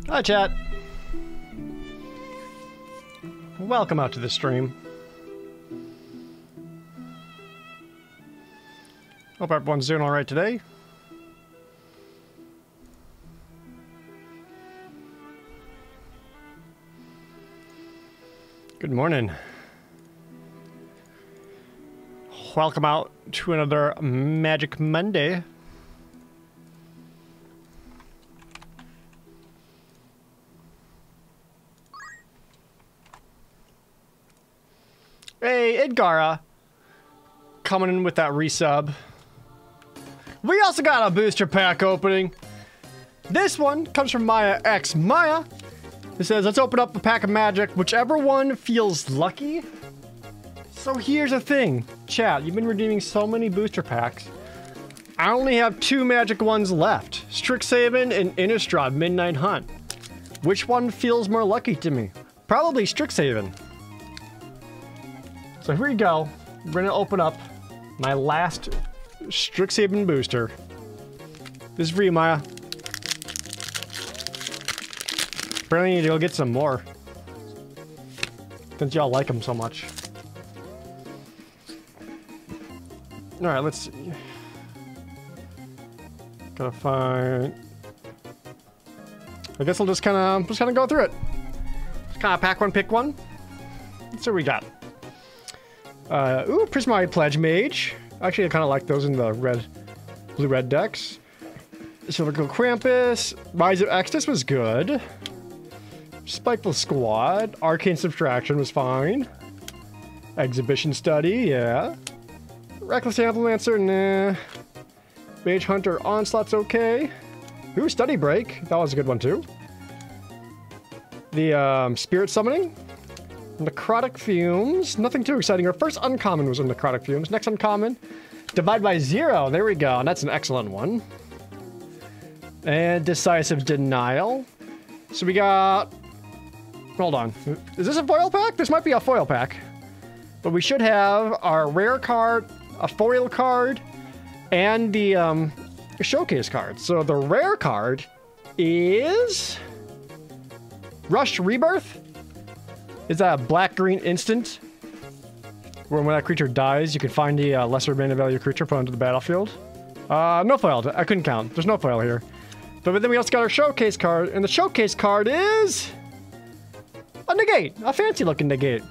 Hi, chat. Welcome out to the stream. Hope everyone's doing all right today. Good morning. Welcome out to another Magic Monday. Hey, Edgara, coming in with that resub. We also got a booster pack opening. This one comes from Maya X Maya. It says, let's open up a pack of magic, whichever one feels lucky. So here's the thing, chat, you've been redeeming so many booster packs. I only have 2 magic ones left, Strixhaven and Innistrad Midnight Hunt. Which one feels more lucky to me? Probably Strixhaven. So here we go. We're gonna open up my last Strixhaven booster. This is for you, Maya. Apparently I need to go get some more, since y'all like them so much. Alright, let's see. Gotta find... I guess I'll just kinda go through it. Just kinda pack one, pick one. Let's see what we got. Ooh, Prismarine Pledge Mage. Actually, I kind of like those in the blue-red decks. Silver Gold Krampus. Rise of Exodus was good. Spiteful Squad. Arcane Subtraction was fine. Exhibition Study, yeah. Reckless Amplimancer, nah. Mage Hunter Onslaught's okay. Ooh, Study Break. That was a good one, too. The, Spirit Summoning. Necrotic Fumes. Nothing too exciting. Our first uncommon was in Necrotic Fumes. Next uncommon, Divide by Zero. There we go. And that's an excellent one. And Decisive Denial. So we got... Hold on. Is this a foil pack? This might be a foil pack. But we should have our rare card, a foil card, and the showcase card. So the rare card is... Rush Rebirth. Is that a black-green instant? Where when that creature dies, you can find the lesser mana value creature put onto the battlefield. No foil. I couldn't count. There's no foil here. But then we also got our showcase card, and the showcase card is... a negate. A fancy-looking negate.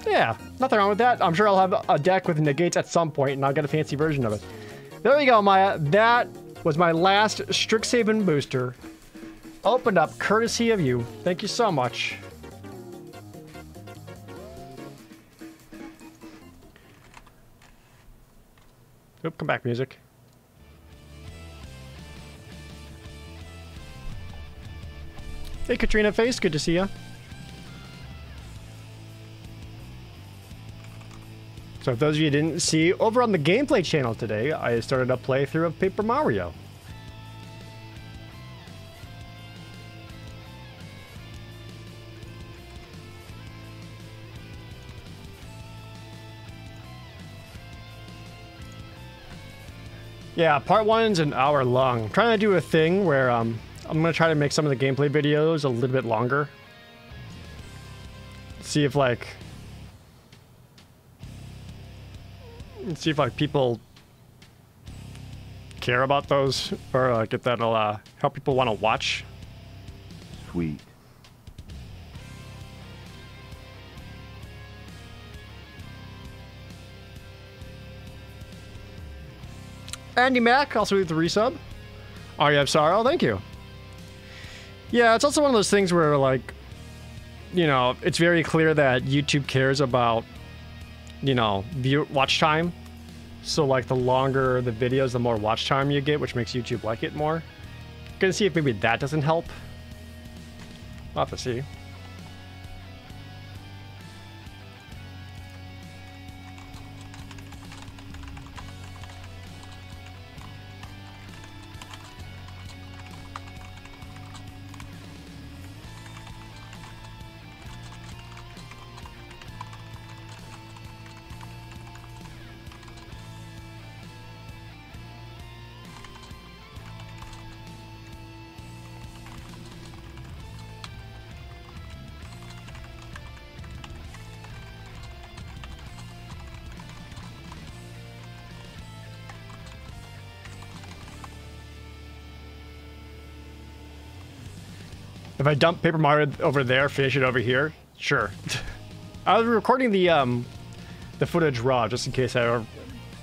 Yeah, nothing wrong with that. I'm sure I'll have a deck with negates at some point, and I'll get a fancy version of it. There we go, Maya. That was my last Strixhaven booster. Opened up courtesy of you. Thank you so much. Oop, come back, music. Hey, Katrina Face, good to see ya. So if those of you didn't see, over on the gameplay channel today, I started a playthrough of Paper Mario. Yeah, part 1's an hour long. I'm trying to do a thing where I'm going to try to make some of the gameplay videos a little bit longer. See if like people care about those, or like if that'll help people want to watch. Sweet. Andy Mack, also with the resub. Arya of Sorrow, thank you. Yeah, it's also one of those things where, like, you know, it's very clear that YouTube cares about, you know, watch time. So, like, the longer the videos, the more watch time you get, which makes YouTube like it more. Gonna see if maybe that doesn't help. We'll have to see. If I dump Paper Mario over there, finish it over here, sure. I was recording the footage raw just in case I ever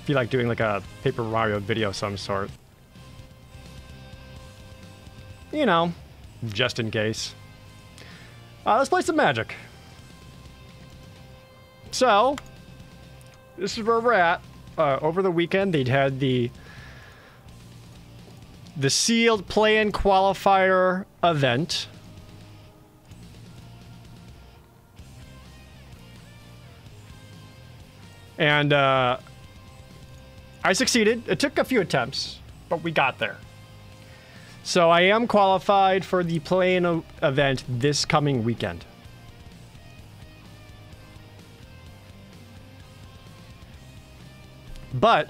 feel like doing like a Paper Mario video of some sort. You know, just in case. Let's play some Magic. So, this is where we're at. Over the weekend, they'd had the sealed play-in qualifier event. And I succeeded. It took a few attempts, but we got there. So I am qualified for the play-in event this coming weekend. But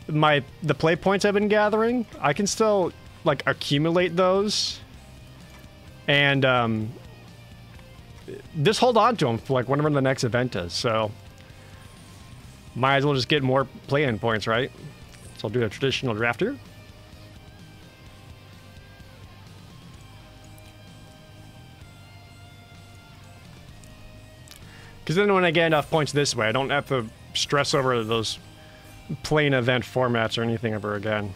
the play points I've been gathering, I can still like accumulate those and just hold on to them for like whenever the next event is. So might as well just get more play-in points, right? So I'll do a traditional draft here. Because then when I get enough points this way, I don't have to stress over those play-in event formats or anything ever again.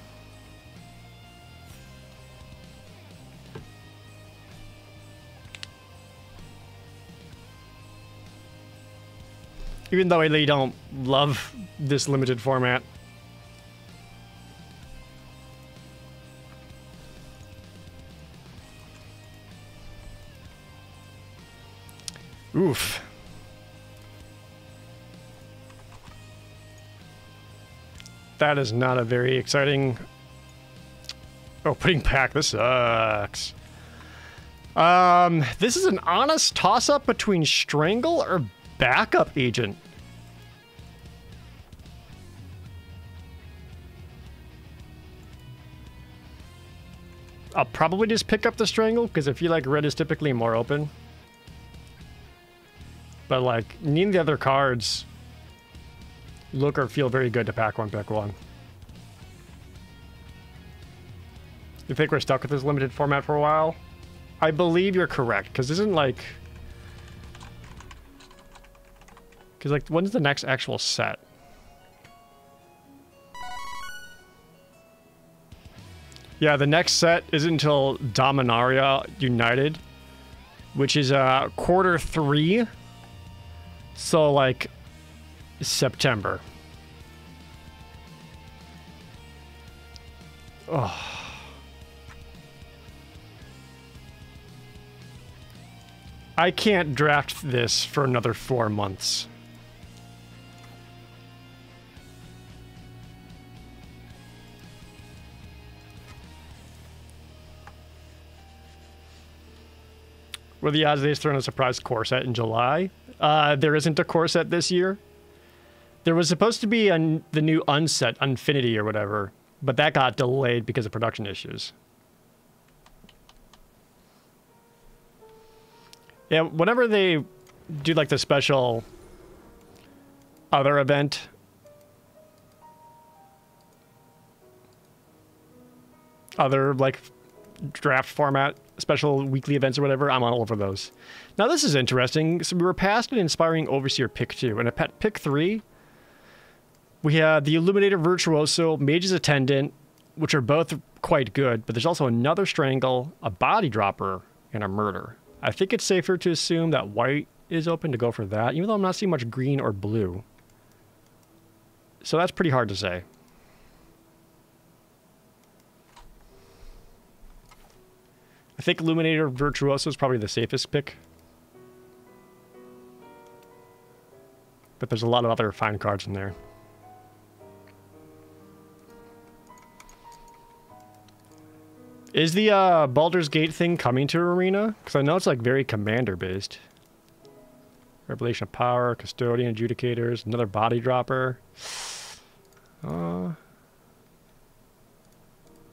Even though I really don't love this limited format. Oof. That is not a very exciting opening pack. This sucks. This is an honest toss-up between Strangle or Backup Agent. I'll probably just pick up the Strangle because I feel like red is typically more open. But like, neither of the other cards look or feel very good to pack one, pick one. You think we're stuck with this limited format for a while? I believe you're correct, because isn't like... Because like, when's the next actual set? Yeah, the next set isn't until Dominaria United, which is Q3. So like September. Oh. I can't draft this for another 4 months. What are the odds they just throw in a surprise core set in July? There isn't a core set this year. There was supposed to be the new unset, Infinity or whatever, but that got delayed because of production issues. Yeah, whenever they do like the special other event, other like draft format, special weekly events or whatever, I'm all over those. Now this is interesting. So we were past an inspiring Overseer pick 2, and at pick 3, we had the Illuminator Virtuoso, Mage's Attendant, which are both quite good, but there's also another strangle, a body dropper, and a murder. I think it's safer to assume that white is open to go for that, even though I'm not seeing much green or blue. So that's pretty hard to say. I think Illuminator Virtuoso is probably the safest pick. But there's a lot of other fine cards in there. Is the Baldur's Gate thing coming to Arena? Because I know it's like very commander based. Revelation of Power, Custodian, Adjudicators, another body dropper.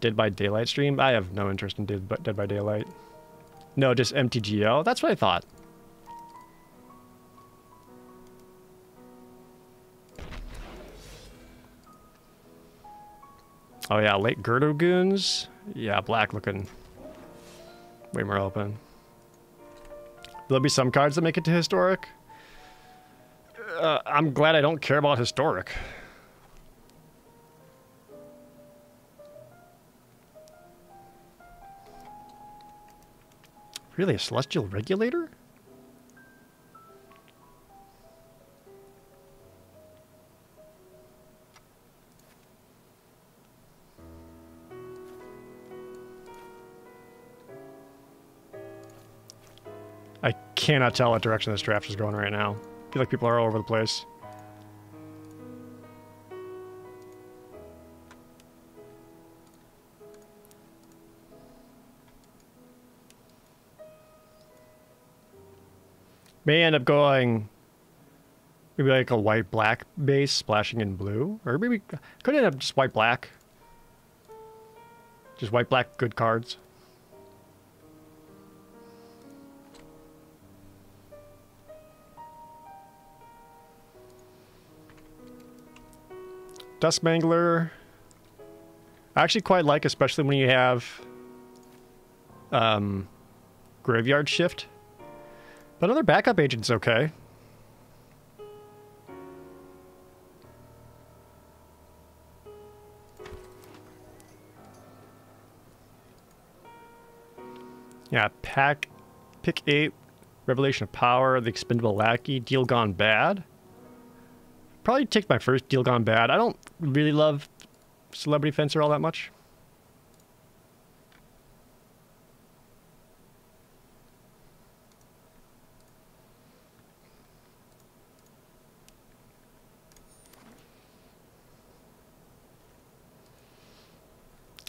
Dead by Daylight stream? I have no interest in Dead by Daylight. No, just MTGO? That's what I thought. Oh yeah, late Gerdo Goons. Yeah, black looking way more open. There'll be some cards that make it to Historic. I'm glad I don't care about Historic. Really, a Celestial Regulator? I cannot tell what direction this draft is going right now. I feel like people are all over the place. May end up going maybe like a white-black base splashing in blue. Or maybe could end up just white-black. Just white-black good cards. Dustmangler. I actually quite like, especially when you have Graveyard Shift. But other backup agent's okay. Yeah, pick 8, Revelation of Power, the Expendable Lackey, Deal Gone Bad. Probably take my first Deal Gone Bad. I don't really love Celebrity Fencer all that much.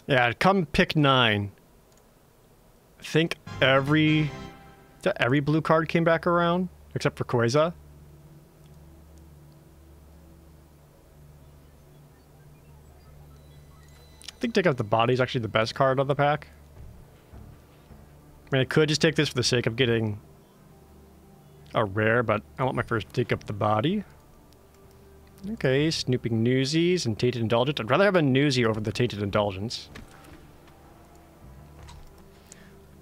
Yeah, come pick 9. I think every blue card came back around, except for Queza. I think Take Out the Body is actually the best card of the pack. I mean, I could just take this for the sake of getting a rare, but I want my first Take Up the Body. Okay, Snooping Newsies and Tainted Indulgence. I'd rather have a Newsie over the Tainted Indulgence.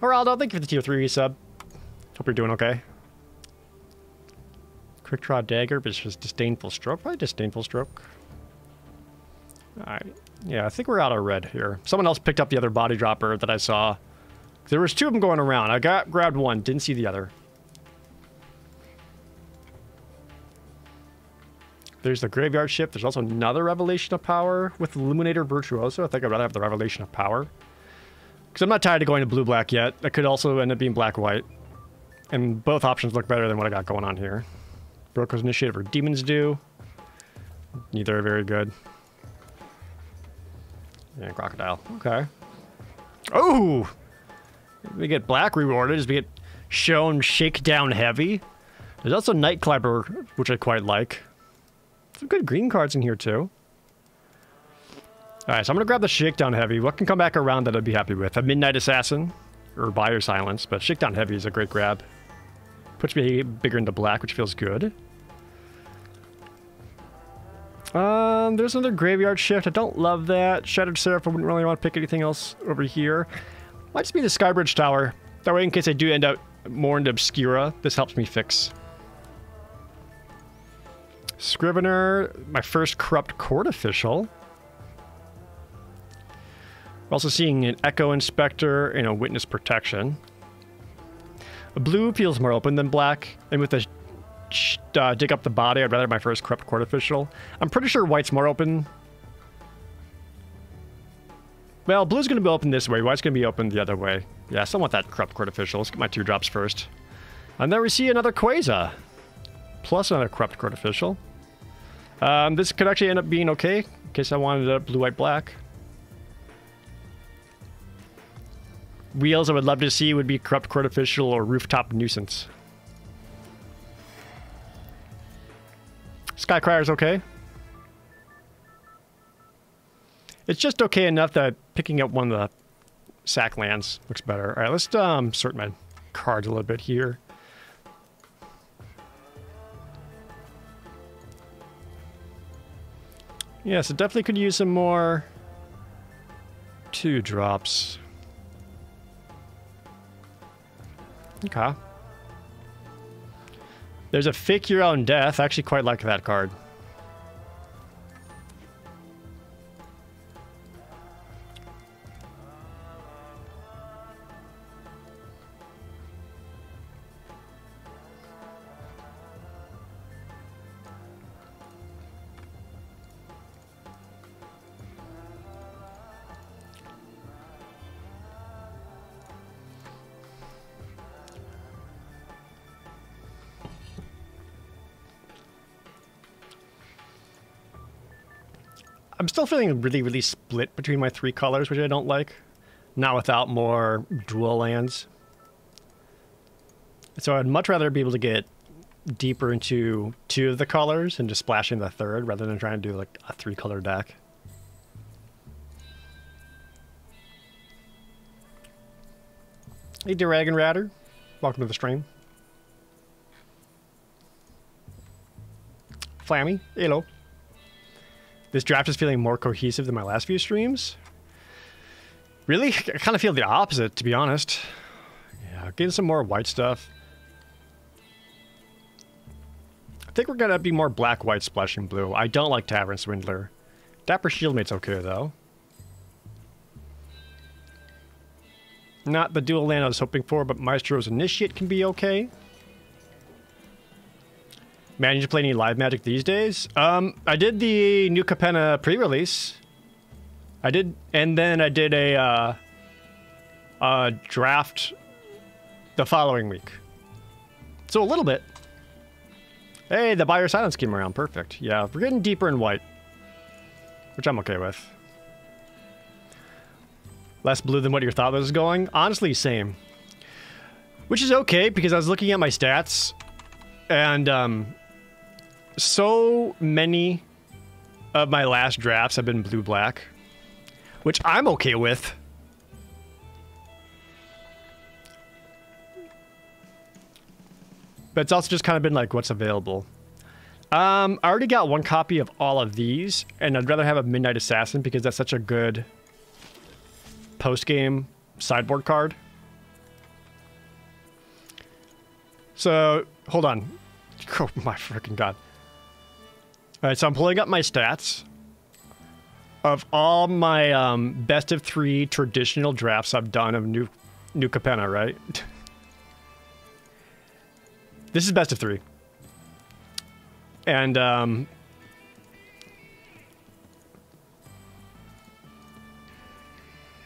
Geraldo, thank you for the tier 3 resub. Hope you're doing okay. Quick Draw Dagger versus Disdainful Stroke. Probably Disdainful Stroke. Alright. Yeah, I think we're out of red here. Someone else picked up the other body dropper that I saw. There was 2 of them going around. I grabbed one, didn't see the other. There's the Graveyard Shift. There's also another Revelation of Power with Illuminator Virtuoso. I think I'd rather have the Revelation of Power. Because I'm not tired of going to blue-black yet. That could also end up being black-white. And both options look better than what I got going on here. Broker's Initiative or Demon's Due. Neither are very good. And Crocodile. Okay. Oh! We get black rewarded as we get shown Shakedown Heavy. There's also Night Climber, which I quite like. Some good green cards in here, too. Alright, so I'm going to grab the Shakedown Heavy. What can come back around that I'd be happy with? A Midnight Assassin, or Buyer Silence, but Shakedown Heavy is a great grab. Puts me bigger into black, which feels good. There's another Graveyard Shift. I don't love that. Shattered Seraph, I wouldn't really want to pick anything else over here. Might just be the Skybridge Tower. That way, in case I do end up more into Obscura, this helps me fix. Scrivener, my first Corrupt Court Official. We're also seeing an Echo Inspector and a Witness Protection. Blue feels more open than black, and with the dig up the body, I'd rather my first Corrupt Court Official. I'm pretty sure white's more open. Well, blue's going to be open this way, white's going to be open the other way. Yeah, I still want that Corrupt Court Official. Let's get my 2 drops first. And then we see another Quasar. Plus another Corrupt Court Official. This could actually end up being okay, in case I wanted a blue, white, black. Wheels I would love to see would be Corrupt Court Official or Rooftop Nuisance. Skycryer's okay. It's just okay enough that picking up one of the sack lands looks better. All right, let's sort my cards a little bit here. Yeah, so definitely could use some more 2 drops. Okay. There's a Fake Your Own Death. I actually quite like that card. I'm still feeling really, really split between my 3 colors, which I don't like. Not without more dual lands. So I'd much rather be able to get deeper into 2 of the colors and just splashing the 3rd rather than trying to do like a 3-color deck. Hey, Dragon Ratter. Welcome to the stream. Flammy. Hello. This draft is feeling more cohesive than my last few streams. Really? I kind of feel the opposite, to be honest. Yeah, getting some more white stuff. I think we're going to be more black, white, splashing blue. I don't like Tavern Swindler. Dapper Shieldmate's okay, though. Not the dual land I was hoping for, but Maestro's Initiate can be okay. Man, you play any live Magic these days? I did the New Capenna pre-release. I did, and then I did a draft the following week. So a little bit. Hey, the Buyer Silence came around. Perfect. Yeah, we're getting deeper in white, which I'm okay with. Less blue than what your thought was going? Honestly, same. Which is okay, because I was looking at my stats, and so many of my last drafts have been blue-black, which I'm okay with. But it's also just kind of been like what's available. I already got 1 copy of all of these, and I'd rather have a Midnight Assassin because that's such a good post-game sideboard card. So, hold on. Oh my freaking god. Alright, so I'm pulling up my stats of all my best of 3 traditional drafts I've done of New Capenna, right? This is best of 3. And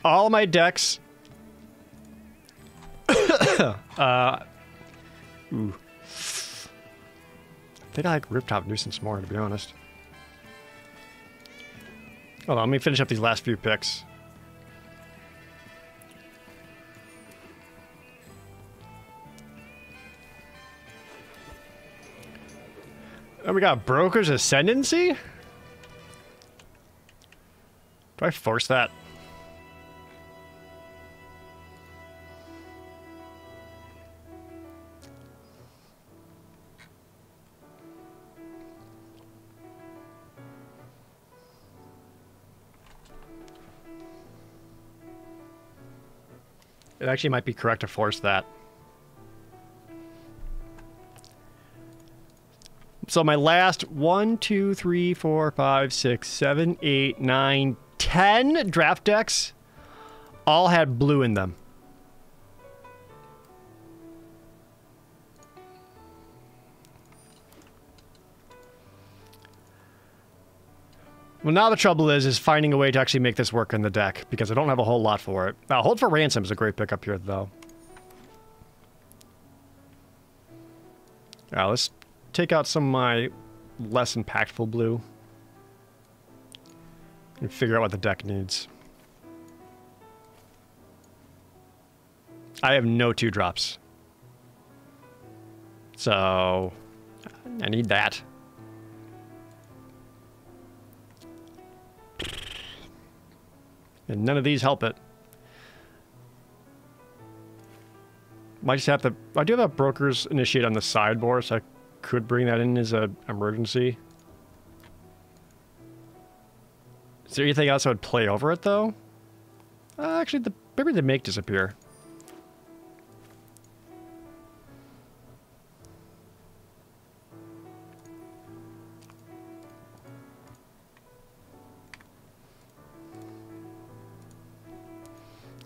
all my decks ooh. I think I like Rooftop Nuisance more, to be honest. Hold on, let me finish up these last few picks. And we got Broker's Ascendancy? Do I force that? It actually might be correct to force that. So my last 1, 2, 3, 4, 5, 6, 7, 8, 9, 10 draft decks all had blue in them. Well, now the trouble is finding a way to actually make this work in the deck, because I don't have a whole lot for it. Now, Hold for Ransom is a great pickup here, though. Now, let's take out some of my less impactful blue and figure out what the deck needs. I have no 2-drops. So, I need that. And none of these help it. Might just have to... I do have Brokers Initiate on the sideboard, so I could bring that in as an emergency. Is there anything else I would play over it, though? Actually, maybe the Make disappear.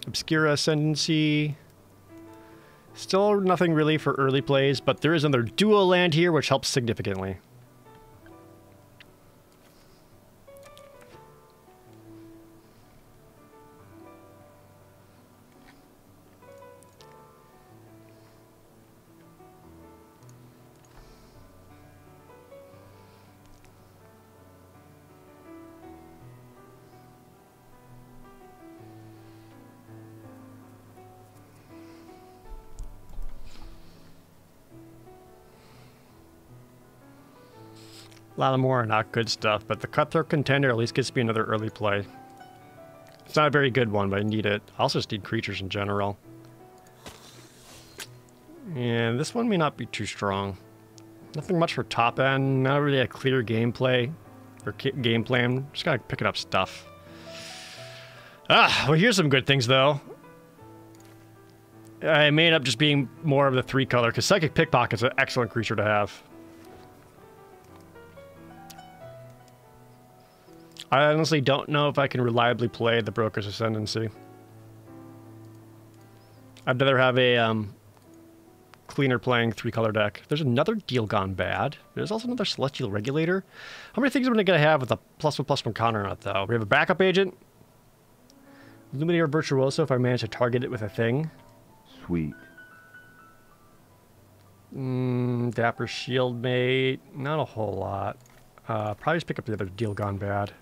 Obscura Ascendancy. Still nothing really for early plays, but there is another dual land here, which helps significantly. A lot of more not good stuff, but the Cutthroat Contender at least gets me another early play. It's not a very good one, but I need it. I also just need creatures in general. And this one may not be too strong. Nothing much for top end. Not really a clear gameplay or game plan. Just kind of picking up stuff. Well, here's some good things though. I may end up just being more of the 3-color because Psychic Pickpocket's an excellent creature to have. I honestly don't know if I can reliably play the Broker's Ascendancy. I'd rather have a cleaner playing 3-color deck. There's another Deal Gone Bad. There's also another Celestial Regulator. How many things am I going to have with a +1/+1 counter on it, though? We have a backup agent. Illuminator Virtuoso if I manage to target it with a thing. Sweet. Dapper Shieldmate. Not a whole lot. Probably just pick up the other Deal Gone Bad.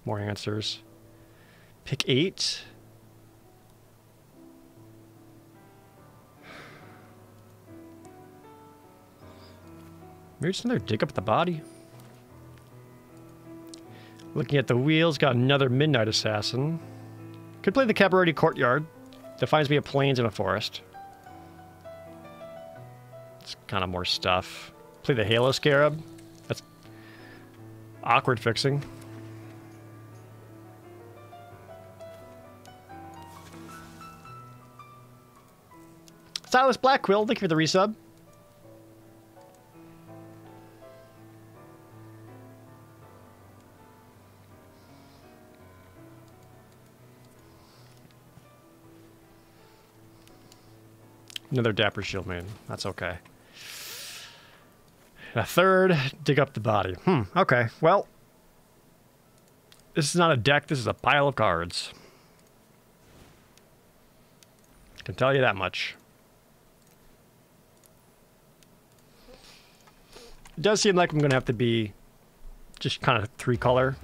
More answers. Pick 8. Maybe just another Dig Up the Body. Looking at the wheels, got another Midnight Assassin. Could play the Cabaret Courtyard. Defines me a plains and a forest. It's kind of more stuff. Play the Halo Scarab. That's awkward fixing. Silas Black Quill, thank you for the resub. Another Dapper Shieldmate. That's okay. And a third, Dig Up the Body. Okay. Well, this is not a deck. This is a pile of cards. Can tell you that much. It does seem like I'm going to have to be just kind of 3-color.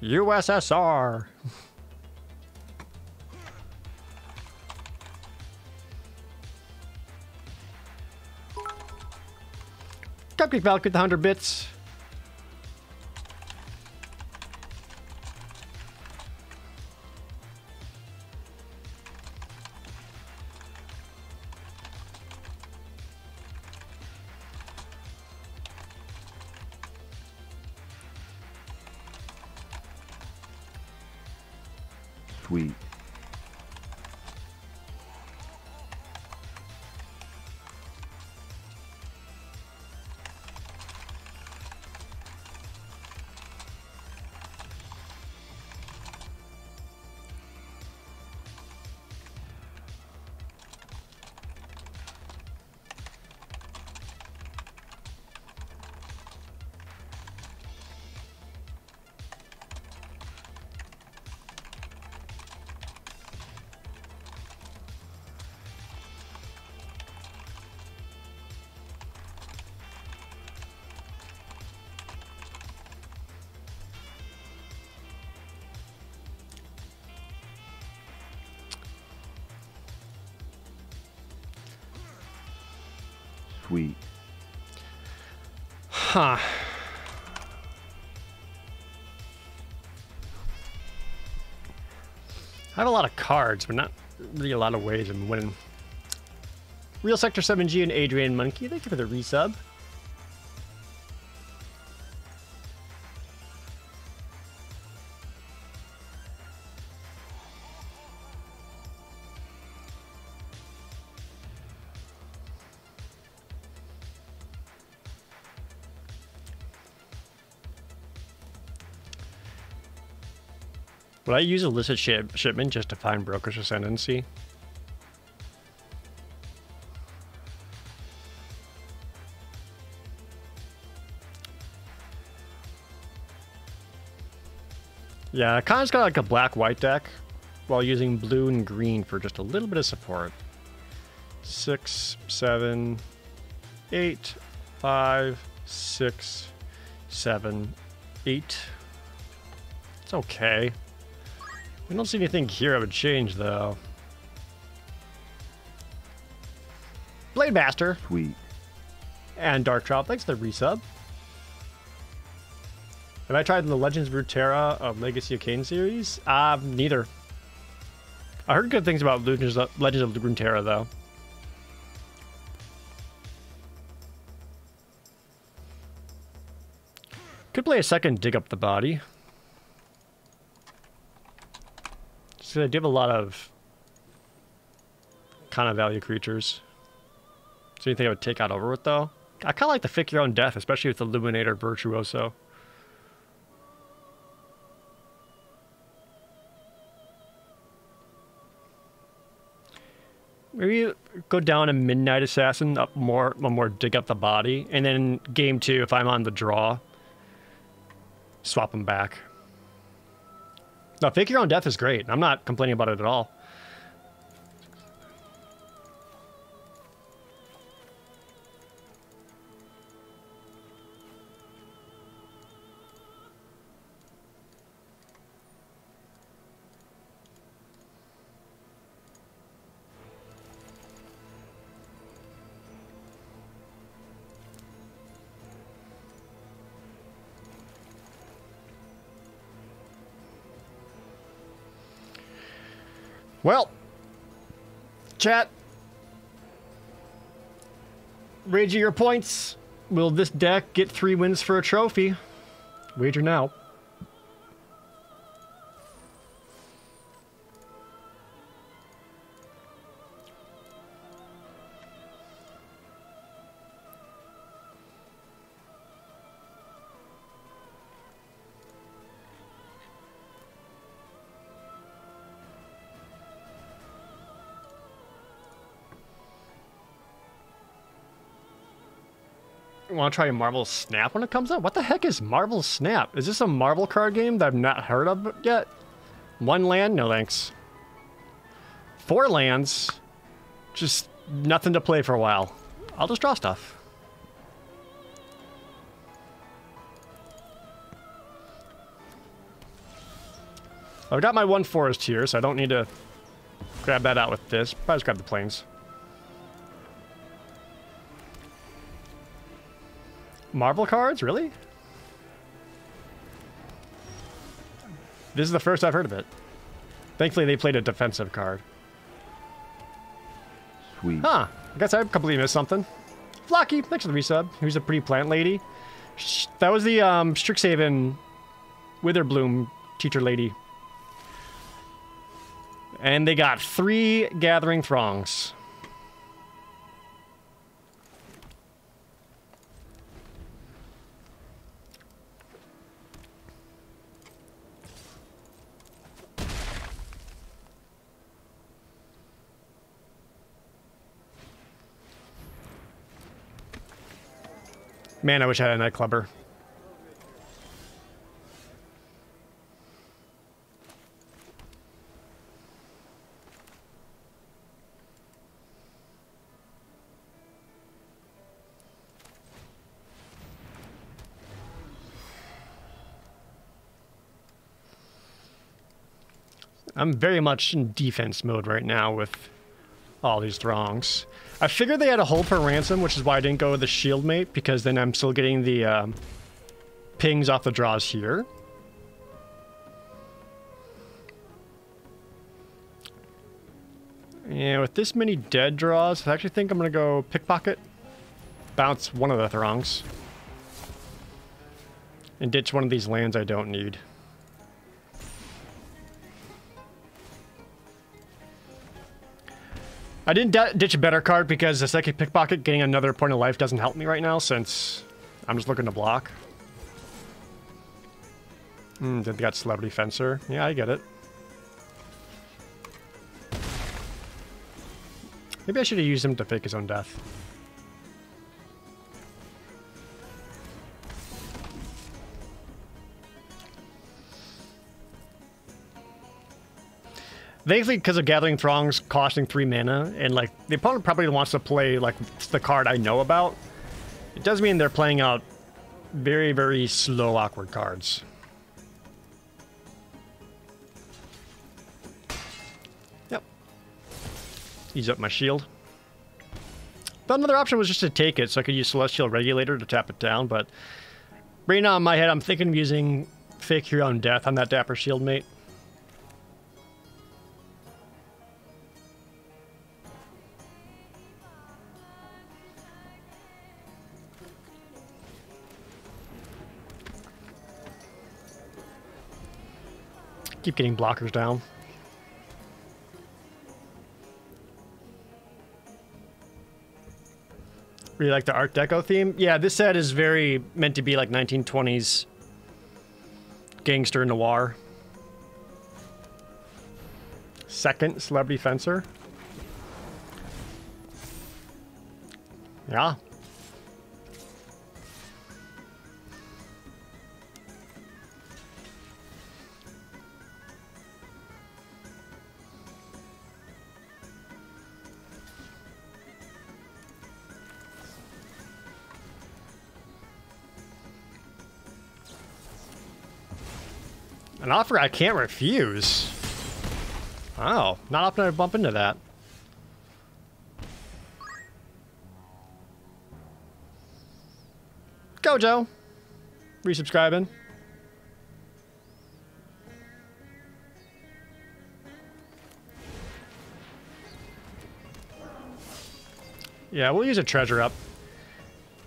USSR. Cupcake Valk with the 100 bits. Sweet. Sweet. Huh. I have a lot of cards, but not really a lot of ways of winning. Real Sector 7G and Adrian Monkey, thank you for the resub. Would I use illicit shipment just to find broker's ascendancy? Yeah, Connor's got like a black-white deck while using blue and green for just a little bit of support. 6, 7, 8, 5, 6, 7, 8. It's okay. I don't see anything here I would change, though. Blade Master. Sweet. And Dark Trout, thanks for the resub. Have I tried the Legends of Runeterra of Legacy of Kain series? Neither. I heard good things about Legends of Runeterra, though. Could play a second Dig Up the Body. So I do have a lot of kind of value creatures. Is there anything I would take out over with, though? I kind of like the Fake Your Own Death, especially with the Illuminator Virtuoso. Maybe go down a Midnight Assassin, up more, one more Dig Up the Body, and then game 2, if I'm on the draw, swap them back. No, Fake Your Own Death is great. I'm not complaining about it at all. Well, chat, wager your points. Will this deck get 3 wins for a trophy? Wager now. Want to try Marvel Snap when it comes out? What the heck is Marvel Snap? Is this a Marvel card game that I've not heard of yet? 1 land? No thanks. 4 lands? Just nothing to play for a while. I'll just draw stuff. I've got my 1 forest here, so I don't need to grab that out with this. Probably just grab the plains. Marvel cards? Really? This is the first I've heard of it. Thankfully, they played a defensive card. Sweet. Huh. I guess I completely missed something. Flocky, thanks for the resub. Who's a pretty plant lady. That was the Strixhaven Witherbloom teacher lady. And they got 3 Gathering Throngs. Man, I wish I had a nightclubber. I'm very much in defense mode right now with all these throngs. I figured they had a hold for ransom, which is why I didn't go with the shield mate, because then I'm still getting the pings off the draws here. And with this many dead draws, I actually think I'm going to go pickpocket, bounce one of the throngs, and ditch one of these lands I don't need. I didn't ditch a better card because the second pickpocket, getting another point of life, doesn't help me right now since I'm just looking to block. Then they got Celebrity Fencer. Yeah, I get it. Maybe I should have used him to fake his own death. Thankfully, because of Gathering Throngs costing 3 mana, and like the opponent probably wants to play like the card I know about, it does mean they're playing out very, very slow, awkward cards. Yep. Ease up my shield. But another option was just to take it, so I could use Celestial Regulator to tap it down, but right now in my head, I'm thinking of using Fake Your Own Death on that Dapper Shield Mate. Keep getting blockers down. Really like the Art Deco theme. Yeah, this set is very meant to be like 1920s gangster noir. Second Celebrity Fencer. Yeah. An offer I can't refuse. Oh, not often I bump into that. Gojo. Resubscribing. Yeah, we'll use a treasure up.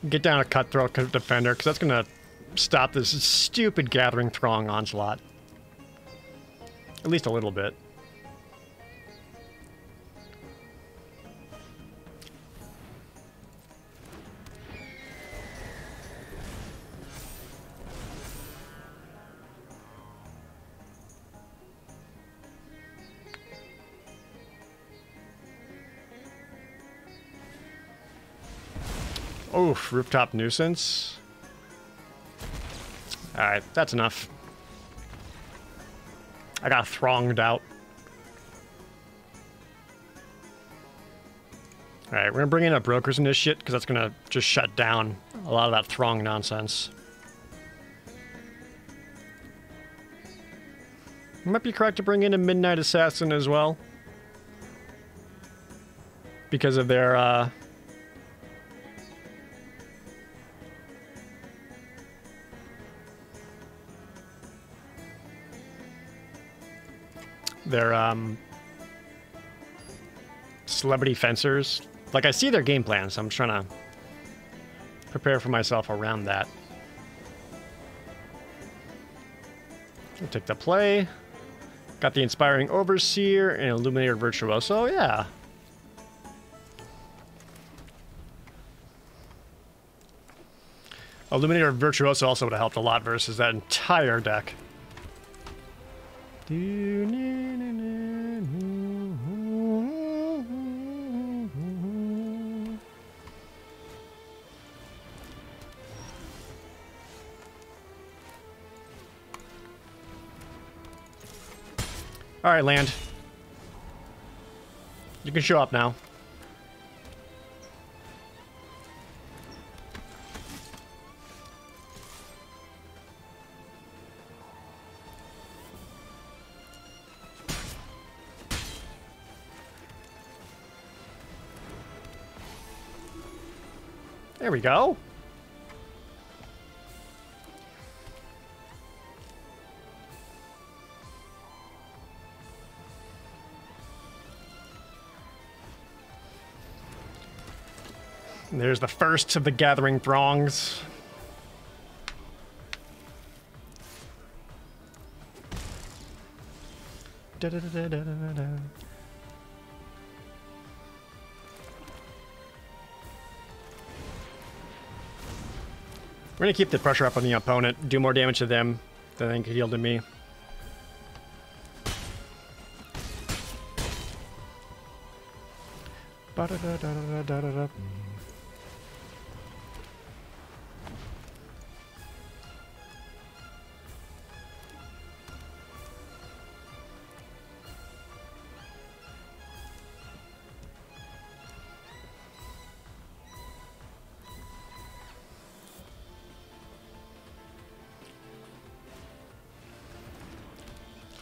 Get down a Cutthroat Defender, because that's going to stop this stupid Gathering Throng onslaught. At least a little bit. Oof, Rooftop Nuisance. Alright, that's enough. I got thronged out. Alright, we're gonna bring in a brokers in this shit, because that's gonna just shut down a lot of that throng nonsense. You might be correct to bring in a Midnight Assassin as well. Because of their, Celebrity Fencers. Like, I see their game plan, so I'm trying to prepare for myself around that. I'll take the play. Got the Inspiring Overseer and Illuminator Virtuoso, yeah. Illuminator Virtuoso also would have helped a lot versus that entire deck. All right, land. You can show up now. There we go. And there's the first of the gathering throngs. Da -da -da -da -da -da -da. We're gonna keep the pressure up on the opponent, do more damage to them than they can deal to me. Ba-da-da-da-da-da-da-da.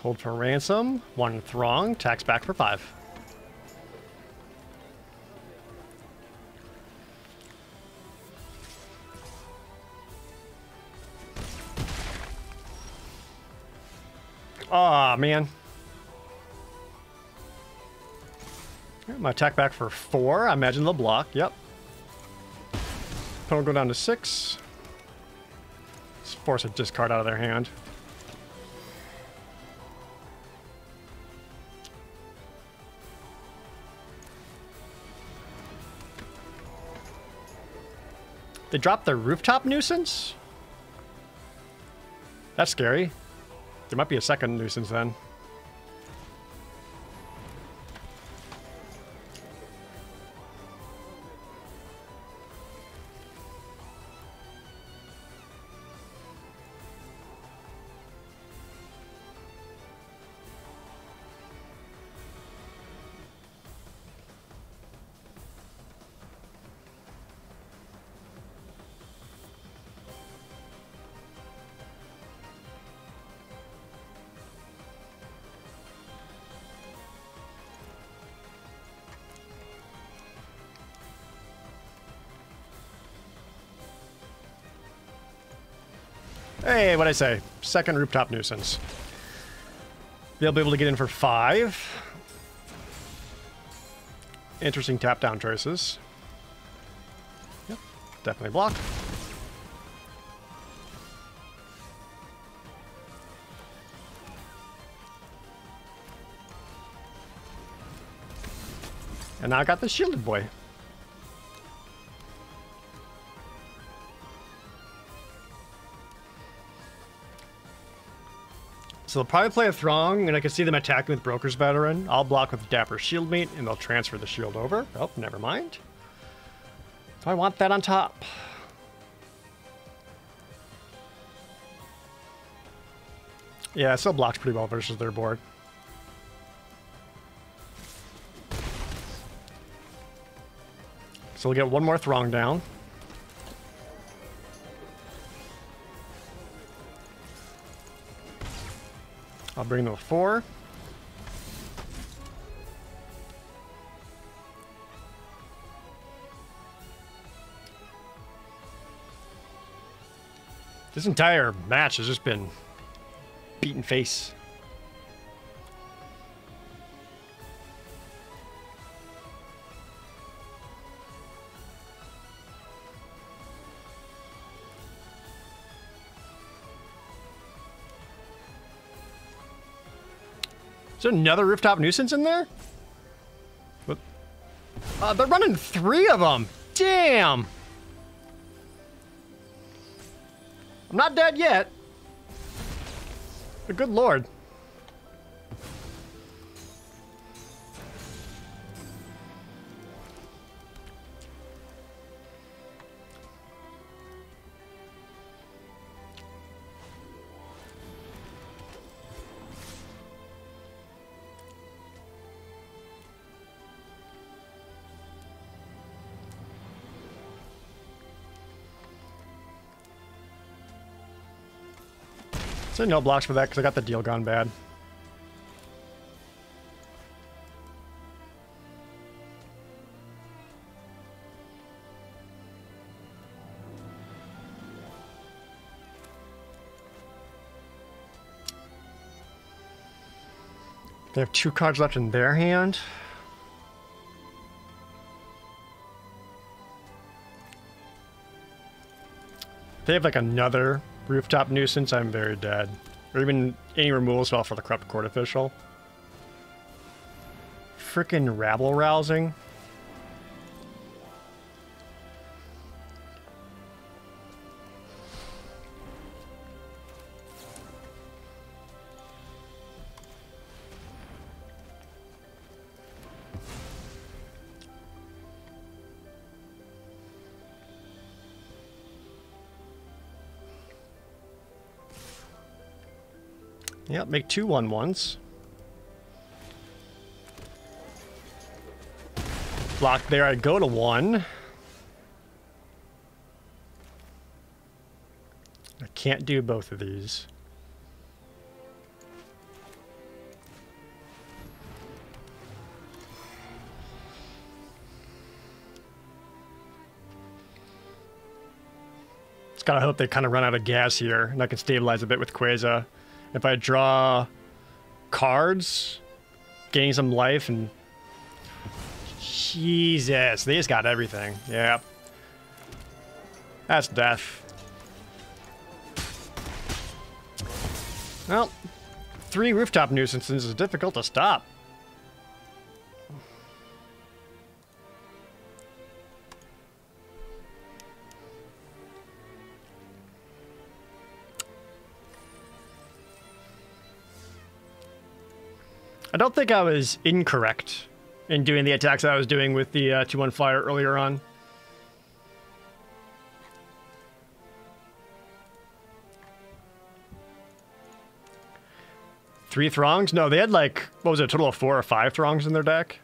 Hold for ransom, 1 throng, tax back for 5. Aw, man. My attack back for 4. I imagine they'll block. Yep. Opponent go down to 6. Let's force a discard out of their hand. They dropped the rooftop nuisance? That's scary. There might be a second nuisance then. Hey, what'd I say? Second rooftop nuisance. They'll be able to get in for 5. Interesting tap down choices. Yep, definitely block. And now I got the shielded boy. So they'll probably play a Throng, and I can see them attacking with Broker's Veteran. I'll block with Dapper Shieldmate, and they'll transfer the shield over. Oh, never mind. So I want that on top. Yeah, it still blocks pretty well versus their board. So we'll get one more Throng down. I'll bring them a 4. This entire match has just been beaten face. Is there another rooftop nuisance in there? What? They're running 3 of them. Damn. I'm not dead yet. But good lord. So no blocks for that because I got the deal gone bad. They have 2 cards left in their hand. If they have like another rooftop nuisance, I'm very dead. Or even any removal spell for the Corrupt Court Official. Frickin' rabble rousing. Yep, make 2 1/1s. Block there, I go to 1. I can't do both of these. Just gotta hope they kind of run out of gas here, and I can stabilize a bit with Quasar. If I draw cards, gain some life, and Jesus, they just got everything. Yep. That's death. Well, 3 rooftop nuisances is difficult to stop. I don't think I was incorrect in doing the attacks that I was doing with the 2-1 flyer earlier on. Three Throngs? No, they had like, what was it, a total of 4 or 5 Throngs in their deck?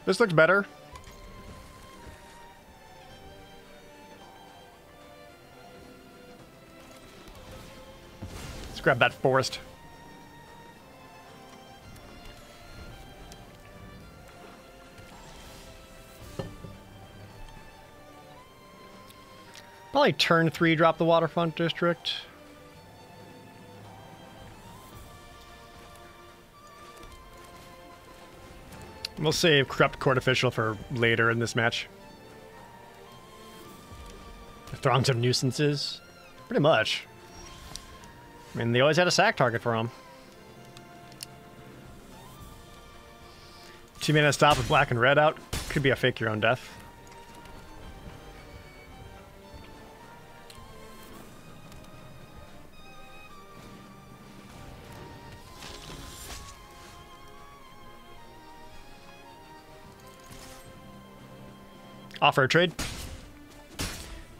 This looks better. Let's grab that forest. Probably turn 3, drop the Waterfront District. We'll save Corrupt Court Official for later in this match. The Throngs of Nuisances. Pretty much. I mean, they always had a sack target for them. 2 mana stop with black and red out. Could be a fake your own death. Offer a trade.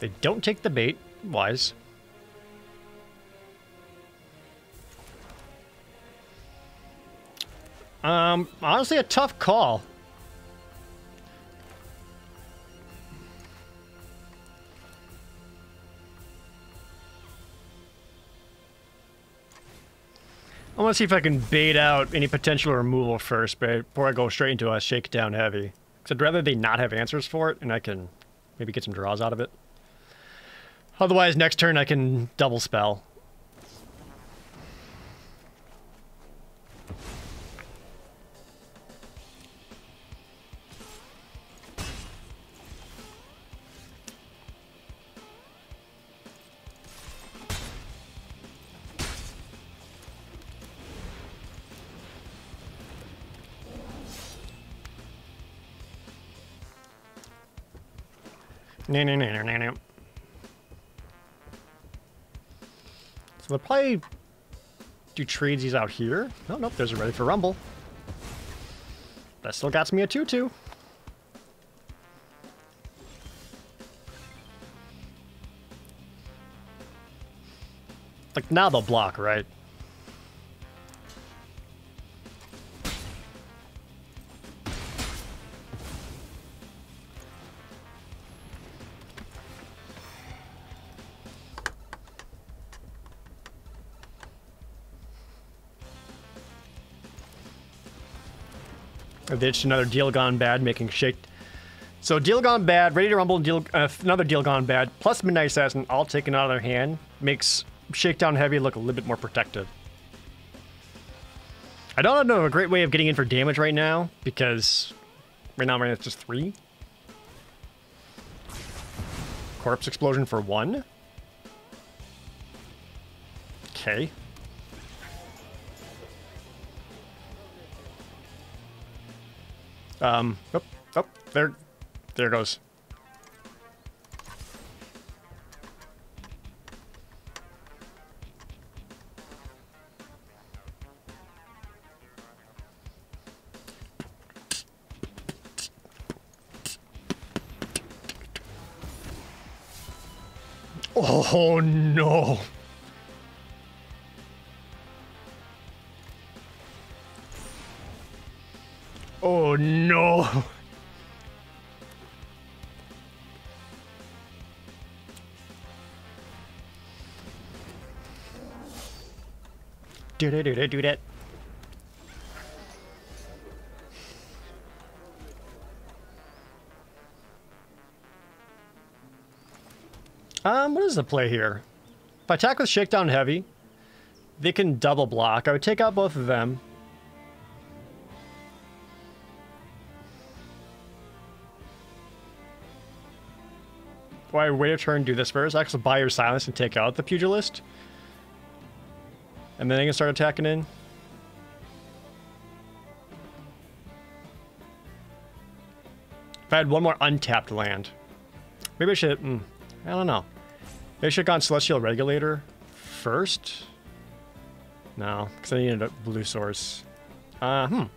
They don't take the bait. Wise. Honestly, a tough call. I want to see if I can bait out any potential removal first before I go straight into a shakedown heavy. Because I'd rather they not have answers for it, and I can maybe get some draws out of it. Otherwise, next turn I can double spell. No. So they'll probably do tradesies out here. Oh, nope, there's a ready for Rumble. That still got me a 2-2. Like, now they'll block, right? I ditched another deal gone bad, making shake. So deal gone bad, ready to rumble, deal another deal gone bad, plus Midnight Assassin, all taken out of their hand, makes Shakedown Heavy look a little bit more protected. I don't know a great way of getting in for damage right now, because right now it's just 3. Corpse Explosion for 1. Okay. Oh, there it goes. Oh no. Oh no. Do that. What is the play here? If I attack with Shakedown Heavy, they can double block. I would take out both of them. Why wait a turn, do this first? Actually buy your silence and take out the Pugilist. And then they can start attacking in. If I had one more untapped land. Maybe I should, I don't know. Maybe I should have gone Celestial Regulator first? No, because I needed a blue source. I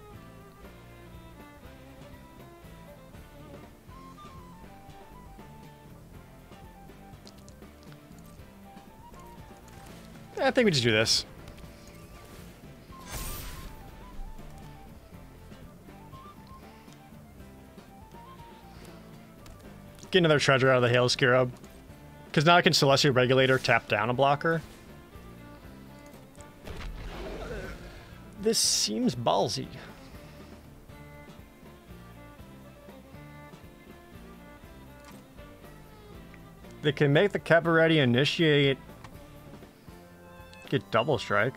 think we just do this. Get another treasure out of the Hail Scarab. Because now I can Celestial Regulator tap down a blocker. This seems ballsy. They can make the Cabaret initiate. Get double strike.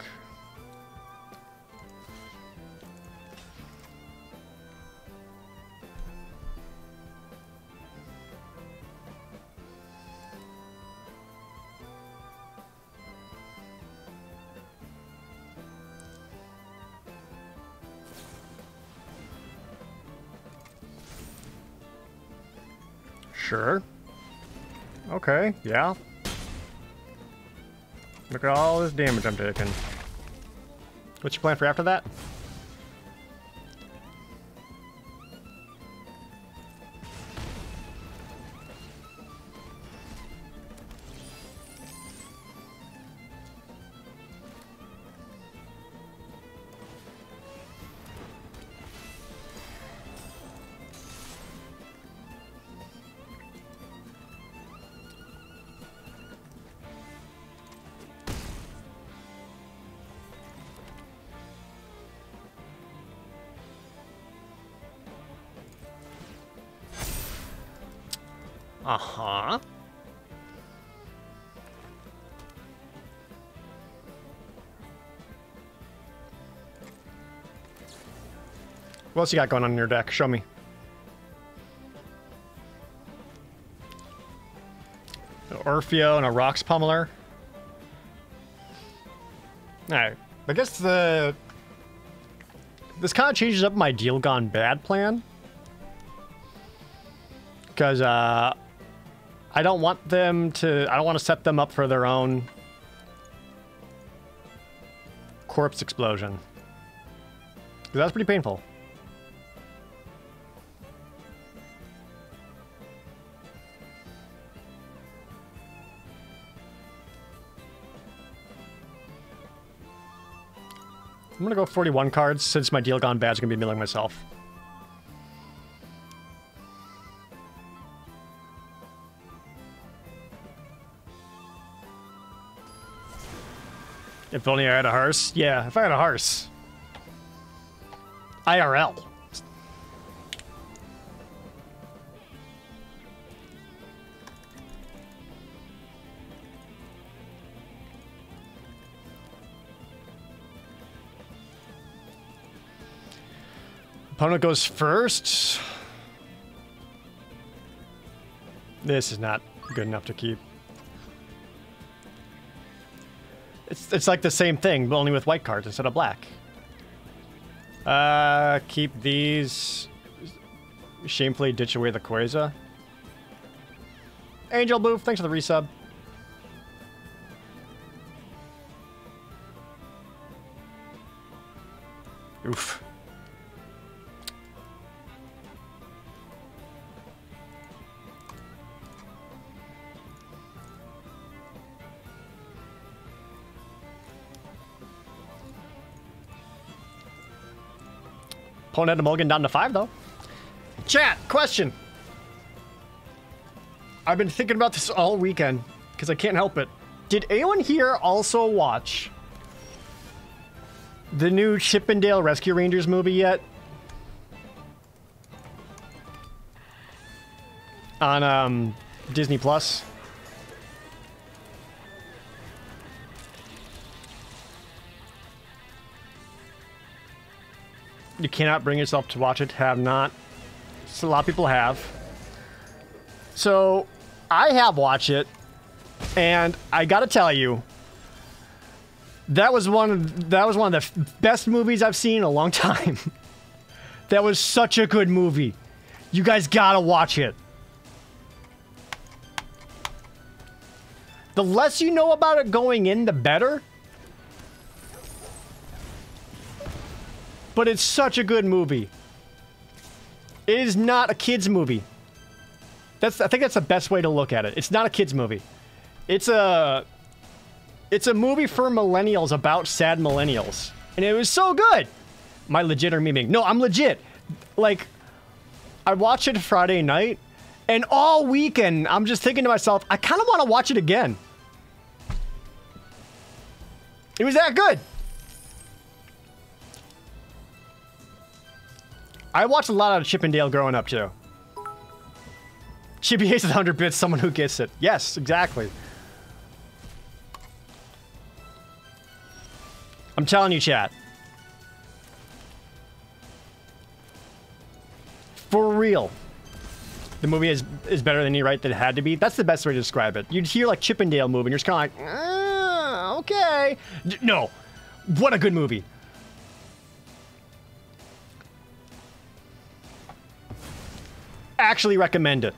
Sure. Okay, yeah. Look at all this damage I'm taking. What's your plan for after that? Uh-huh. What else you got going on in your deck? Show me. An Orfeo and a Rocks Pummeler. Alright. I guess this kind of changes up my deal gone bad plan. Because, I don't want them to... I don't want to set them up for their own corpse explosion. Because that's pretty painful. I'm going to go 41 cards since my deal gone bad is going to be milling myself. If only I had a hearse. Yeah, if I had a hearse. IRL. Opponent goes first. This is not good enough to keep. It's like the same thing, but only with white cards instead of black. Keep these. Shamefully ditch away the Quasar. Angel Booth, thanks for the resub. Oof. Opponent had a mulligan down to 5, though. Chat, question. I've been thinking about this all weekend, because I can't help it. Did anyone here also watch the new Chippendale Rescue Rangers movie yet? On, Disney Plus? You cannot bring yourself to watch it. Have not. So a lot of people have. So I have watched it, and I gotta tell you, that was one of the best movies I've seen in a long time. That was such a good movie. You guys gotta watch it. The less you know about it going in, the better. But it's such a good movie. It is not a kid's movie. I think that's the best way to look at it. It's not a kid's movie. It's a movie for millennials about sad millennials. And it was so good. Am I legit or memeing? No, I'm legit. Like, I watched it Friday night, and all weekend, I'm just thinking to myself, I kind of want to watch it again. It was that good. I watched a lot of Chippendale growing up, too. Chippy hates 100 bits, someone who gets it. Yes, exactly. I'm telling you, chat. For real. The movie is better than you write that it had to be. That's the best way to describe it. You'd hear, like, Chippendale movie, and you're just kind of like, okay. No. What a good movie. Actually recommend it.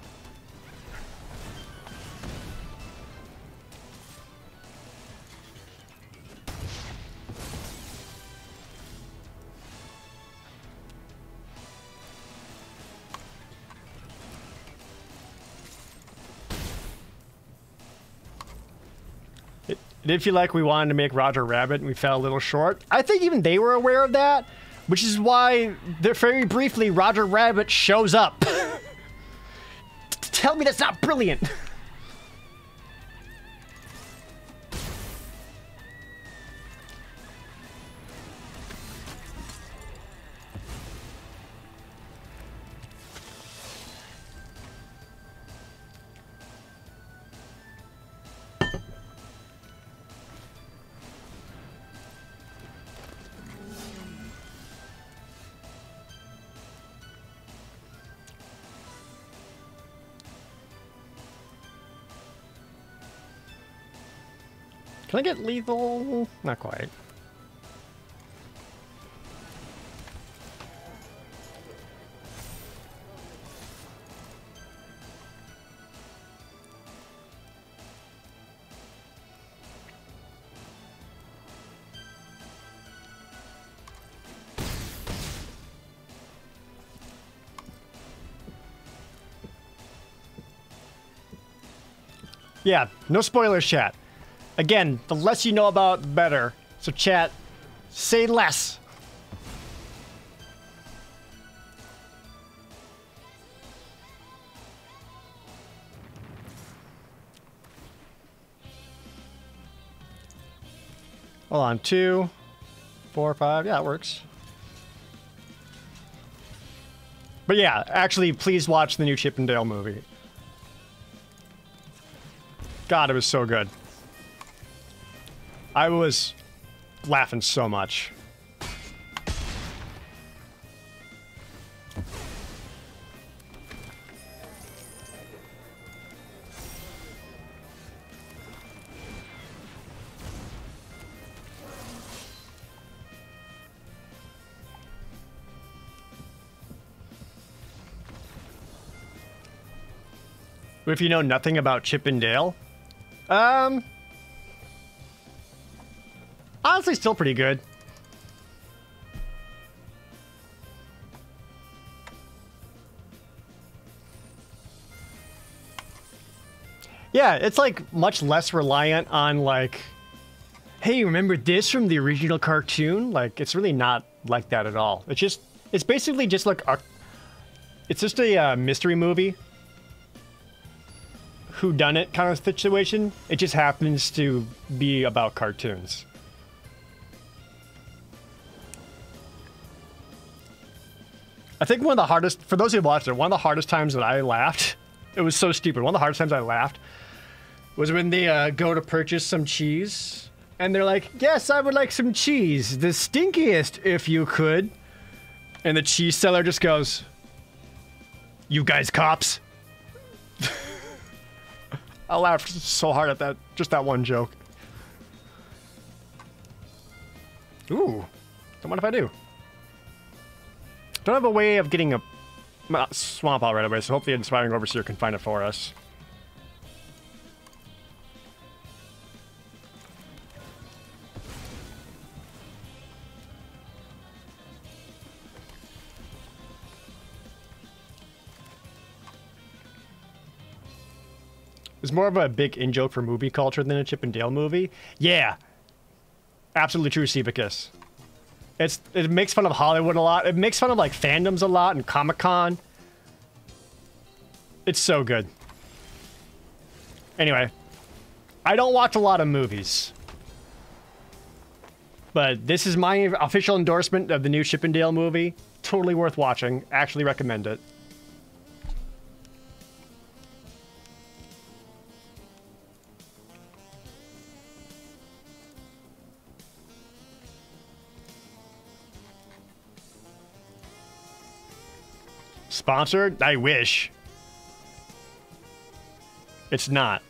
It did feel like we wanted to make Roger Rabbit and we fell a little short. I think even they were aware of that, which is why, very briefly, Roger Rabbit shows up. Tell me that's not brilliant. Can I get lethal? Not quite. Yeah, no spoilers, chat. Again, the less you know about, the better. So chat, say less. Hold on, 2, 4, 5, yeah, it works. But yeah, actually, please watch the new Chippendale movie. God, it was so good. I was laughing so much. If you know nothing about Chip and Dale, honestly, still pretty good. Yeah, it's like much less reliant on like, hey, remember this from the original cartoon? Like, it's really not like that at all. It's basically just like it's just a mystery movie, whodunit kind of situation. It just happens to be about cartoons. I think one of the hardest, for those who watched it, one of the hardest times that I laughed, it was so stupid. One of the hardest times I laughed was when they go to purchase some cheese, and they're like, yes, I would like some cheese. The stinkiest, if you could. And the cheese seller just goes, you guys cops? I laughed so hard at that, just that one joke. Ooh, don't mind if I do. Don't have a way of getting a swamp out right away, so hopefully an inspiring overseer can find it for us. It's more of a big in-joke for movie culture than a Chip and Dale movie. Yeah. Absolutely true, Cevicus. It makes fun of Hollywood a lot. It makes fun of, like, fandoms a lot and Comic-Con. It's so good. Anyway. I don't watch a lot of movies. But this is my official endorsement of the new Chip and Dale movie. Totally worth watching. Actually recommend it. Sponsored? I wish. It's not.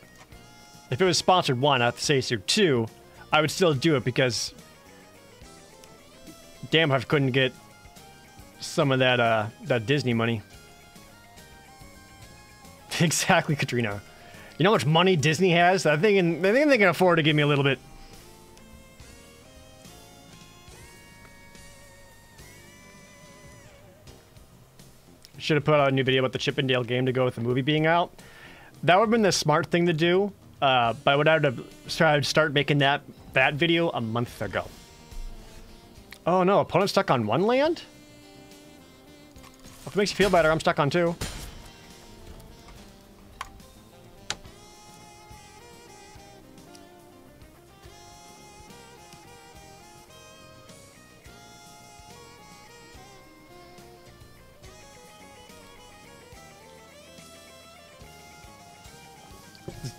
If it was sponsored, one, I have to say so. Two, I would still do it because damn if I couldn't get some of that that Disney money. Exactly, Katrina. You know how much money Disney has? I think they can afford to give me a little bit. Should have put out a new video about the Chip and Dale game to go with the movie being out. That would have been the smart thing to do, but I would have to start making that video a month ago. Oh no, opponent stuck on one land? If it makes you feel better, I'm stuck on two.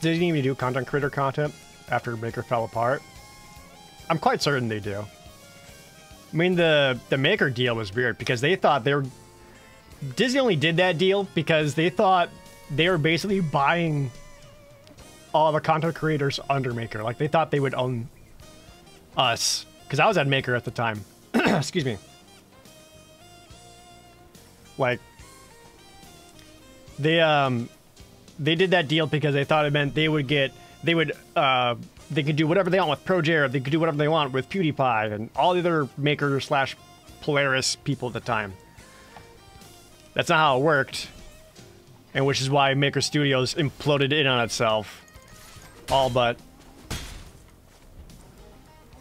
Didn't even do content creator content after Maker fell apart. I'm quite certain they do. I mean, the Maker deal was weird because they thought they were... Disney only did that deal because they thought they were basically buying all the content creators under Maker. Like, they thought they would own us. Because I was at Maker at the time. Excuse me. Like, they did that deal because they thought it meant they could do whatever they want with ProJared, they could do whatever they want with PewDiePie and all the other Maker / Polaris people at the time. That's not how it worked. And which is why Maker Studios imploded in on itself. All but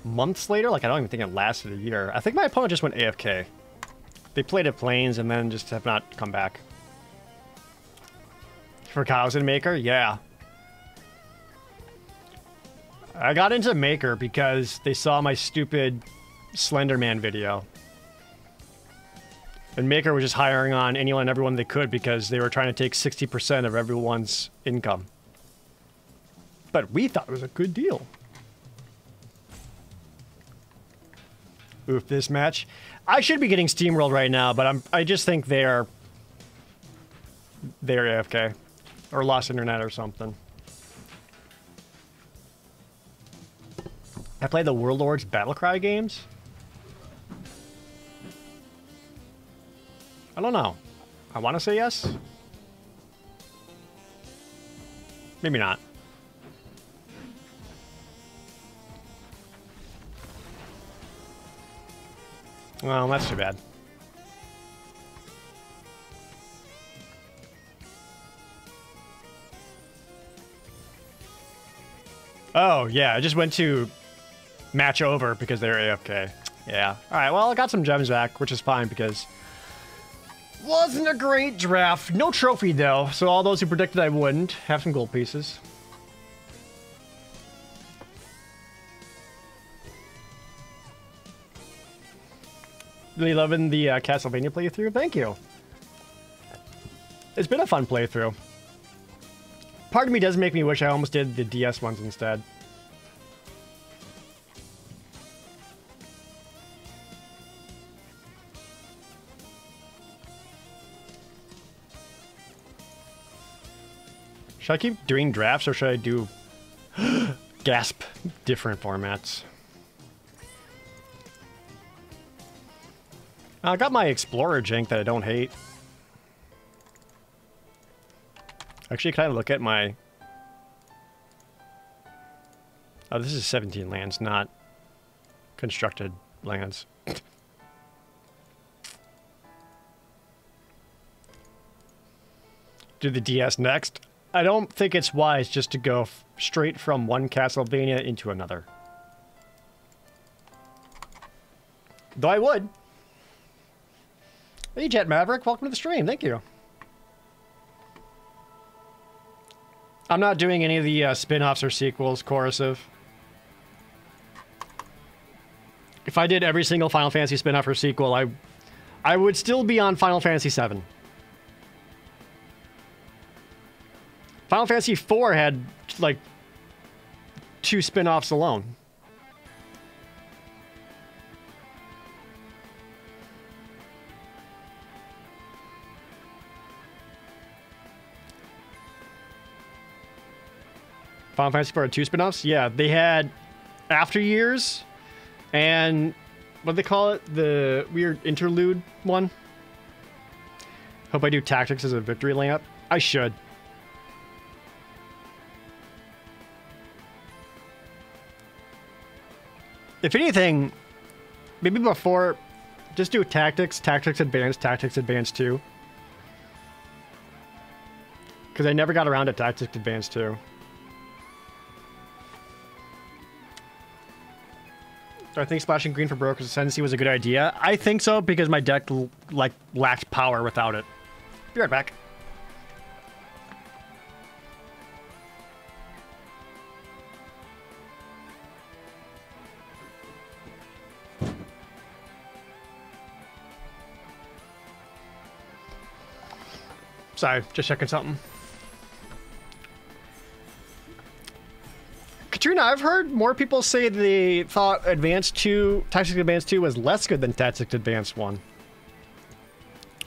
months later? Like, I don't even think it lasted a year. I think my opponent just went AFK. They played at Plains and then just have not come back. For Cows and Maker? Yeah. I got into Maker because they saw my stupid Slenderman video. And Maker was just hiring on anyone and everyone they could because they were trying to take 60% of everyone's income. But we thought it was a good deal. Oof, this match. I should be getting SteamWorld right now, but I just think they're AFK. Or lost internet or something. I played the Warlords Battlecry games? I don't know. I want to say yes. Maybe not. Well, that's too bad. Oh, yeah, I just went to match over because they're AFK. Yeah. Alright, well, I got some gems back, which is fine because wasn't a great draft. No trophy, though, so all those who predicted I wouldn't have some gold pieces. Really loving the Castlevania playthrough. Thank you. It's been a fun playthrough. Part of me does make me wish I almost did the DS ones instead. Should I keep doing drafts or should I do gasp different formats? I got my Explorer jank that I don't hate. Actually, can I look at my... Oh, this is 17 lands, not constructed lands. Do the DS next. I don't think it's wise just to go straight from one Castlevania into another. Though I would. Hey, Jet Maverick, welcome to the stream. Thank you. I'm not doing any of the spin-offs or sequels, Corrosive. If I did every single Final Fantasy spin-off or sequel, I would still be on Final Fantasy VII. Final Fantasy IV had, like, 2 spin-offs alone. Final Fantasy IV had 2 spin-offs? Yeah, they had After Years and what do they call it? The weird interlude one. Hope I do Tactics as a victory layup. I should. If anything, maybe before, just do Tactics, Tactics Advanced 2. Because I never got around to Tactics Advanced 2. Do I think splashing green for Broker's Ascendancy was a good idea? I think so, because my deck, like, lacked power without it. Be right back. Sorry, just checking something. Katrina, I've heard more people say they thought Advanced 2, Tactics Advanced 2 was less good than Tactics Advanced 1.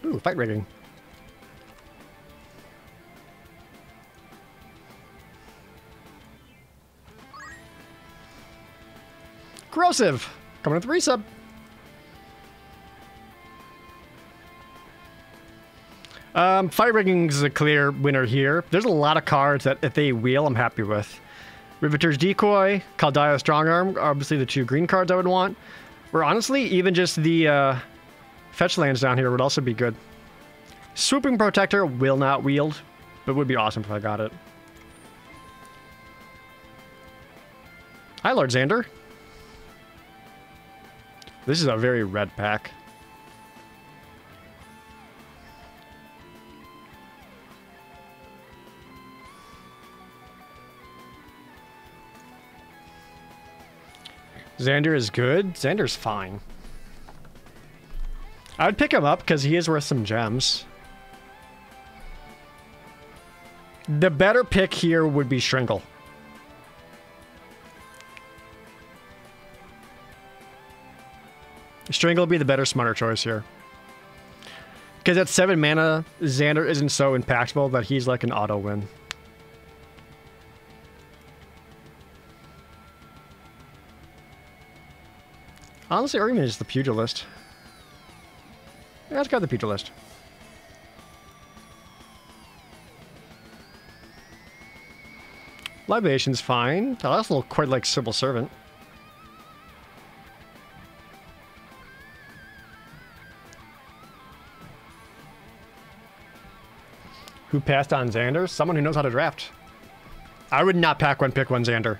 Ooh, fight rigging. Corrosive, coming with the resub. Fight rigging is a clear winner here. There's a lot of cards that if they wheel, I'm happy with. Riveter's Decoy, Kaldaya Strongarm, obviously the 2 green cards I would want. Or honestly, even just the fetch lands down here would also be good. Swooping Protector will not wield, but would be awesome if I got it. Hi, Lord Xander. This is a very red pack. Xander is good. Xander's fine. I would pick him up because he is worth some gems. The better pick here would be Shringle. Strangle would be the better, smarter choice here. Because at 7 mana, Xander isn't so impactful that he's like an auto win. Honestly, Earninn is the pugilist. Yeah, let's go the pugilist. Libation's fine. Oh, that's a little quite like Civil Servant. Who passed on Xander? Someone who knows how to draft. I would not pick one Xander.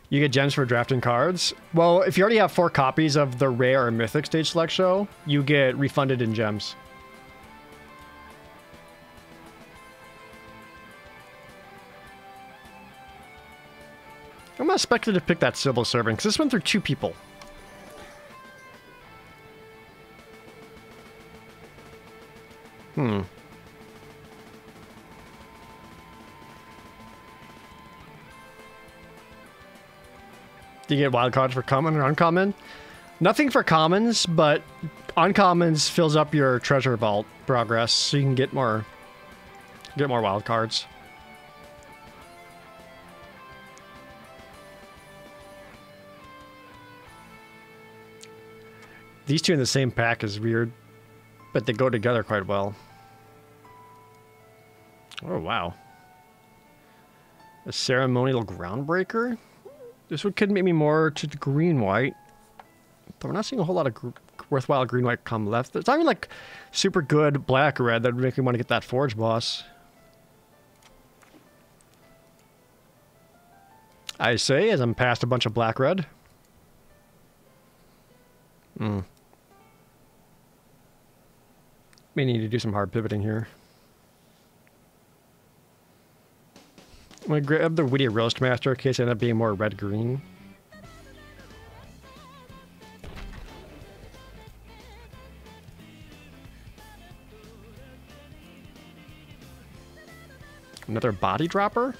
You get gems for drafting cards. Well, if you already have 4 copies of the rare or mythic stage select show, you get refunded in gems. I'm not expected to pick that Civil Servant, because this went through 2 people. Hmm. Do you get wild cards for common or uncommon? Nothing for commons, but uncommons fills up your treasure vault progress, so you can get more wild cards. These 2 in the same pack is weird, but they go together quite well. Oh, wow. A ceremonial groundbreaker? This one could make me more to the green-white, but we're not seeing a whole lot of worthwhile green-white come left. It's not even like super good black-red that would make me want to get that Forge Boss. I say as I'm past a bunch of black-red. May need to do some hard pivoting here. I'm going to grab the Witty Roastmaster in case I end up being more red-green. Another Body Dropper?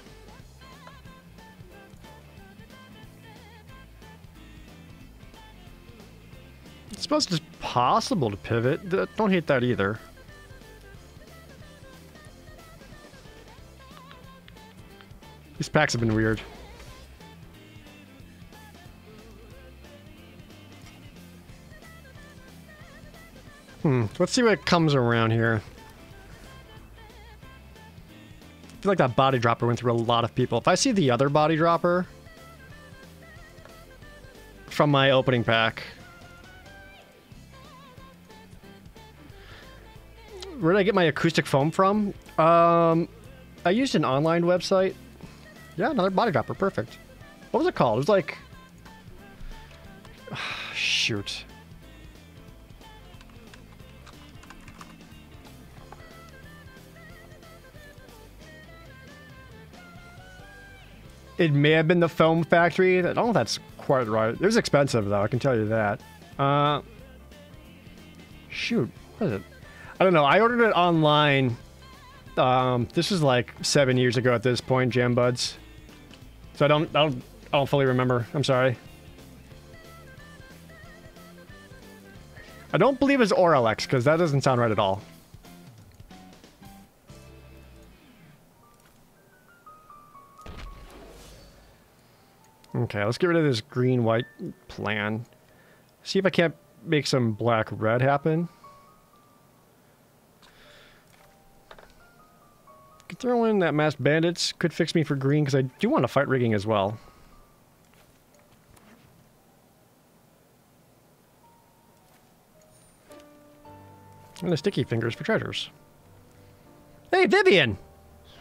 I suppose it's possible to pivot. Don't hate that either. These packs have been weird. Let's see what comes around here. I feel like that Body Dropper went through a lot of people. If I see the other Body Dropper from my opening pack. Where did I get my acoustic foam from? I used an online website. Yeah, another Body Dropper. Perfect. What was it called? It was like... shoot. It may have been the Foam Factory. I don't know if that's quite right. It was expensive, though. I can tell you that. Shoot. What is it? I don't know. I ordered it online. This was like 7 years ago at this point, Jam Buds. So I don't fully remember. I'm sorry. I don't believe it's Oralex, because that doesn't sound right at all. Okay, let's get rid of this green-white plan. See if I can't make some black-red happen. Could throw in that Masked Bandits. Could fix me for green, because I do want to fight rigging as well. And the Sticky Fingers for treasures. Hey, Vivian!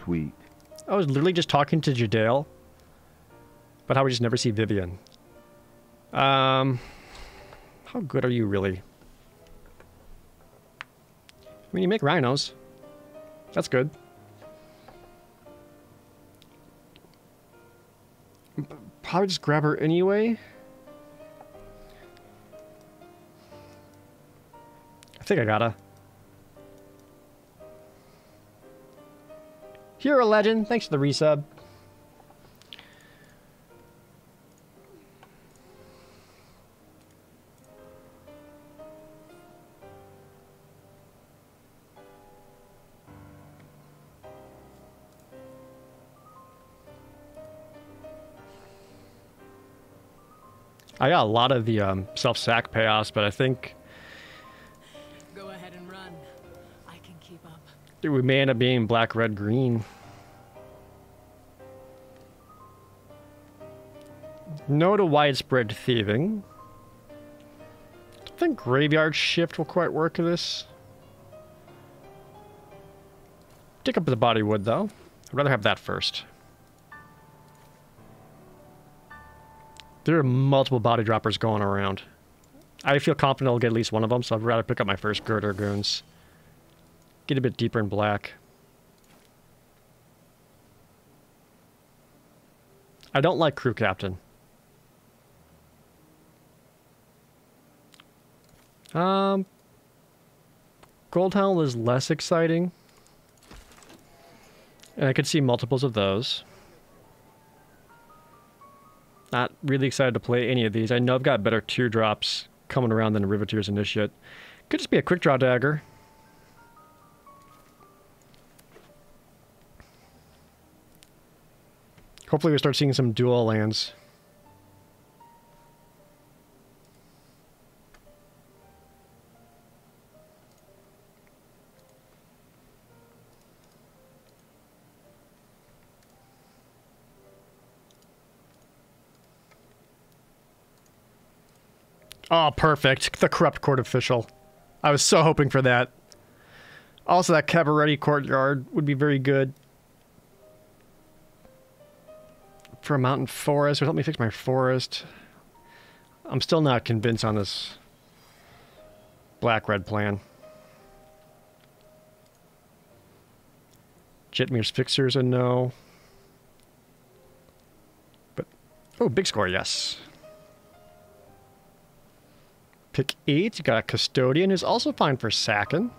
Sweet. I was literally just talking to Jadale. But how we just never see Vivian. How good are you, really? I mean, you make rhinos. That's good. Probably just grab her anyway. I think I gotta. Hero Legend, thanks for the resub. I got a lot of the self-sack payoffs, but I think go ahead and run. I can keep up. we may end up being black, red, green. No to widespread thieving. I think graveyard shift will quite work for this. Dig up the body wood, though. I'd rather have that first. There are multiple body droppers going around. I feel confident I'll get at least one of them, so I'd rather pick up my first Girder Goons. Get a bit deeper in black. I don't like Crew Captain. Goldhound is less exciting. And I could see multiples of those. Not really excited to play any of these. I know I've got better teardrops coming around than a Riveteer's Initiate. Could just be a quick draw dagger. Hopefully we start seeing some dual lands. Oh, perfect. The Corrupt Court Official. I was so hoping for that. Also, that Cabaretti Courtyard would be very good. For a mountain forest, or help me fix my forest. I'm still not convinced on this black-red plan. Jetmir's Fixer's a no. But, oh, big score, yes. Pick 8, you got a Custodian, who's also fine for sacking.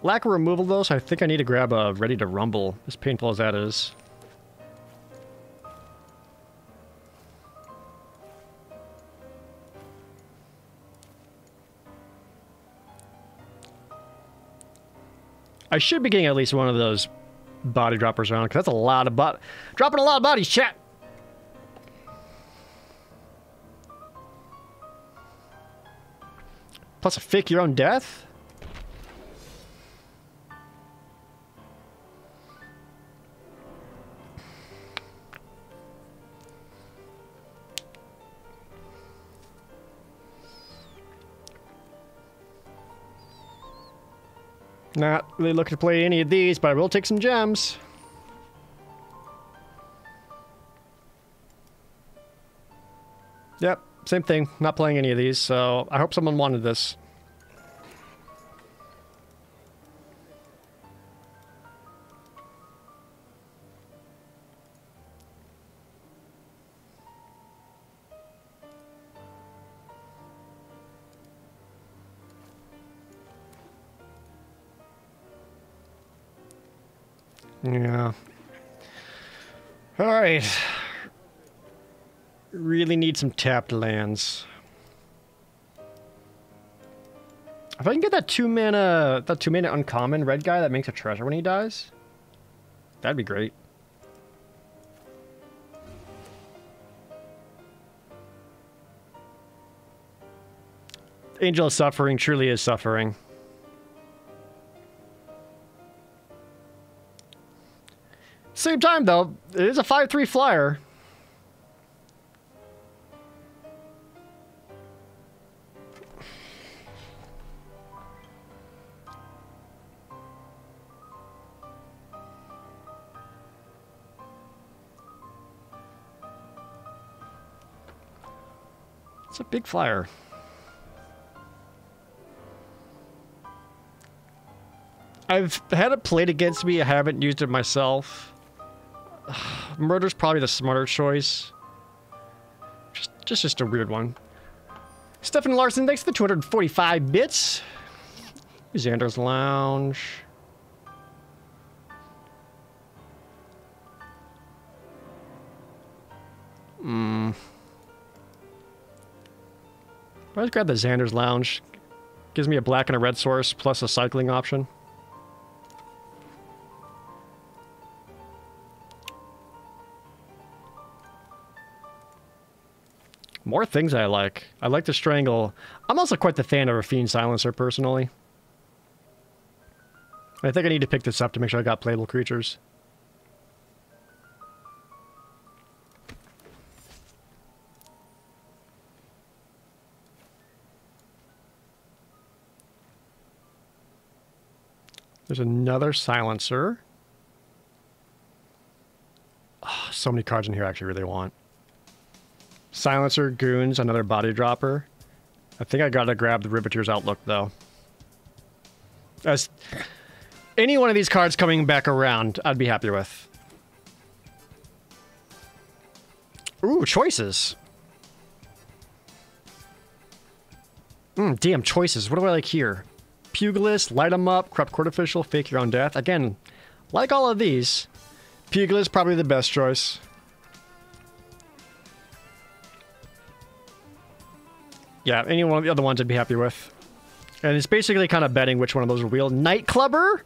Lack of removal, though, so I think I need to grab a Ready to Rumble, as painful as that is. I should be getting at least one of those body droppers around, because that's a lot of dropping a lot of bodies, chat! Plus a fake your own death? Not really looking to play any of these, but I will take some gems. Yep, same thing. Not playing any of these, so I hope someone wanted this. Yeah. Alright. Really need some tapped lands. If I can get that 2-mana uncommon red guy that makes a treasure when he dies, that'd be great. Angel of Suffering truly is suffering. Same time, though, it is a 5/3 flyer. It's a big flyer. I've had it played against me. I haven't used it myself. Murder's probably the smarter choice. Just a weird one. Stephen Larson, thanks for the 245 bits. Xander's Lounge. Let's grab the Xander's Lounge. Gives me a black and a red source plus a cycling option. More things I like. I like the Strangle. I'm also quite the fan of a Fiend Silencer, personally. I think I need to pick this up to make sure I got playable creatures. There's another silencer. Oh, so many cards in here I actually really want. Silencer, goons, another body dropper. I think I gotta grab the Riveteer's Outlook though. As any one of these cards coming back around, I'd be happy with. Ooh, choices. Damn, choices. What do I like here? Pugilist, Light 'em Up, Corrupt Court Official, Fake Your Own Death. Again, like all of these, Pugilist probably the best choice. Yeah, any one of the other ones I'd be happy with. And it's basically kind of betting which one of those will wheel. Nightclubber?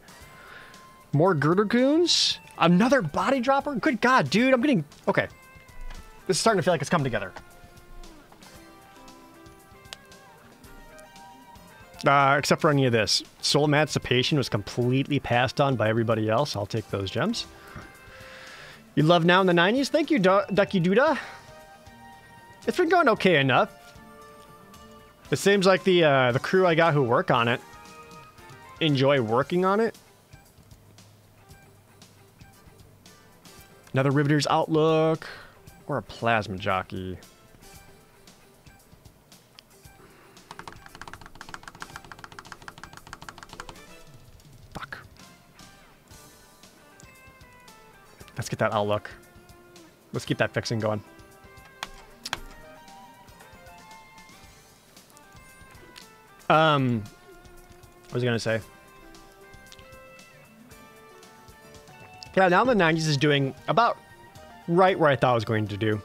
More Girder Goons? Another body dropper? Good God, dude, I'm getting... Okay. This is starting to feel like it's coming together. Except for any of this. Soul Emancipation was completely passed on by everybody else. I'll take those gems. You love Now in the 90s? Thank you, Ducky Duda. It's been going okay enough. It seems like the crew I got who work on it enjoy working on it. Another Riveteer's Outlook. Or a Plasma Jockey. Fuck. Let's get that Outlook. Let's keep that fixing going. What was I gonna say? Yeah, Now the 90s is doing about right where I thought it was going to do.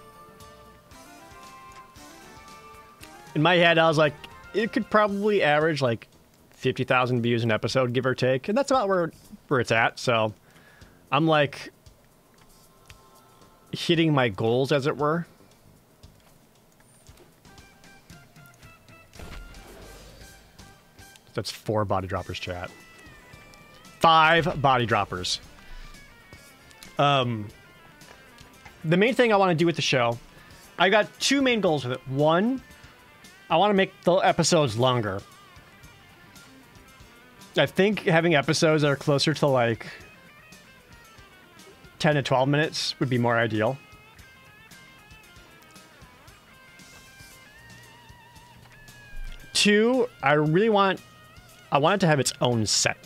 In my head, I was like, it could probably average like 50,000 views an episode, give or take, and that's about where it's at. So I'm like hitting my goals, as it were. That's 4 body droppers, chat. 5 body droppers. The main thing I want to do with the show, I got 2 main goals with it. One, I want to make the episodes longer. I think having episodes that are closer to like 10 to 12 minutes would be more ideal. Two, I want it to have its own set.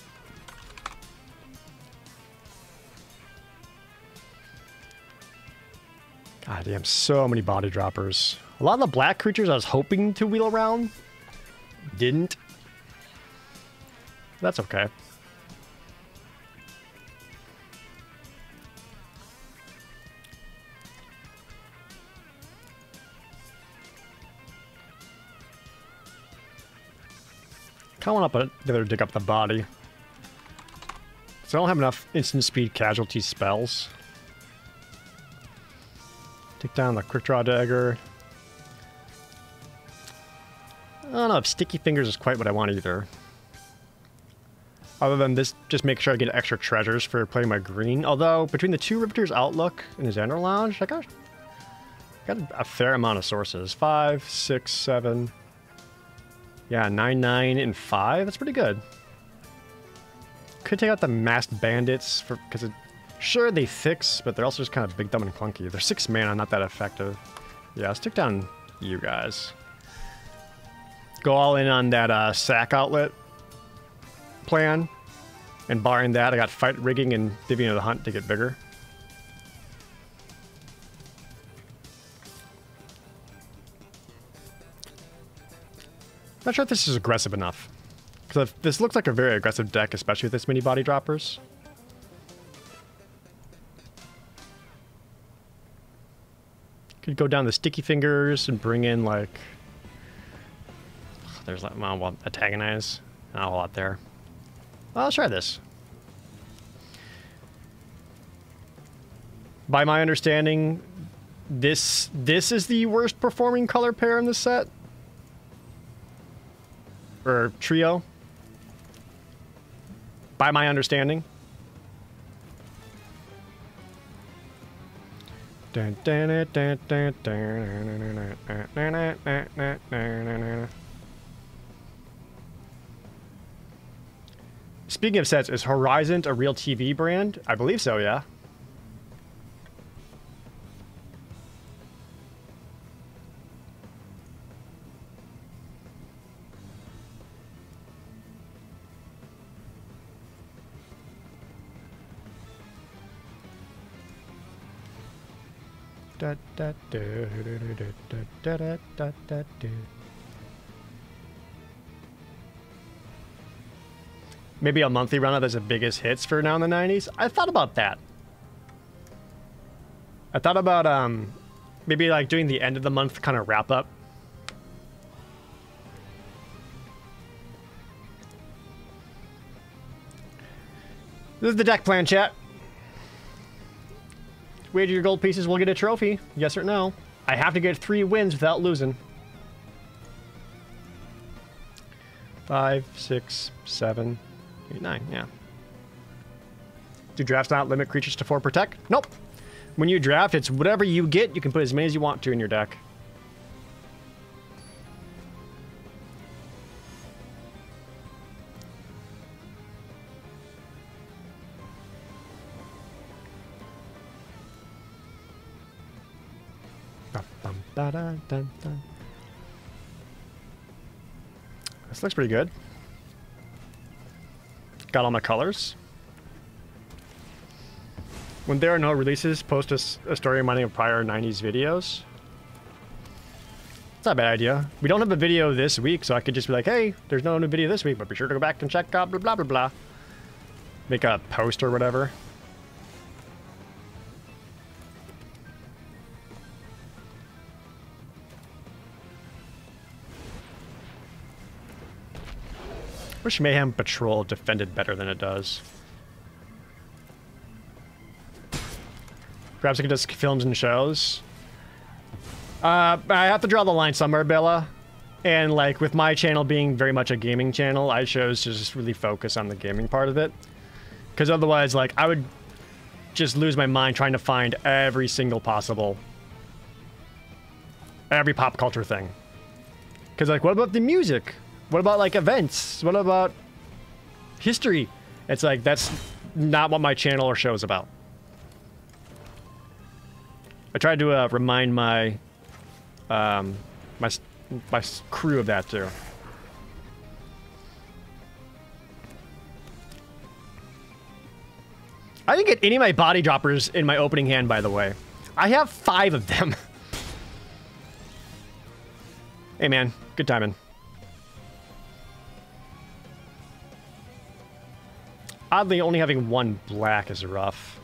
God damn, so many body droppers. A lot of the black creatures I was hoping to wheel around didn't. That's okay. Kind of want to put together to dig up the body. So I don't have enough instant speed casualty spells. Take down the quick draw dagger. I don't know if Sticky Fingers is quite what I want either. Other than this, just make sure I get extra treasures for playing my green. Although, between the 2 Riveteer's Outlook and his Xander Lounge, I got a fair amount of sources. 5, 6, 7... Yeah, 9, 9, and 5. That's pretty good. Could take out the Masked Bandits because sure they fix, but they're also just kind of big, dumb, and clunky. They're 6 mana, not that effective. Yeah, let's take down you guys. Go all in on that sack outlet plan, and barring that, I got Fight Rigging and Divian of the Hunt to get bigger. Not sure if this is aggressive enough. Because this looks like a very aggressive deck, especially with this many body droppers. Could go down the Sticky Fingers and bring in, like... There's, like, well, Antagonize. Not a whole lot there. Well, let's try this. By my understanding, this is the worst performing color pair in the set. Or trio. By my understanding. Speaking of sets, is Horizon a real TV brand? I believe so, yeah. Da, da, da, da, da, da, da, da, da. Maybe a monthly run of as the biggest hits for now in the 90s. I thought about that. I thought about maybe like doing the end of the month kind of wrap up. This is the deck plan, chat. Wager your gold pieces will get a trophy. Yes or no? I have to get 3 wins without losing. 5, 6, 7, 8, 9. Yeah. Do drafts not limit creatures to 4 protect? Nope. When you draft, it's whatever you get. You can put as many as you want to in your deck. This looks pretty good. Got all my colors. When there are no releases, post a story reminding of prior 90s videos. It's not a bad idea. We don't have a video this week, so I could just be like, hey, there's no new video this week, but be sure to go back and check out blah, blah, blah, blah. Make a post or whatever. Wish Mayhem Patrol defended better than it does. Perhaps I could just films and shows. I have to draw the line somewhere, Bella. And like with my channel being very much a gaming channel, I chose to just really focus on the gaming part of it. Because otherwise, like, I would just lose my mind trying to find every single possible, every pop culture thing. Because like, what about the music? What about like events? What about history? It's like, that's not what my channel or show is about. I tried to remind my my crew of that too. I didn't get any of my body droppers in my opening hand, by the way. I have 5 of them. Hey man, good timing. Oddly, only having 1 black is rough.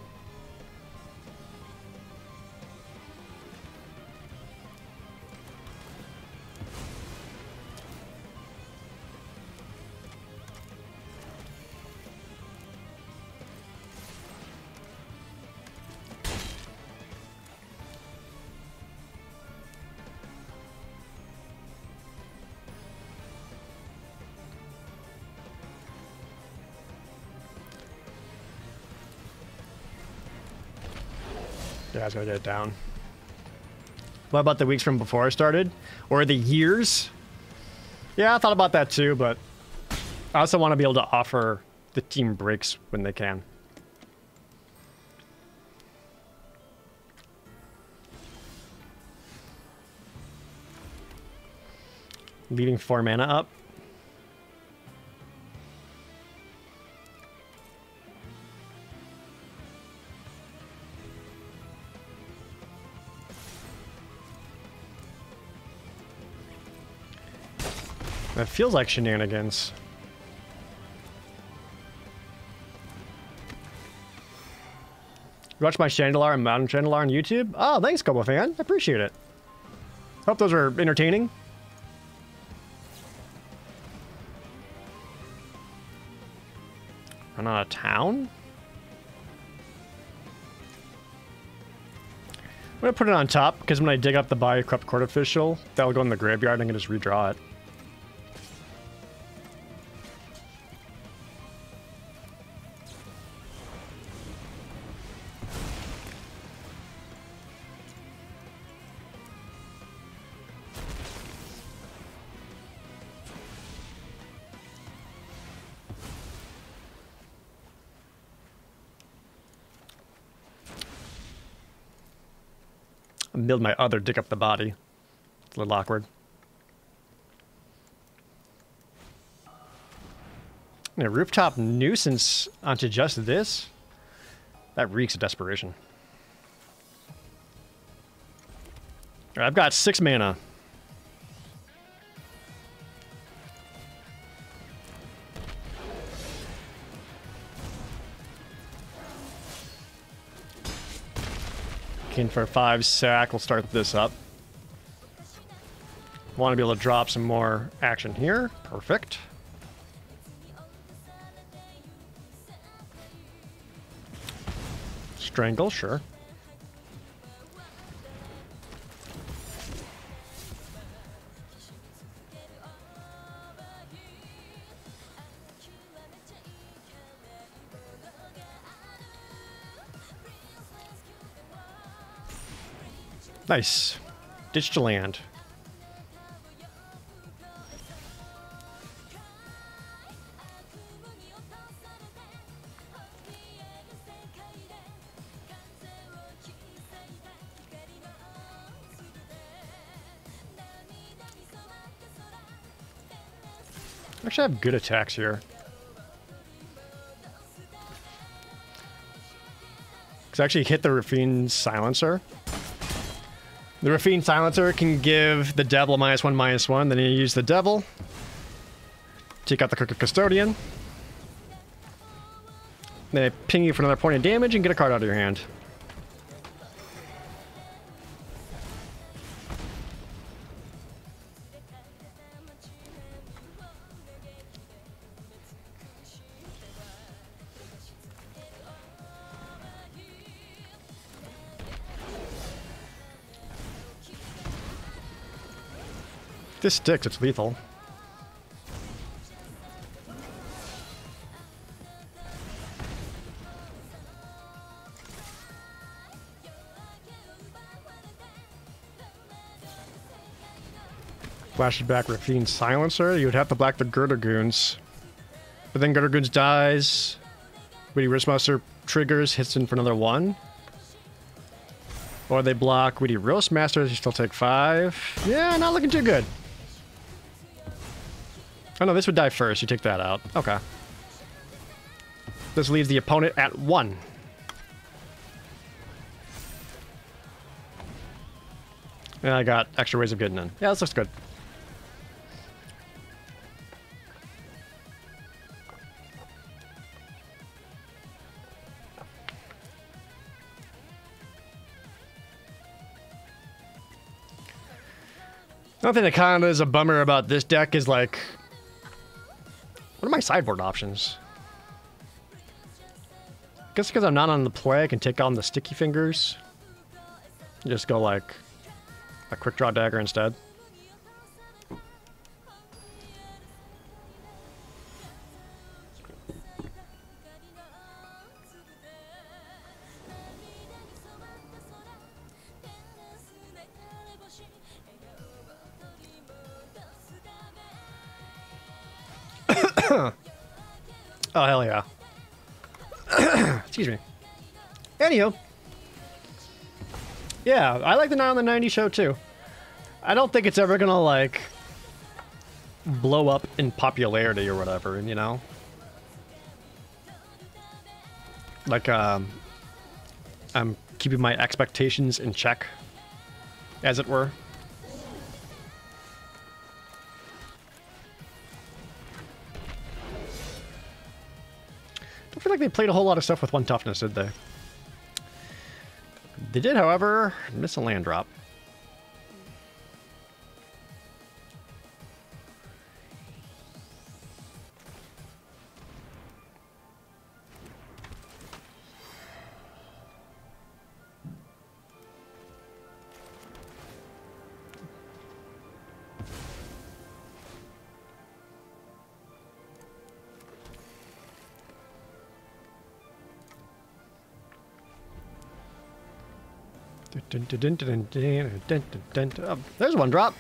Yeah, I was gonna get it down. What about the weeks from before I started? Or the years? Yeah, I thought about that too, but I also want to be able to offer the team breaks when they can. Leaving 4 mana up. That feels like shenanigans. You watch my Chandelar and Mountain Chandelar on YouTube? Oh, thanks, Kobo fan. I appreciate it. Hope those are entertaining. Run out of town? I'm gonna put it on top because when I dig up the Body Corrupt Court Official, that'll go in the graveyard and I can just redraw it. build my other dig up the body. It's a little awkward. A rooftop nuisance onto just this? That reeks of desperation. Alright, I've got 6 mana. Looking for 5 sack. We'll start this up. Want to be able to drop some more action here. Perfect. Strangle, sure. Nice. Ditch to land. Actually, I have good attacks here. Because I actually hit the Rafine Silencer. The Rafine Silencer can give the Devil a -1/-1. Then you use the Devil. Take out the Crooked Custodian. Then I ping you for another point of damage and get a card out of your hand. If this sticks, it's lethal. Flashes back Rafine Silencer. You would have to black the Girdergoons. But then Girdergoons dies. Witty Wristmaster triggers, hits in for another 1. Or they block Witty Roastmasters, you still take 5. Yeah, not looking too good. Oh no, this would die first. You take that out. Okay. This leaves the opponent at 1. And I got extra ways of getting in. Yeah, this looks good. One thing that kind of is a bummer about this deck is like, what are my sideboard options? I guess because I'm not on the play, I can take on the Sticky Fingers. Just go like a Quick Draw Dagger instead. Oh, hell yeah. Excuse me. Anywho. Yeah, I like the 9 on the 90 show too. I don't think it's ever gonna, like, blow up in popularity or whatever, you know? Like, I'm keeping my expectations in check, as it were. I feel like they played a whole lot of stuff with 1 toughness, did they? They did, however, miss a land drop. Oh, there's 1 drop.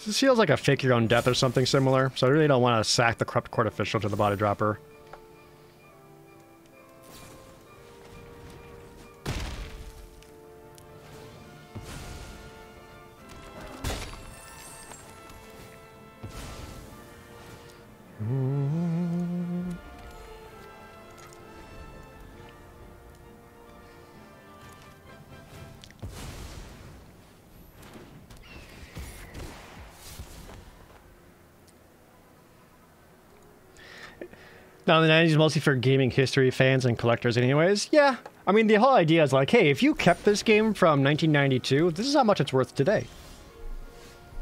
This feels like a fake your own death or something similar, so I really don't want to sack the corrupt court official to the body dropper. Now, the 90s mostly for gaming history fans and collectors anyways. Yeah, I mean, the whole idea is like, hey, if you kept this game from 1992, this is how much it's worth today.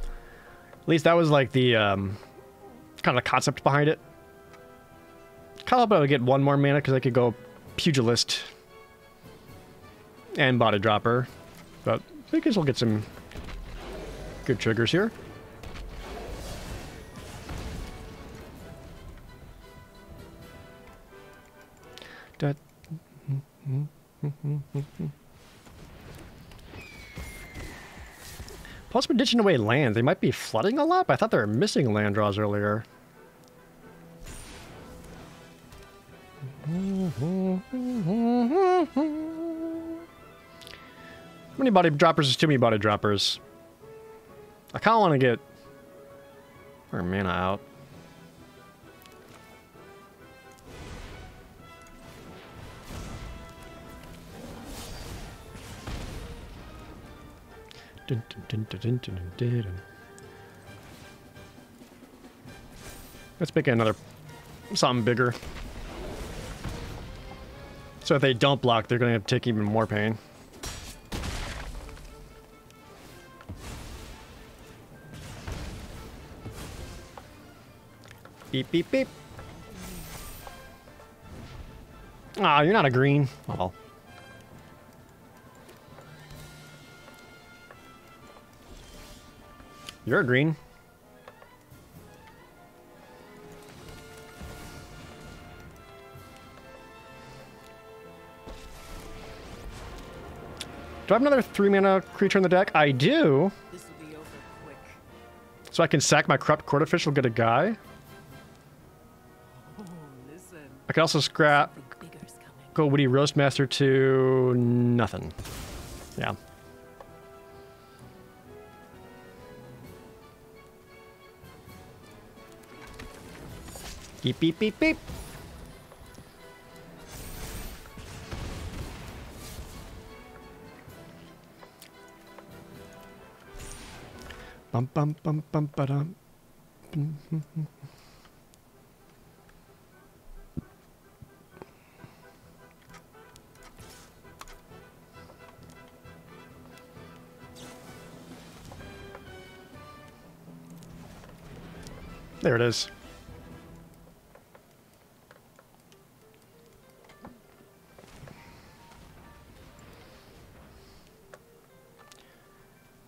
At least that was like the kind of concept behind it. Kind of hope I would get one more mana because I could go Pugilist and Body Dropper. But I guess we'll get some good triggers here. Plus, we're ditching away land. They might be flooding a lot, but I thought they were missing land draws earlier. How many body droppers is too many body droppers? I kind of want to get our mana out. Let's make another something bigger. So if they don't block, they're going to take even more pain. Beep, beep, beep. Ah, you're not a green. Oh. You're a green. Do I have another 3-mana creature in the deck? I do. This will be over quick. So I can sack my corrupt court official, get a guy. Oh, listen. I can also scrap, Something bigger's coming. go Witty Roastmaster to nothing. Yeah. Beep, beep, beep, beep. Bum, bum, bum, bum, ba-dum. There it is.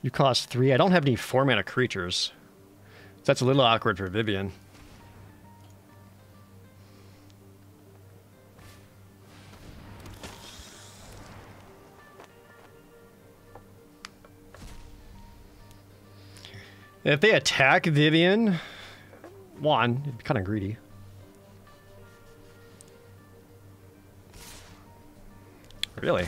You cost 3. I don't have any 4-mana creatures. That's a little awkward for Vivian. If they attack Vivian, one, it'd be kind of greedy. Really?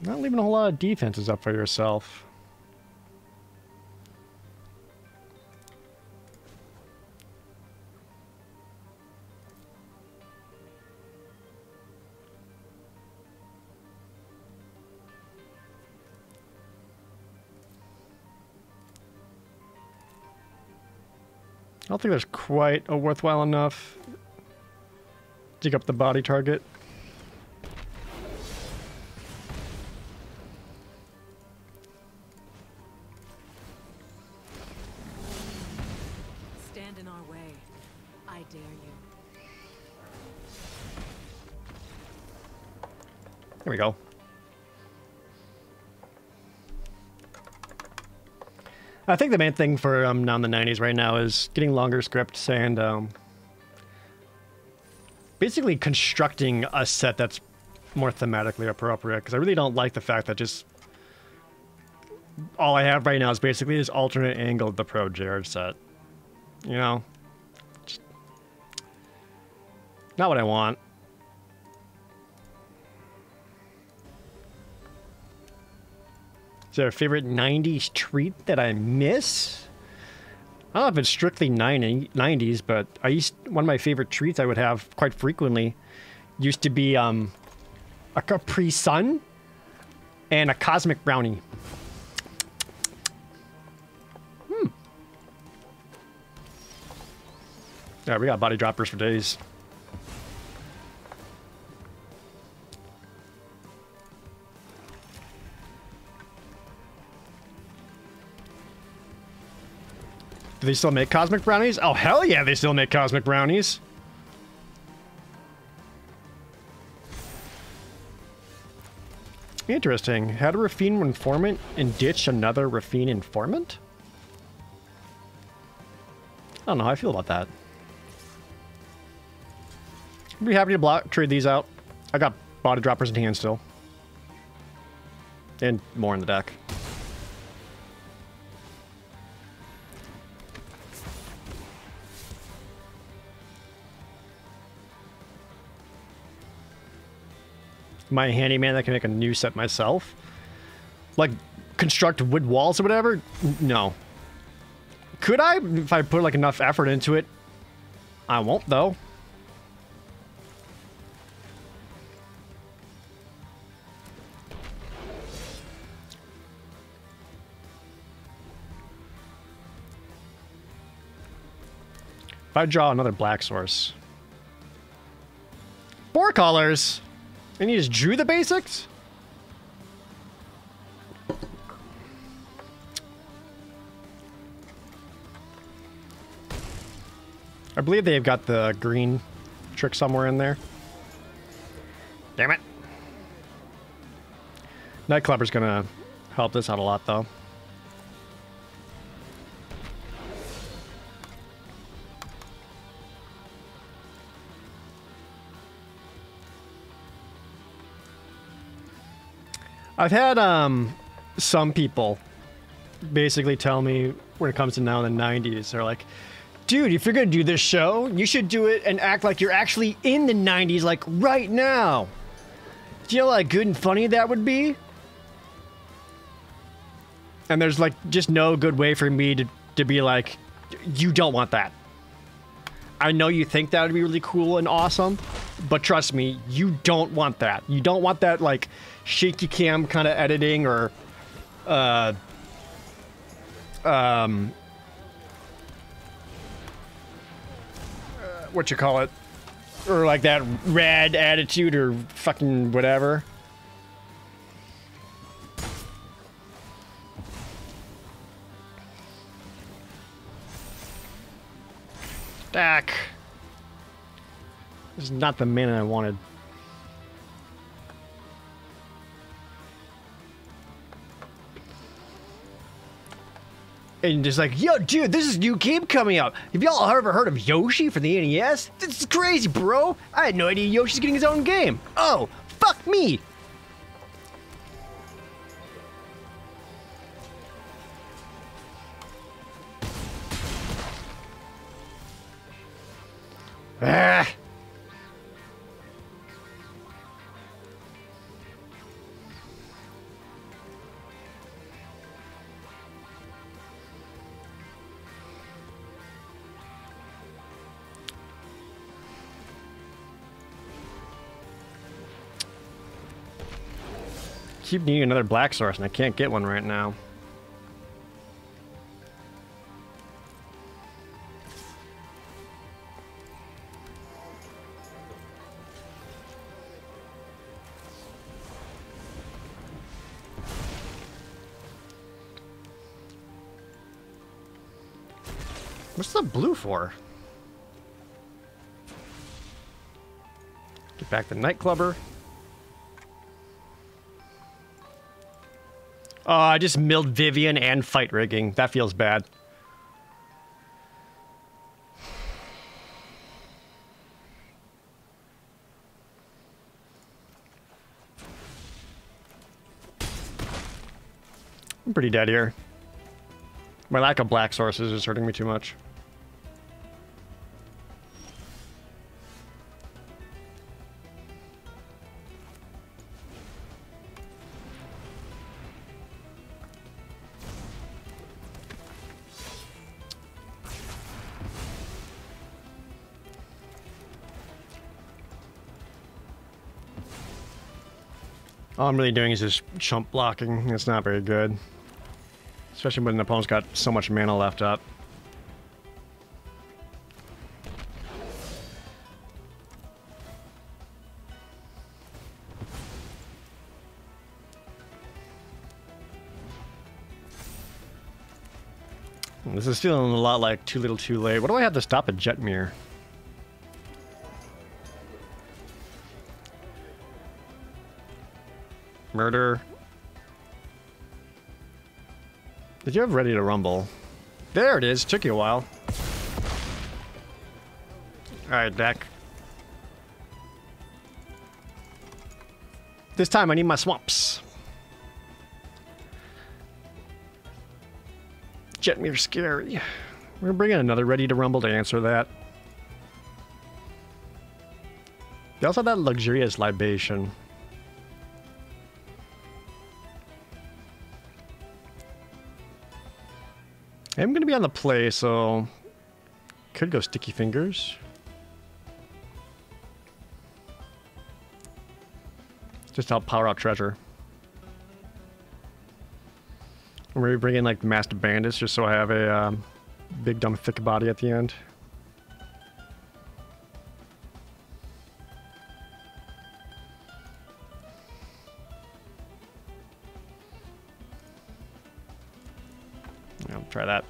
Not leaving a whole lot of defenses up for yourself. I don't think there's quite a worthwhile enough dig up the body target. There we go. I think the main thing for now in the 90s right now is getting longer scripts and basically constructing a set that's more thematically appropriate, because I really don't like the fact that just all I have right now is basically this alternate angle of the Pro Jared set. You know? Just not what I want. Is there a favorite 90s treat that I miss? I don't know if it's strictly 90s, but one of my favorite treats I would have quite frequently used to be a Capri Sun and a Cosmic Brownie. Yeah, we got body droppers for days. Do they still make Cosmic Brownies? Oh, hell yeah, they still make Cosmic Brownies. Interesting. Had a Rafine informant and ditch another Rafine informant? I don't know how I feel about that. I'd be happy to trade these out. I got body droppers in hand still. And more in the deck. Am I a handyman that can make a new set myself? Like, construct wood walls or whatever? No. Could I, if I put, like, enough effort into it? I won't, though. If I draw another black source. 4 colors! And you just drew the basics? I believe they've got the green trick somewhere in there. Damn it. Nightclubber's gonna help this out a lot, though. I've had some people basically tell me when it comes to now in the 90s, they're like, dude, if you're gonna do this show, you should do it and act like you're actually in the 90s, like right now. Do you know how like, good and funny that would be? And there's like just no good way for me to be like, you don't want that. I know you think that would be really cool and awesome, but trust me, you don't want that. You don't want that like shaky cam kind of editing or what you call it, or like that rad attitude or fucking whatever. Stack. This is not the man I wanted. And just like, yo, dude, this is a new game coming out. Have y'all ever heard of Yoshi for the NES? This is crazy, bro. I had no idea Yoshi's getting his own game. Oh, fuck me. Ah. Keep needing another black source, and I can't get one right now. What's the blue for? Get back the Nightclubber. Oh, I just milled Vivian and fight rigging. That feels bad. I'm pretty dead here. My lack of black sources is hurting me too much. All I'm really doing is just chump blocking. It's not very good. Especially when the opponent's got so much mana left up. This is feeling a lot like Too Little Too Late. What do I have to stop a Jetmir? Murder. Did you have Ready to Rumble? There it is. Took you a while. Alright, deck. This time I need my swamps. Jetmir scary. We're bringing another Ready to Rumble to answer that. They also have that Luxurious Libation. I'm going to be on the play, so could go Sticky Fingers. Just to help power out Treasure. I'm going to bring in like Master Bandits just so I have a big dumb thick body at the end. I'll try that.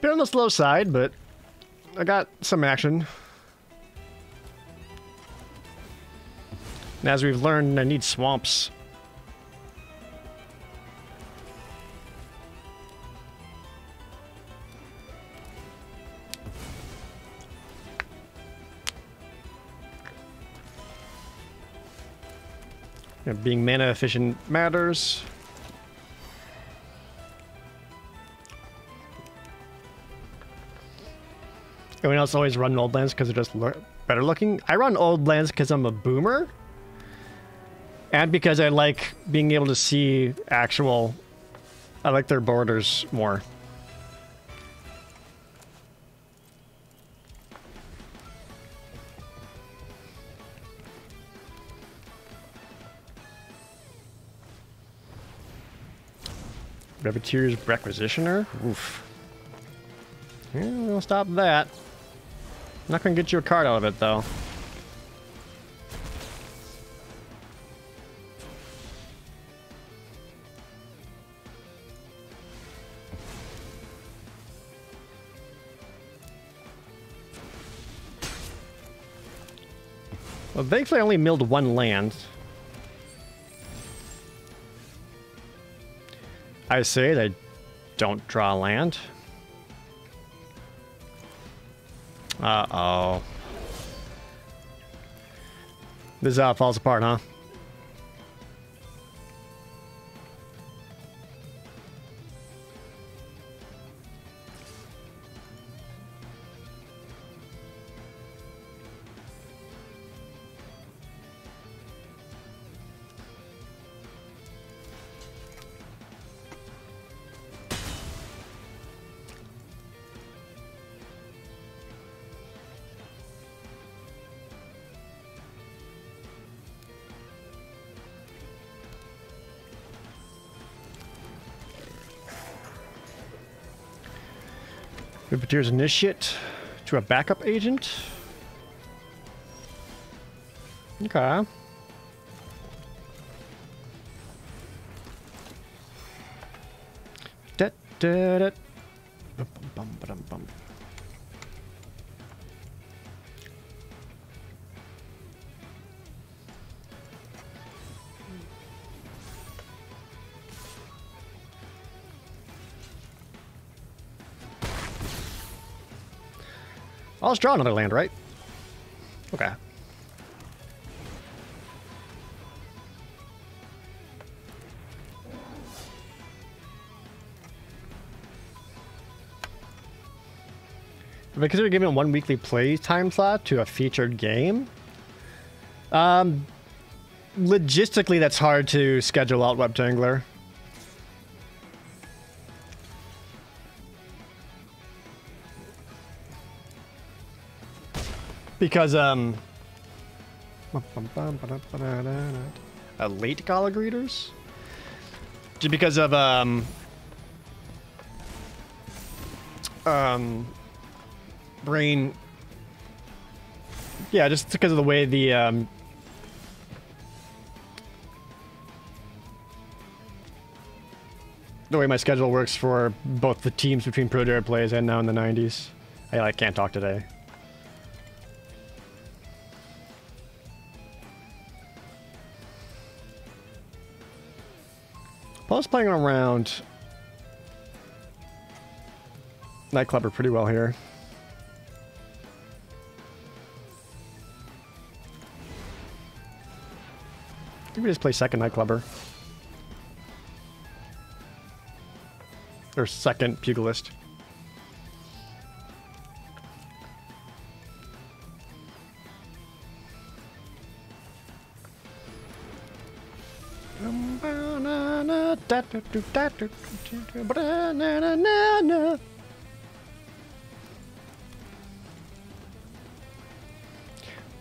Bit on the slow side, but I got some action. And as we've learned, I need swamps. Yeah, being mana efficient matters. Everyone else always run old lands because they're just better looking. I run old lands because I'm a boomer. And because I like being able to see actual... I like their borders more. Repeteer's Requisitioner? Oof. Yeah, we'll stop that. Not gonna get you a card out of it, though. Well, thankfully I only milled one land. I say they don't draw land. Uh-oh. This is how it falls apart, huh? Repeteer's Initiate to a backup agent. Okay. Da-da. Bum, bum, ba-dum, bum. I'll just draw another land, right? Okay. If I consider giving one weekly play time slot to a featured game, logistically that's hard to schedule out, WebTangler. Because late gala greeters, just because of brain. Yeah, just because of the way the way my schedule works for both the teams between Pro Jared plays and now in the 90s. I can't talk today. Paul's playing around Nightclubber pretty well here. I think we just play second Nightclubber. Or second Pugilist.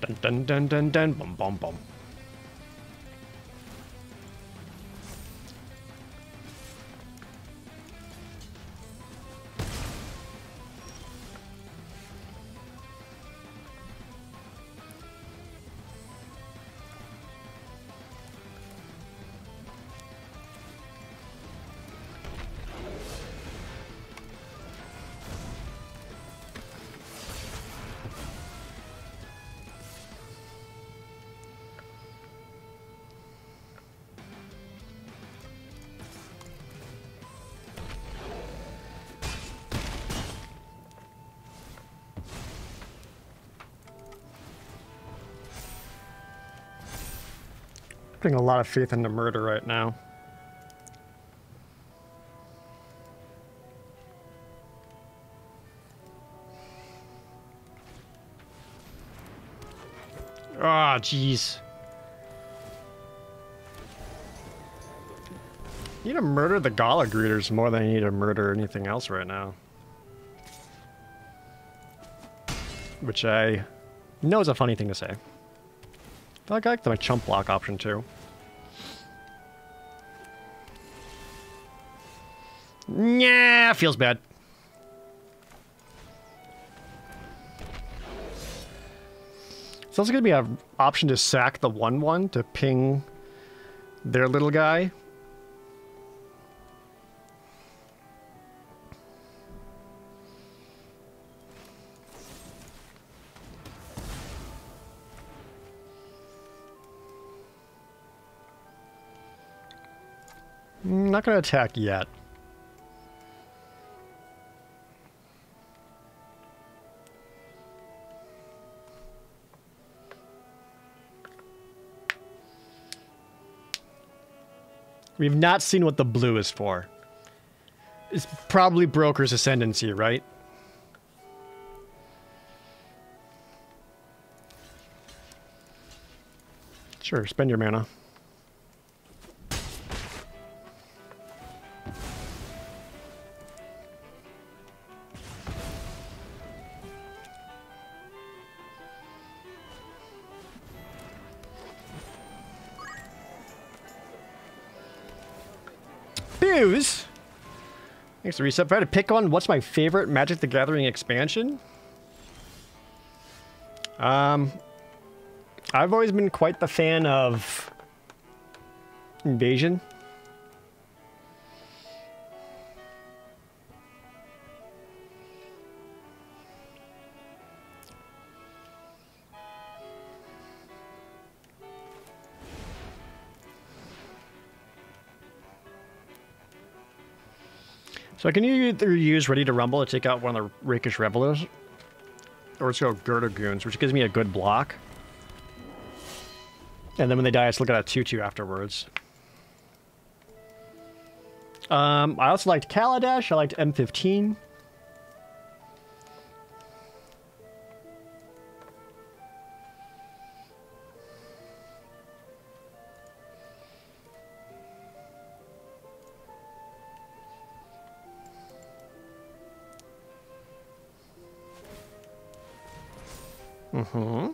Dun dun dun dun dun bum bum bum. Putting a lot of faith into murder right now. Ah, jeez. You need to murder the Gala greeters more than you need to murder anything else right now. Which I know is a funny thing to say. I like my chump block option too. Yeah, feels bad. It's also going to be an option to sack the 1/1 to ping their little guy. Not going to attack yet. We've not seen what the blue is for. It's probably Broker's Ascendancy, right? Sure, spend your mana. Thanks for the reset. If I had to pick one, what's my favorite Magic the Gathering expansion? I've always been quite the fan of Invasion. So I can either use Ready to Rumble to take out one of the Rakish Revelers, or let's go Girder Goons, which gives me a good block. And then when they die, I just look at a 2-2 afterwards. I also liked Kaladesh. I liked M15. Mm-hmm.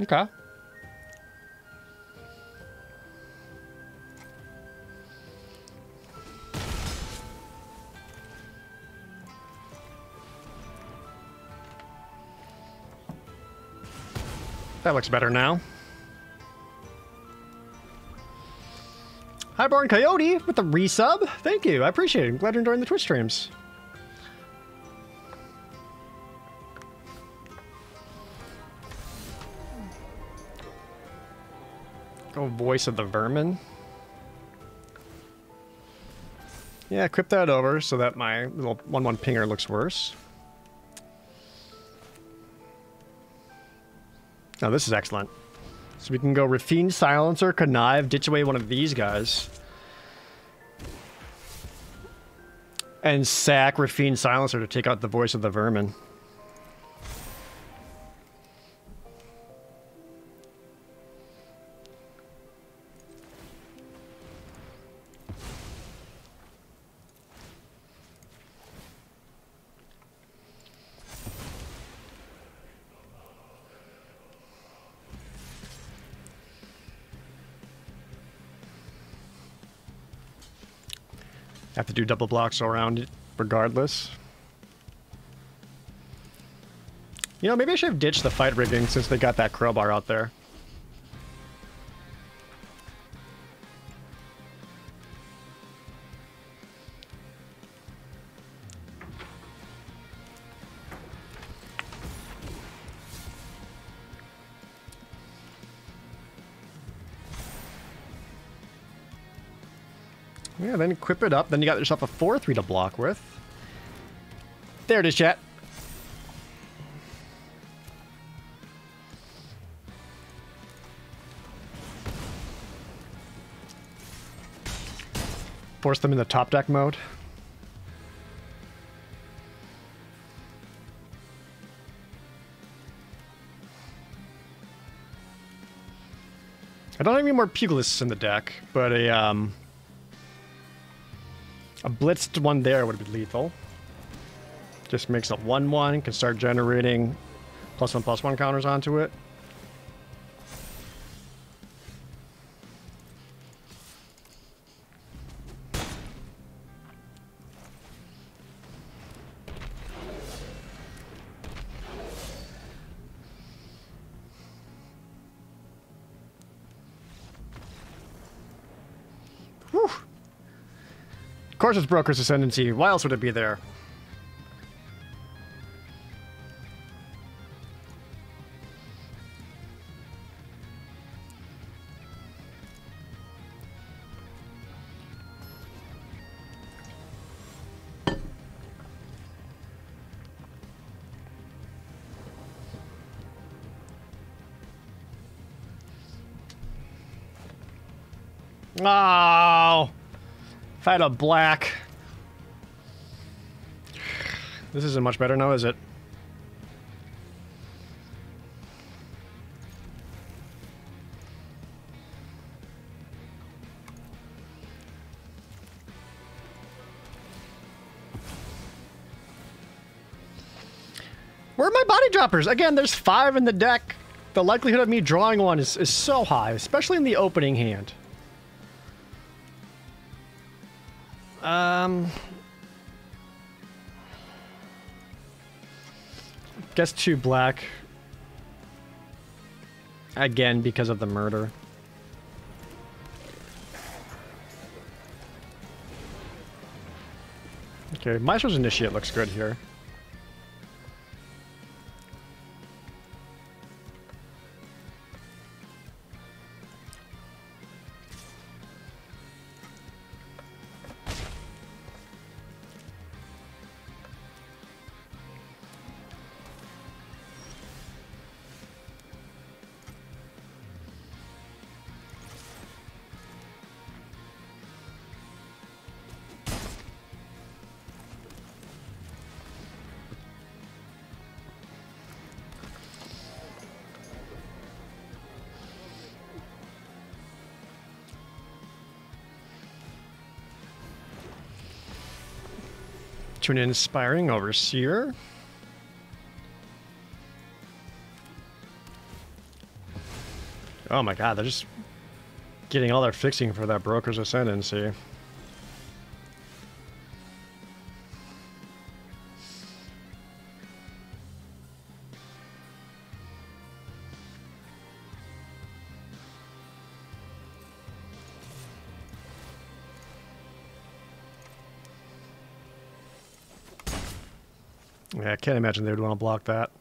Okay. That looks better now. Highborn Coyote with the resub. Thank you. I appreciate it. I'm glad you're enjoying the Twitch streams. Go Voice of the Vermin. Yeah, equip that over so that my little 1/1 pinger looks worse. Oh, this is excellent. So we can go Rafine Silencer, Connive, ditch away one of these guys. And sack Rafine Silencer to take out the Voice of the Vermin. Have to do double blocks around it regardless. You know, maybe I should have ditched the fight rigging since they got that crowbar out there. Yeah, then equip it up. Then you got yourself a 4/3 to block with. There it is, chat. Force them in the top deck mode. I don't have any more Pugilists in the deck, but a blitzed one there would be lethal. Just makes it 1/1, can start generating +1/+1 counters onto it. Whew. Of course it's Broker's Ascendancy. Why else would it be there? Oh, if I had a black. This isn't much better now, is it? Where are my body droppers? Again, there's 5 in the deck. The likelihood of me drawing one is so high, especially in the opening hand. Guess 2 black. Again, because of the murder. Okay, Maestro's Initiate looks good here. To an Inspiring Overseer. Oh my god, they're just getting all their fixing for that Broker's Ascendancy. Yeah, I can't imagine they would want to block that.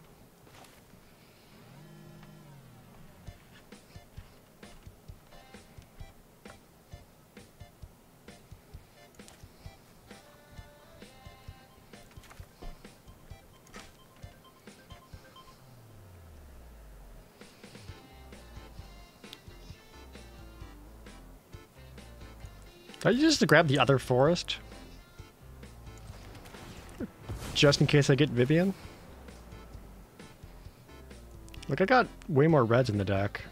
Did I use to grab the other forest? Just in case I get Vivian? Like, I got way more reds in the deck.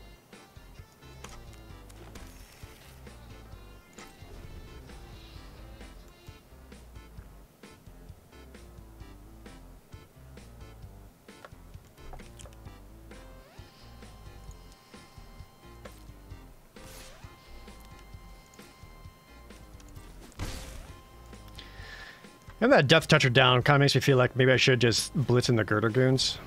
And that Death Toucher down kind of makes me feel like maybe I should just blitz in the Girder Goons.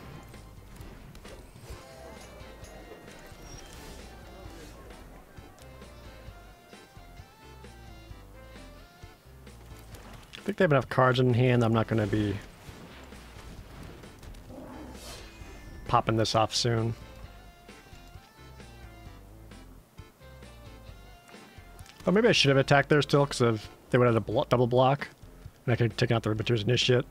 I think they have enough cards in hand. I'm not going to be popping this off soon. Oh, maybe I should have attacked there still because they would have had a double block. And I could have taken out the Ribiter's Initiate.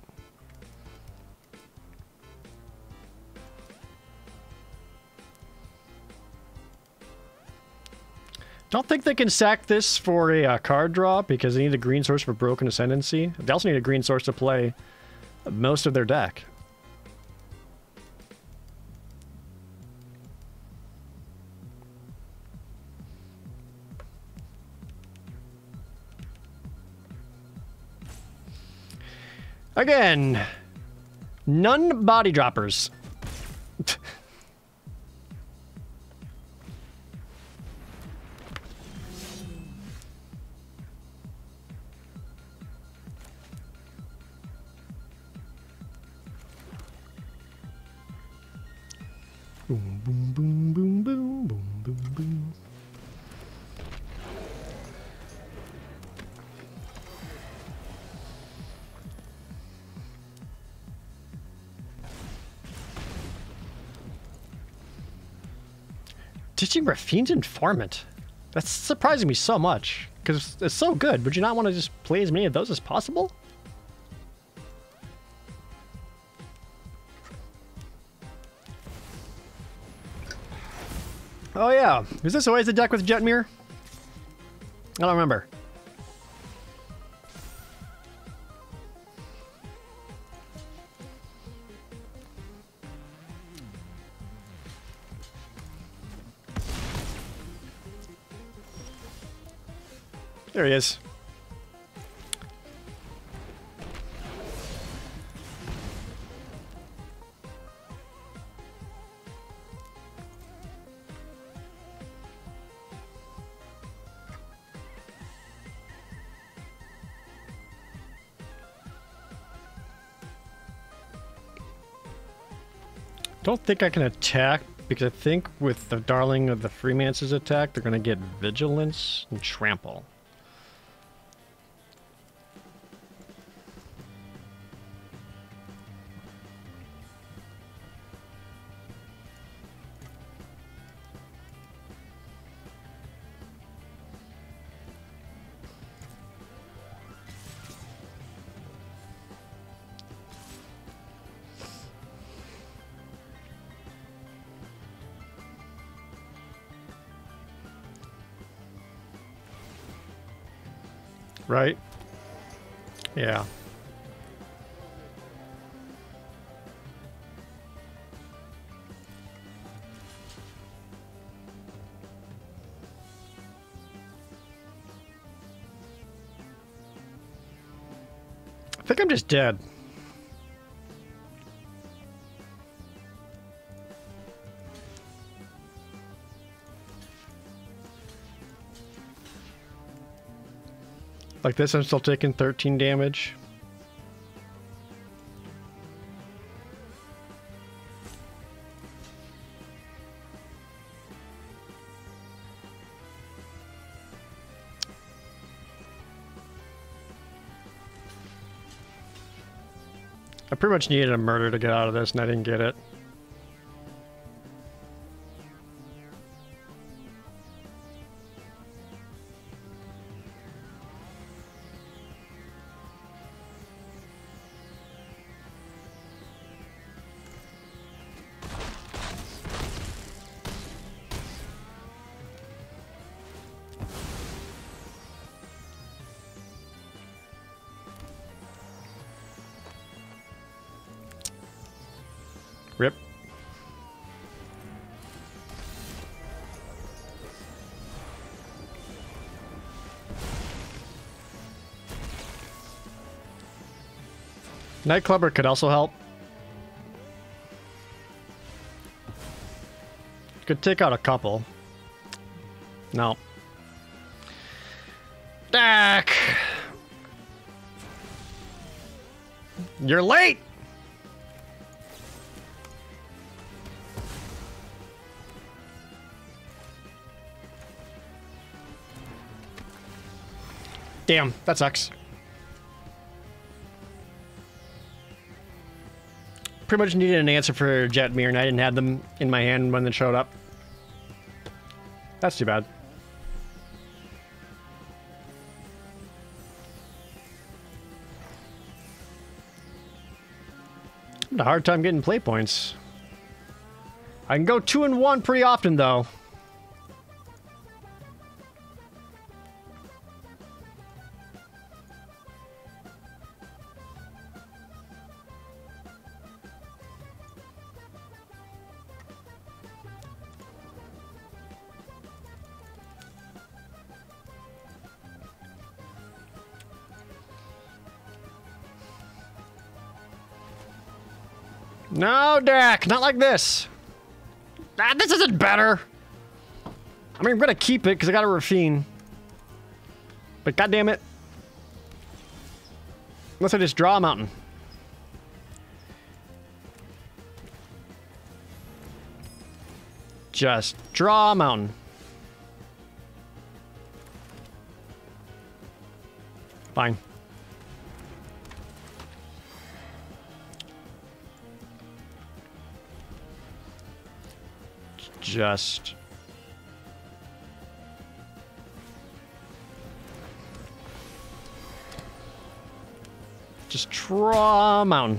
Don't think they can sack this for a card draw because they need a green source for Broken Ascendancy. They also need a green source to play most of their deck. Again, none body droppers. Boom, boom, boom, boom, boom, boom, boom, boom. Teaching Raffine's Informant. That's surprising me so much, because it's so good. Would you not want to just play as many of those as possible? Oh yeah, is this always the deck with Jetmir? I don't remember. There he is. Don't think I can attack, because I think with the Darling of the Freemance's attack, they're going to get Vigilance and Trample. Right? Yeah. I think I'm just dead. Like this, I'm still taking 13 damage. I pretty much needed a murder to get out of this, and I didn't get it. Rip. Nightclubber could also help. Could take out a couple. No. Dak! You're late! Damn, that sucks. Pretty much needed an answer for Jetmir, and I didn't have them in my hand when they showed up. That's too bad. I had a hard time getting play points. I can go 2-1 pretty often, though. No, Dak, not like this. Ah, this isn't better. I mean, I'm gonna keep it because I got a Rafine. But goddamn it. Unless I just draw a mountain. Just draw a mountain. Fine. Just draw a mountain.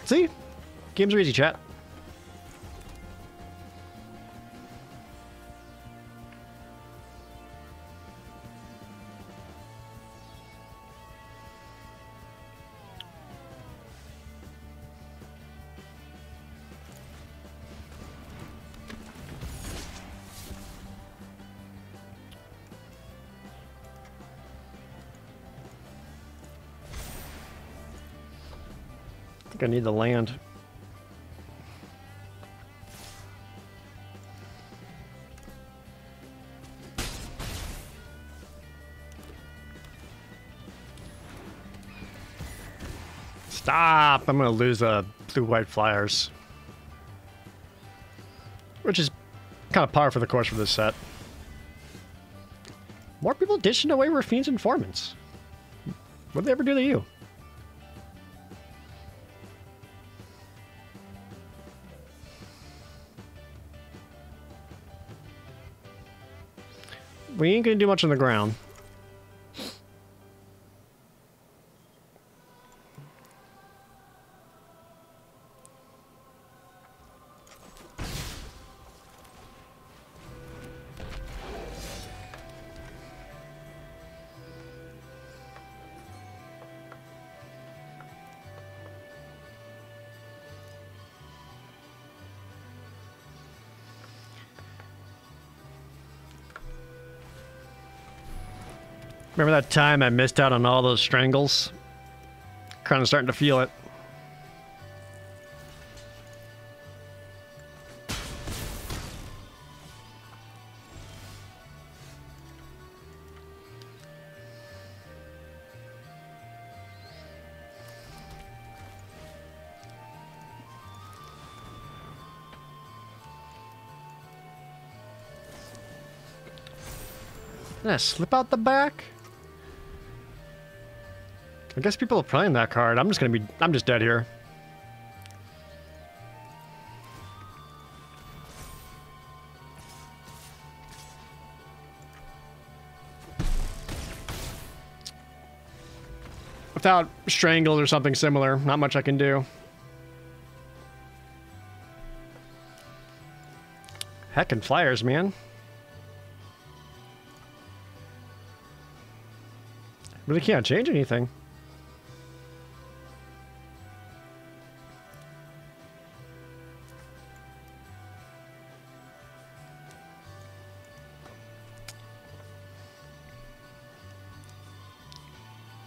See? Games are easy, chat. I need the land. Stop! I'm gonna lose blue-white flyers. Which is kind of par for the course for this set. More people dishing away Rafine's informants. What'd they ever do to you? We ain't gonna do much on the ground. Remember that time I missed out on all those strangles? Kind of starting to feel it. Did I slip out the back? I guess people are playing that card. I'm just dead here. Without strangled or something similar, not much I can do. Heckin' flyers, man. Really can't change anything.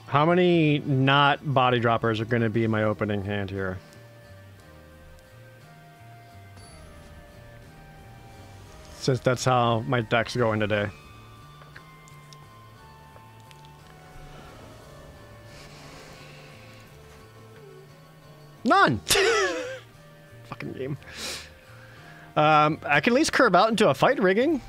How many not body droppers are going to be in my opening hand here? Since that's how my deck's going today. None! Fucking game. I can at least curve out into a fight rigging.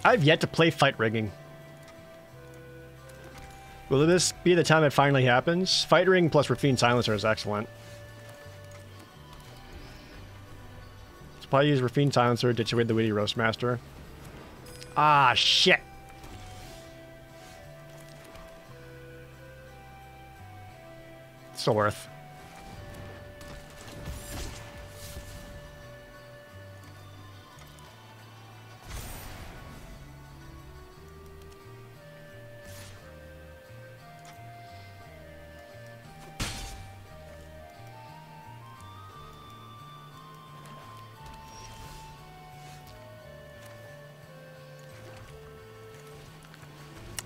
I've yet to play fight rigging. Will this be the time it finally happens? Fight ring plus Rafine Silencer is excellent. So probably use Rafine Silencer, ditch away the Witty Roastmaster. Ah, shit! Still worth.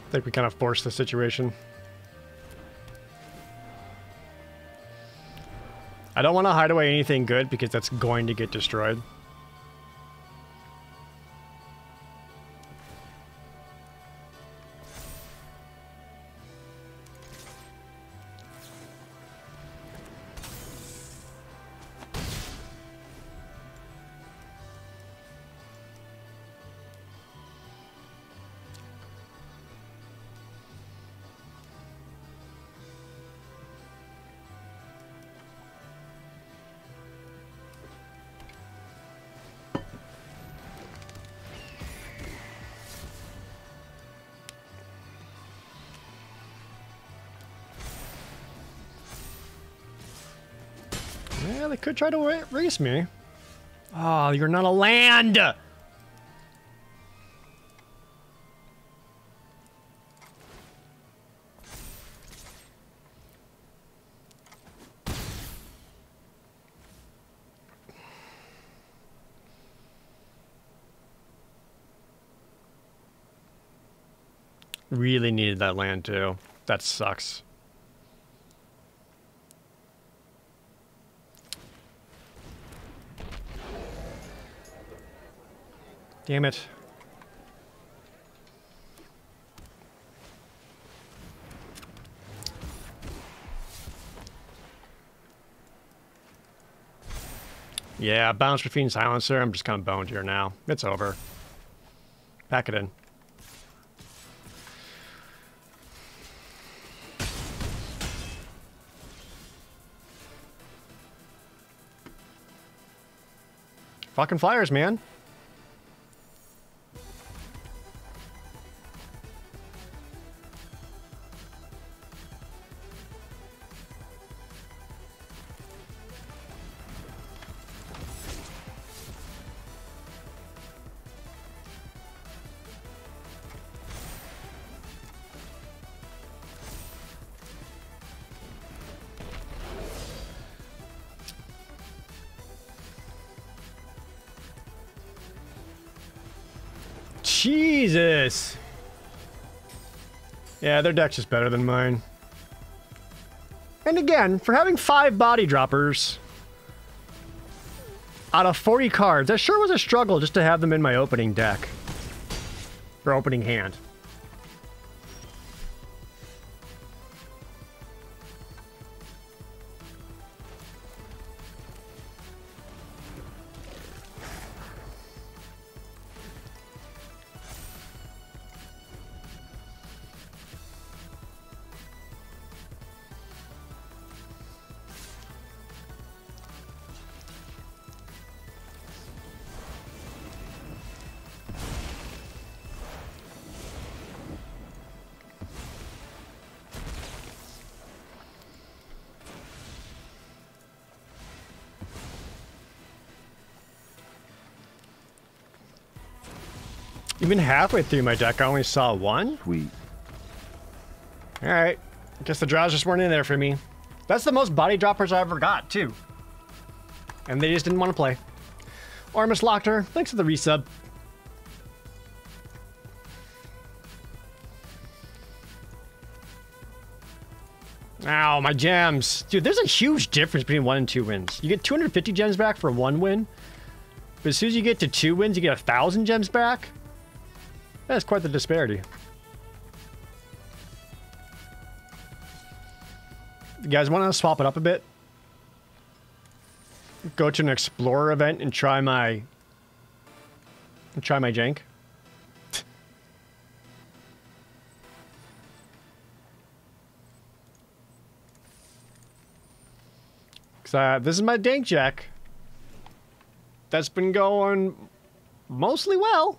I think we kind of forced the situation. I don't want to hide away anything good because that's going to get destroyed. Yeah, they could try to race me. Oh, you're not a land! Really needed that land too. That sucks. Damn it. Yeah, bounce between silencer. I'm just kind of boned here now. It's over. Pack it in. Fucking flyers, man. Jesus. Yeah, their deck's just better than mine. And again, for having 5 body droppers out of 40 cards, that sure was a struggle just to have them in my opening deck. Or opening hand. Even halfway through my deck, I only saw 1? Sweet. Alright. Guess the draws just weren't in there for me. That's the most body droppers I ever got, too. And they just didn't want to play. Armus Lochter, thanks for the resub. Ow, my gems. Dude, there's a huge difference between 1 and 2 wins. You get 250 gems back for 1 win. But as soon as you get to 2 wins, you get 1,000 gems back. That's quite the disparity. You guys want to swap it up a bit? Go to an Explorer event and try my jank. Because this is my dank jack. That's been going mostly well.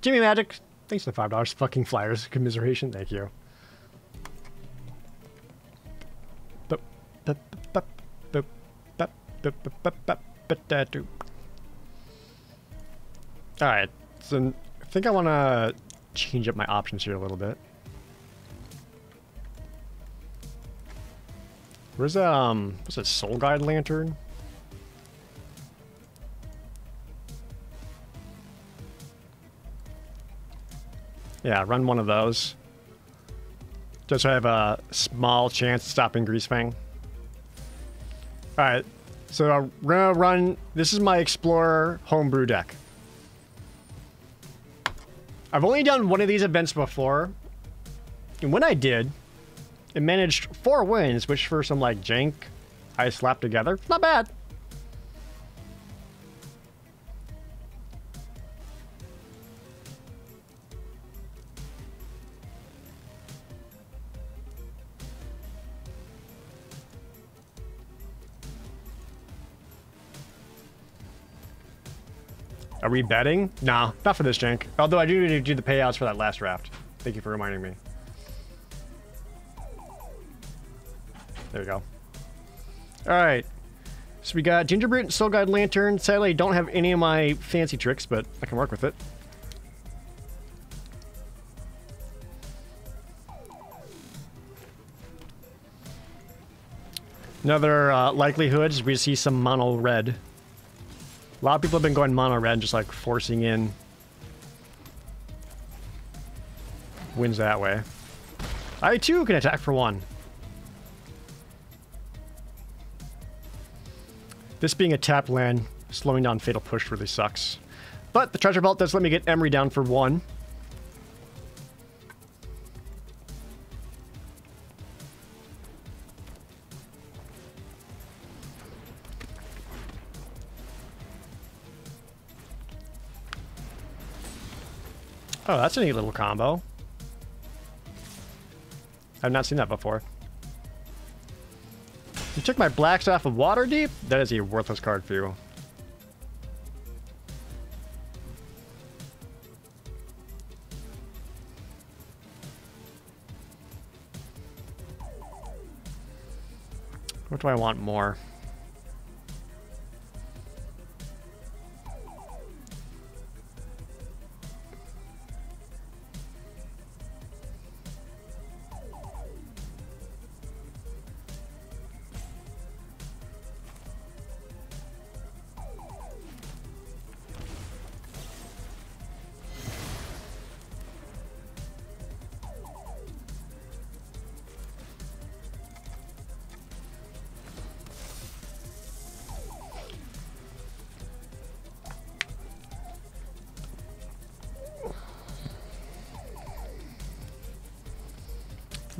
Jimmy Magic, thanks for the $5 fucking flyers. Commiseration, thank you. Alright, so I think I want to change up my options here a little bit. Where's what's that, Soul Guide Lantern? Yeah, run one of those. Just so I have a small chance of stopping Greasefang. Alright, so I'm gonna run... This is my Explorer homebrew deck. I've only done one of these events before. And when I did, it managed 4 wins, which for some, like, jank I slapped together, not bad. Are we betting? Nah, not for this jank. Although I do need to do the payouts for that last draft. Thank you for reminding me. There we go. Alright. So we got Gingerbread and Soul Guide Lantern. Sadly, I don't have any of my fancy tricks, but I can work with it. Another likelihood is we see some mono red. A lot of people have been going mono red, just like forcing in wins that way. I too can attack for 1. This being a tap land, slowing down Fatal Push really sucks. But the treasure vault does let me get Emery down for 1. Oh, that's a neat little combo. I've not seen that before. You took my blacks off of Waterdeep? That is a worthless card for you. What do I want more?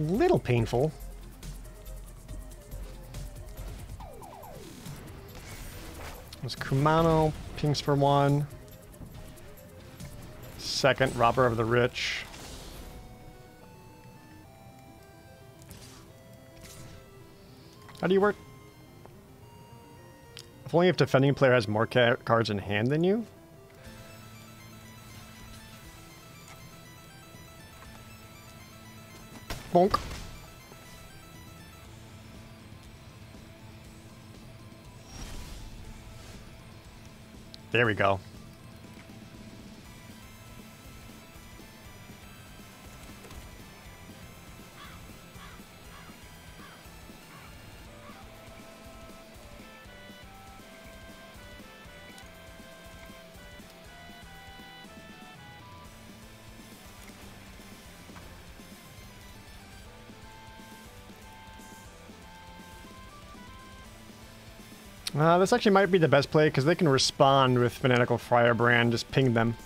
Little painful. There's Kumano, pings for 1. Second, Robber of the Rich. How do you work? If only if defending player has more cards in hand than you? Bonk. There we go. This actually might be the best play because they can respond with Fanatical Firebrand. Just ping them.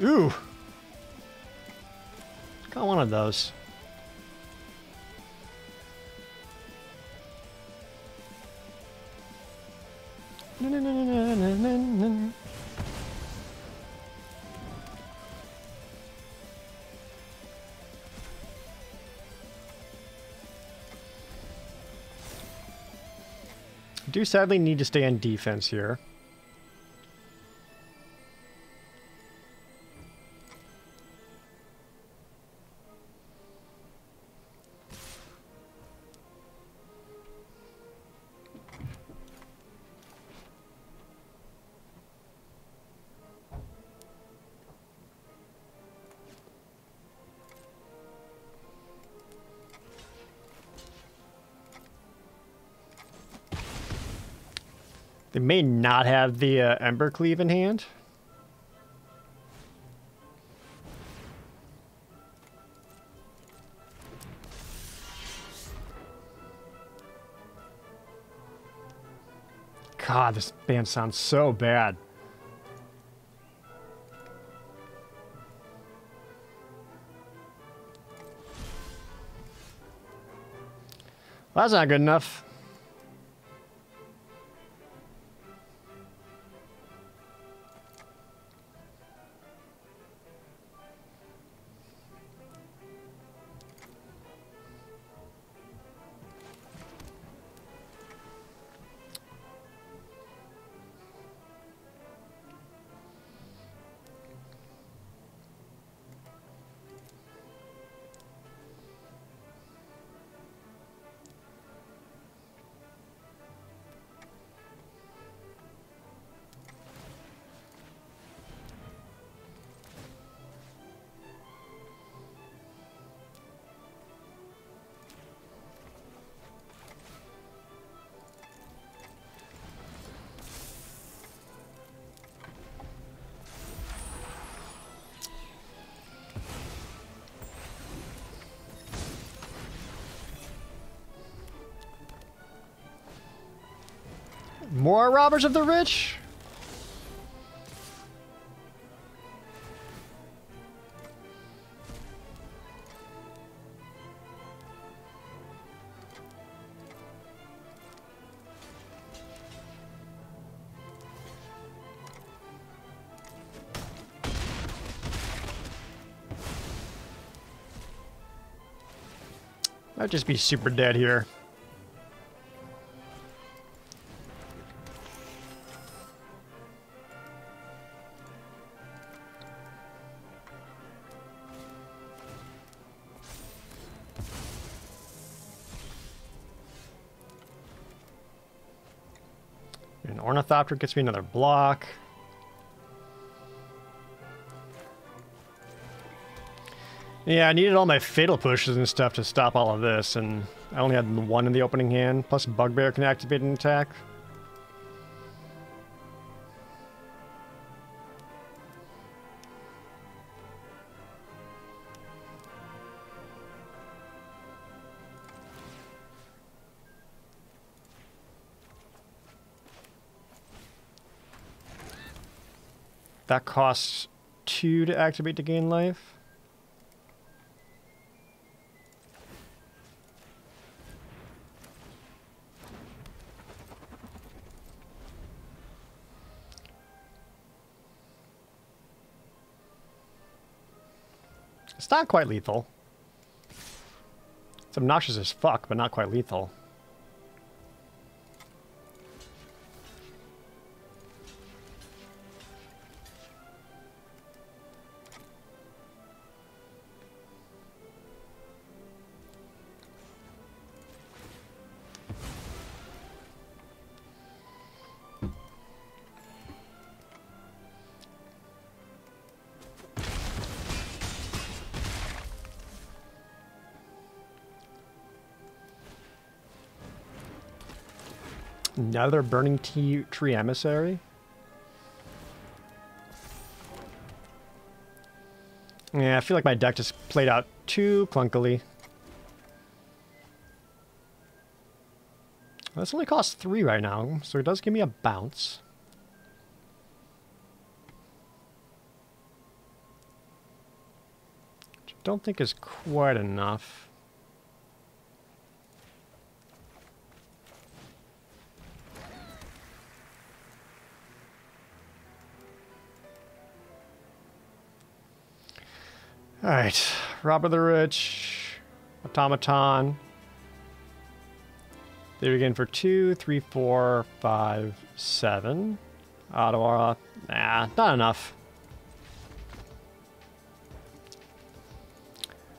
Ooh. Got one of those. I do sadly need to stay on defense here. They may not have the Ember Cleave in hand. God, this band sounds so bad. Well, that's not good enough. More robbers of the rich? Might just be super dead here. An Ornithopter gets me another block. Yeah, I needed all my fatal pushes and stuff to stop all of this, and I only had one in the opening hand, plus Bugbear can activate an attack. That costs 2 to activate to gain life. It's not quite lethal. It's obnoxious as fuck, but not quite lethal. Another Burning Tree Emissary? Yeah, I feel like my deck just played out too clunkily. This only costs 3 right now, so it does give me a bounce. Which I don't think is quite enough. Alright, Robber the Rich, Automaton. They begin for 2, 3, 4, 5, 7. Ottawa, nah, not enough.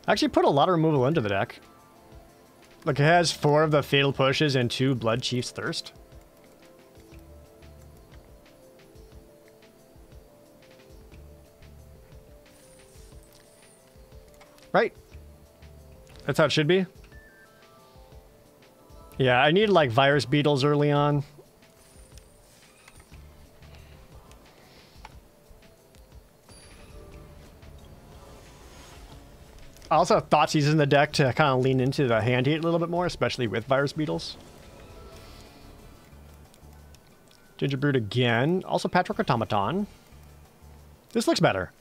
I actually put a lot of removal into the deck. Like, it has 4 of the Fatal Pushes and 2 Blood Chief's Thirst. Right? That's how it should be. Yeah, I need like Virus Beetles early on. I also have Thoughtseize in the deck to kind of lean into the hand heat a little bit more, especially with Virus Beetles. Gingerbread again. Also Patchwork Automaton. This looks better.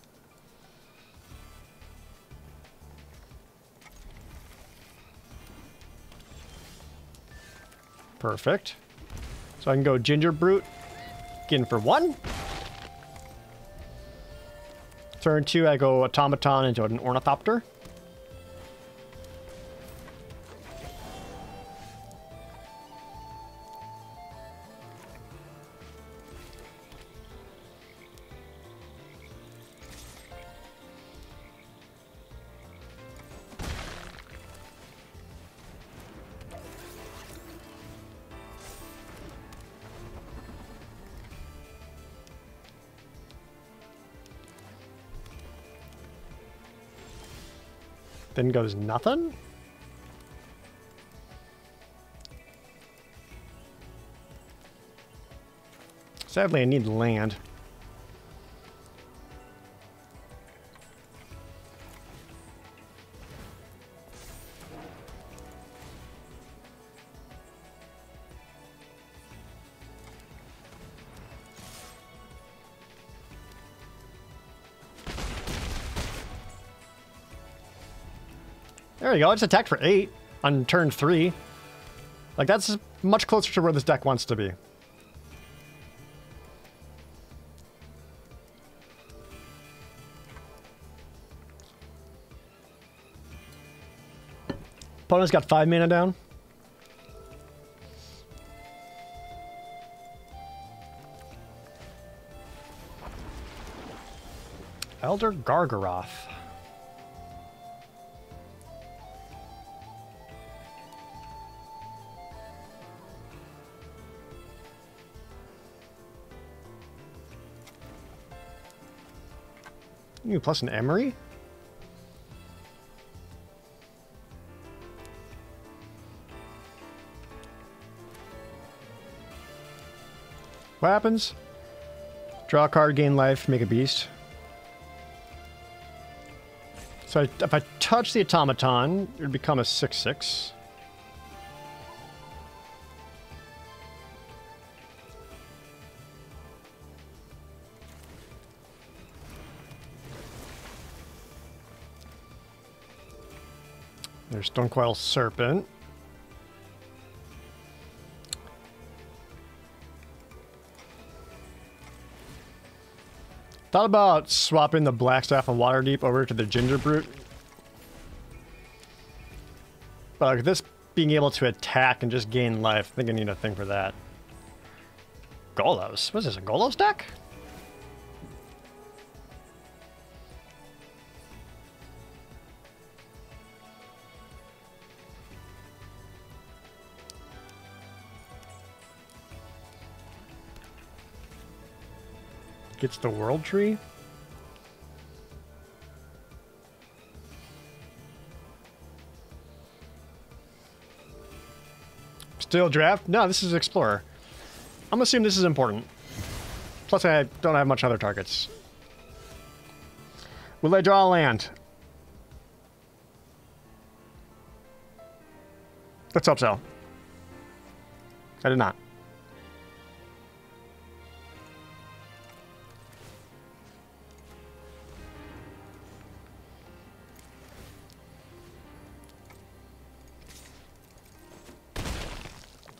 Perfect. So I can go Ginger Brute, get in for 1. Turn 2, I go Automaton into an Ornithopter. Then goes nothing? Sadly, I need land. There you go. It's attacked for 8 on turn 3. Like, that's much closer to where this deck wants to be. Opponent's got 5 mana down. Elder Gargaroth. Ooh, plus an Emery? What happens? Draw a card, gain life, make a beast. So if I touch the automaton, it would become a 6/6. There's Stonecoil Serpent. Thought about swapping the Blackstaff and Waterdeep over to the Ginger Brute. But like this being able to attack and just gain life, I think I need a thing for that. Golos? What is this, a Golos deck? Gets the World Tree. Still draft? No, this is Explorer. I'm assuming this is important. Plus, I don't have much other targets. Will I draw a land? Let's hope so. I did not.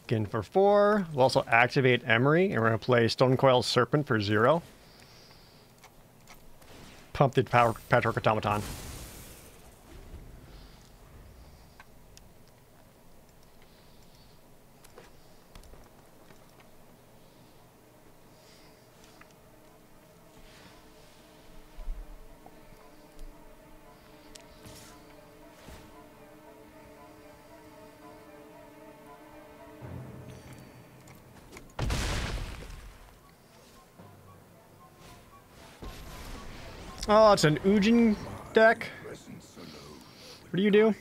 Again for 4. We'll also activate Emery, and we're going to play Stonecoil Serpent for 0. Pump the Patchwork Automaton. Oh, it's an Ujin deck. What do you do?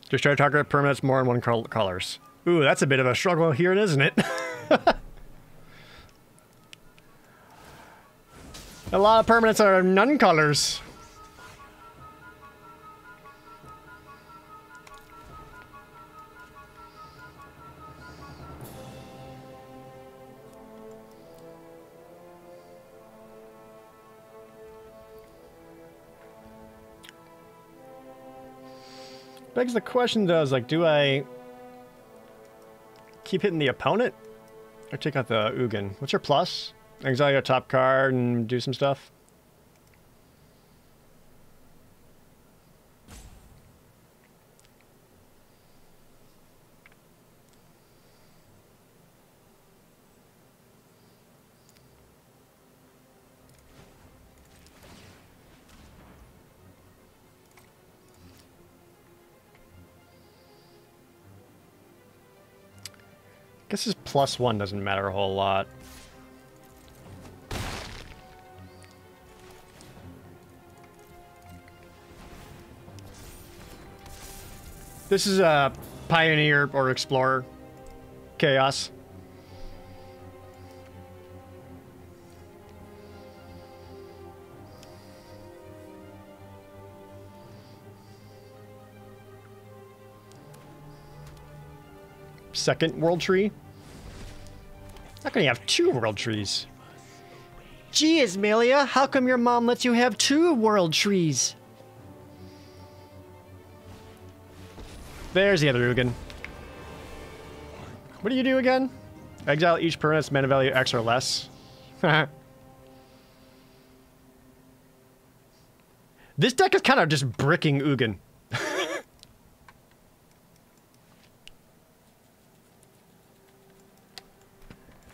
Just try to target permanents more than one colors. Ooh, that's a bit of a struggle here, isn't it? A lot of permanents are none colors. Begs the question though, is like, do I keep hitting the opponent or take out the Ugin? What's your plus? Exile your top card and do some stuff? Guess his +1 doesn't matter a whole lot. This is a Pioneer or Explorer Chaos. Second World Tree. How can you have 2 World Trees? Gee, Ismalia, how come your mom lets you have 2 World Trees? There's the other Ugin. What do you do again? Exile each permanent's mana value X or less. This deck is kind of just bricking Ugin.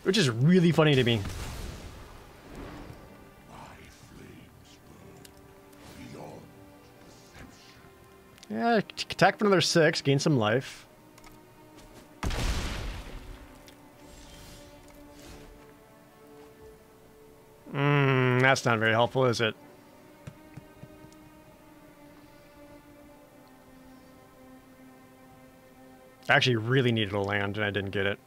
Which is really funny to me. Yeah, attack for another 6, gain some life. That's not very helpful, is it? I actually really needed a land and I didn't get it.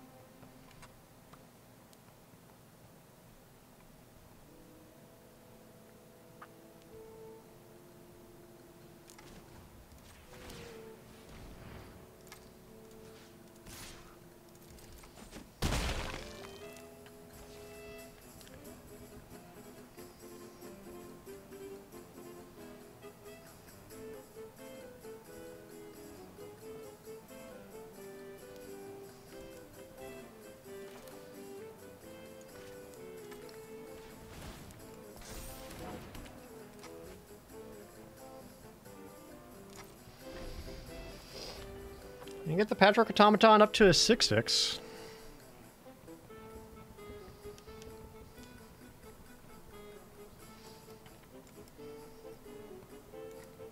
You get the Patchwork Automaton up to a 6/6.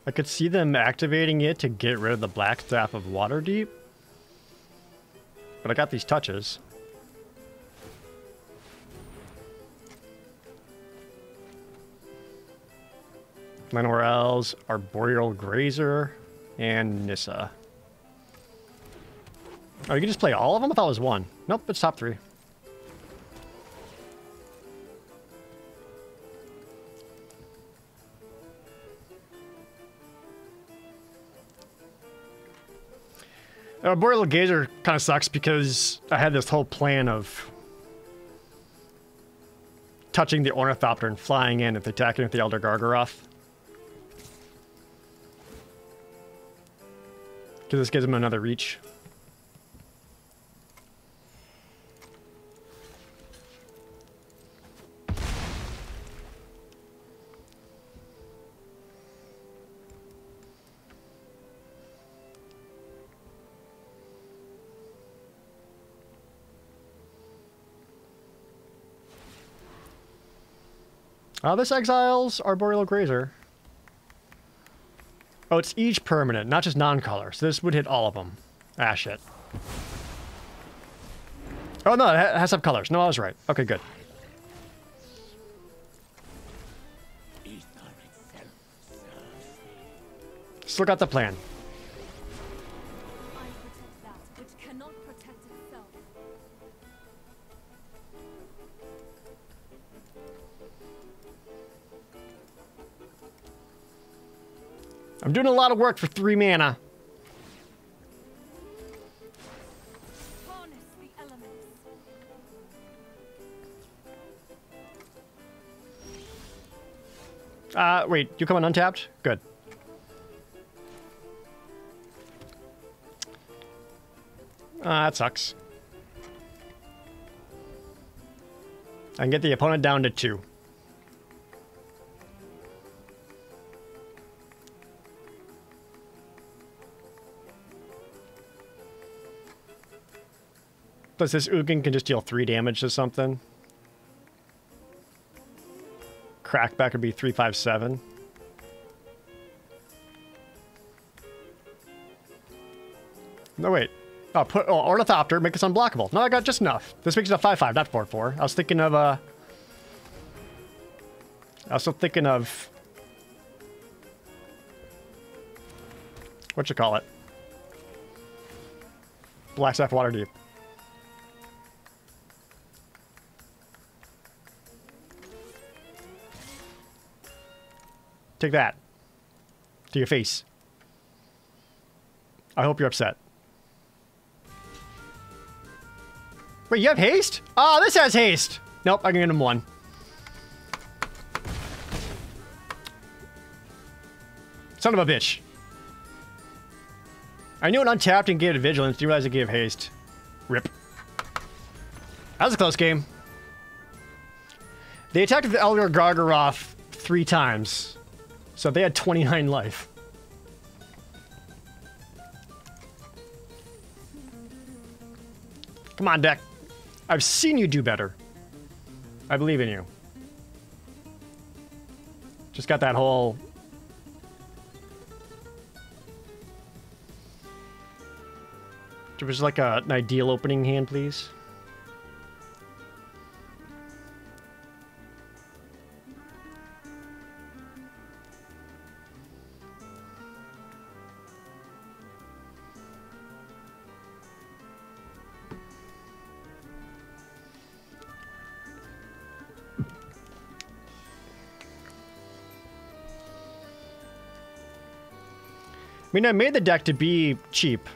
I could see them activating it to get rid of the Black Staff of Waterdeep. But I got these touches. Lenorel's Arboreal Grazer and Nissa. Oh, you can just play all of them? I thought it was one. Nope, it's top 3. Arboreal Gazer kind of sucks because I had this whole plan of touching the Ornithopter and flying in if attacking with the Elder Gargaroth. Because this gives him another reach. This exiles Arboreal Grazer. Oh, it's each permanent, not just non-color. So this would hit all of them. Ah, shit. Oh, no, it has some colors. No, I was right. Okay, good. Still got the plan. I protect that which cannot protect itself. I'm doing a lot of work for 3 mana. Harness the elements. Wait, you coming untapped? Good. That sucks. I can get the opponent down to 2. Plus this Ugin can just deal 3 damage to something. Crackback would be 3, 5, 7. No, wait. Oh, put Ornithopter, make this unblockable. No, I got just enough. This makes it a 5/5, not 4/4. I was thinking of I was still thinking of what you call it? Blackstaff Waterdeep. Take that. To your face. I hope you're upset. Wait, you have haste? Oh, this has haste! Nope, I can get him 1. Son of a bitch. I knew it untapped and gave vigilance. Didn't realize it gave haste. Rip. That was a close game. They attacked the Elder Gargaroth 3 times. So they had 29 life. Come on, deck. I've seen you do better. I believe in you. Just got that whole... There was like an ideal opening hand, please. I mean, I made the deck to be cheap.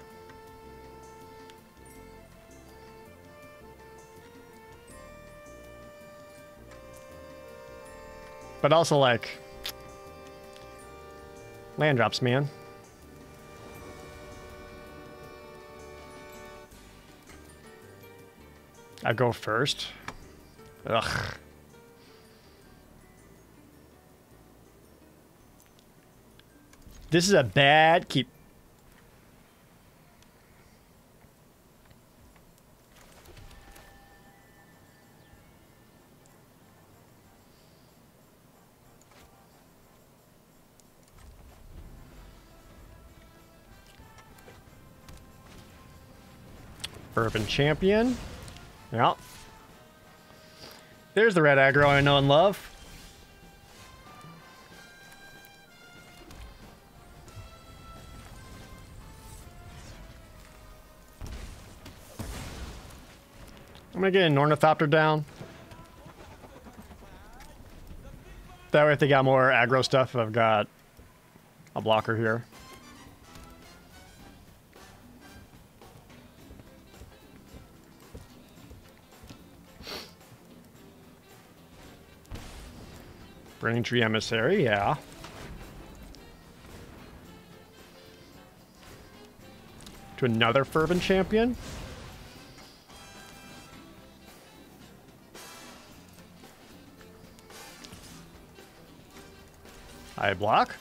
But also, like, land drops, man. I go first. Ugh. This is a bad keep. Urban Champion. Yeah. There's the red aggro I know and love. I'm gonna get an Ornithopter down. That way if they got more aggro stuff, I've got a blocker here. Burning Tree Emissary, yeah. To another Fervent Champion. I block.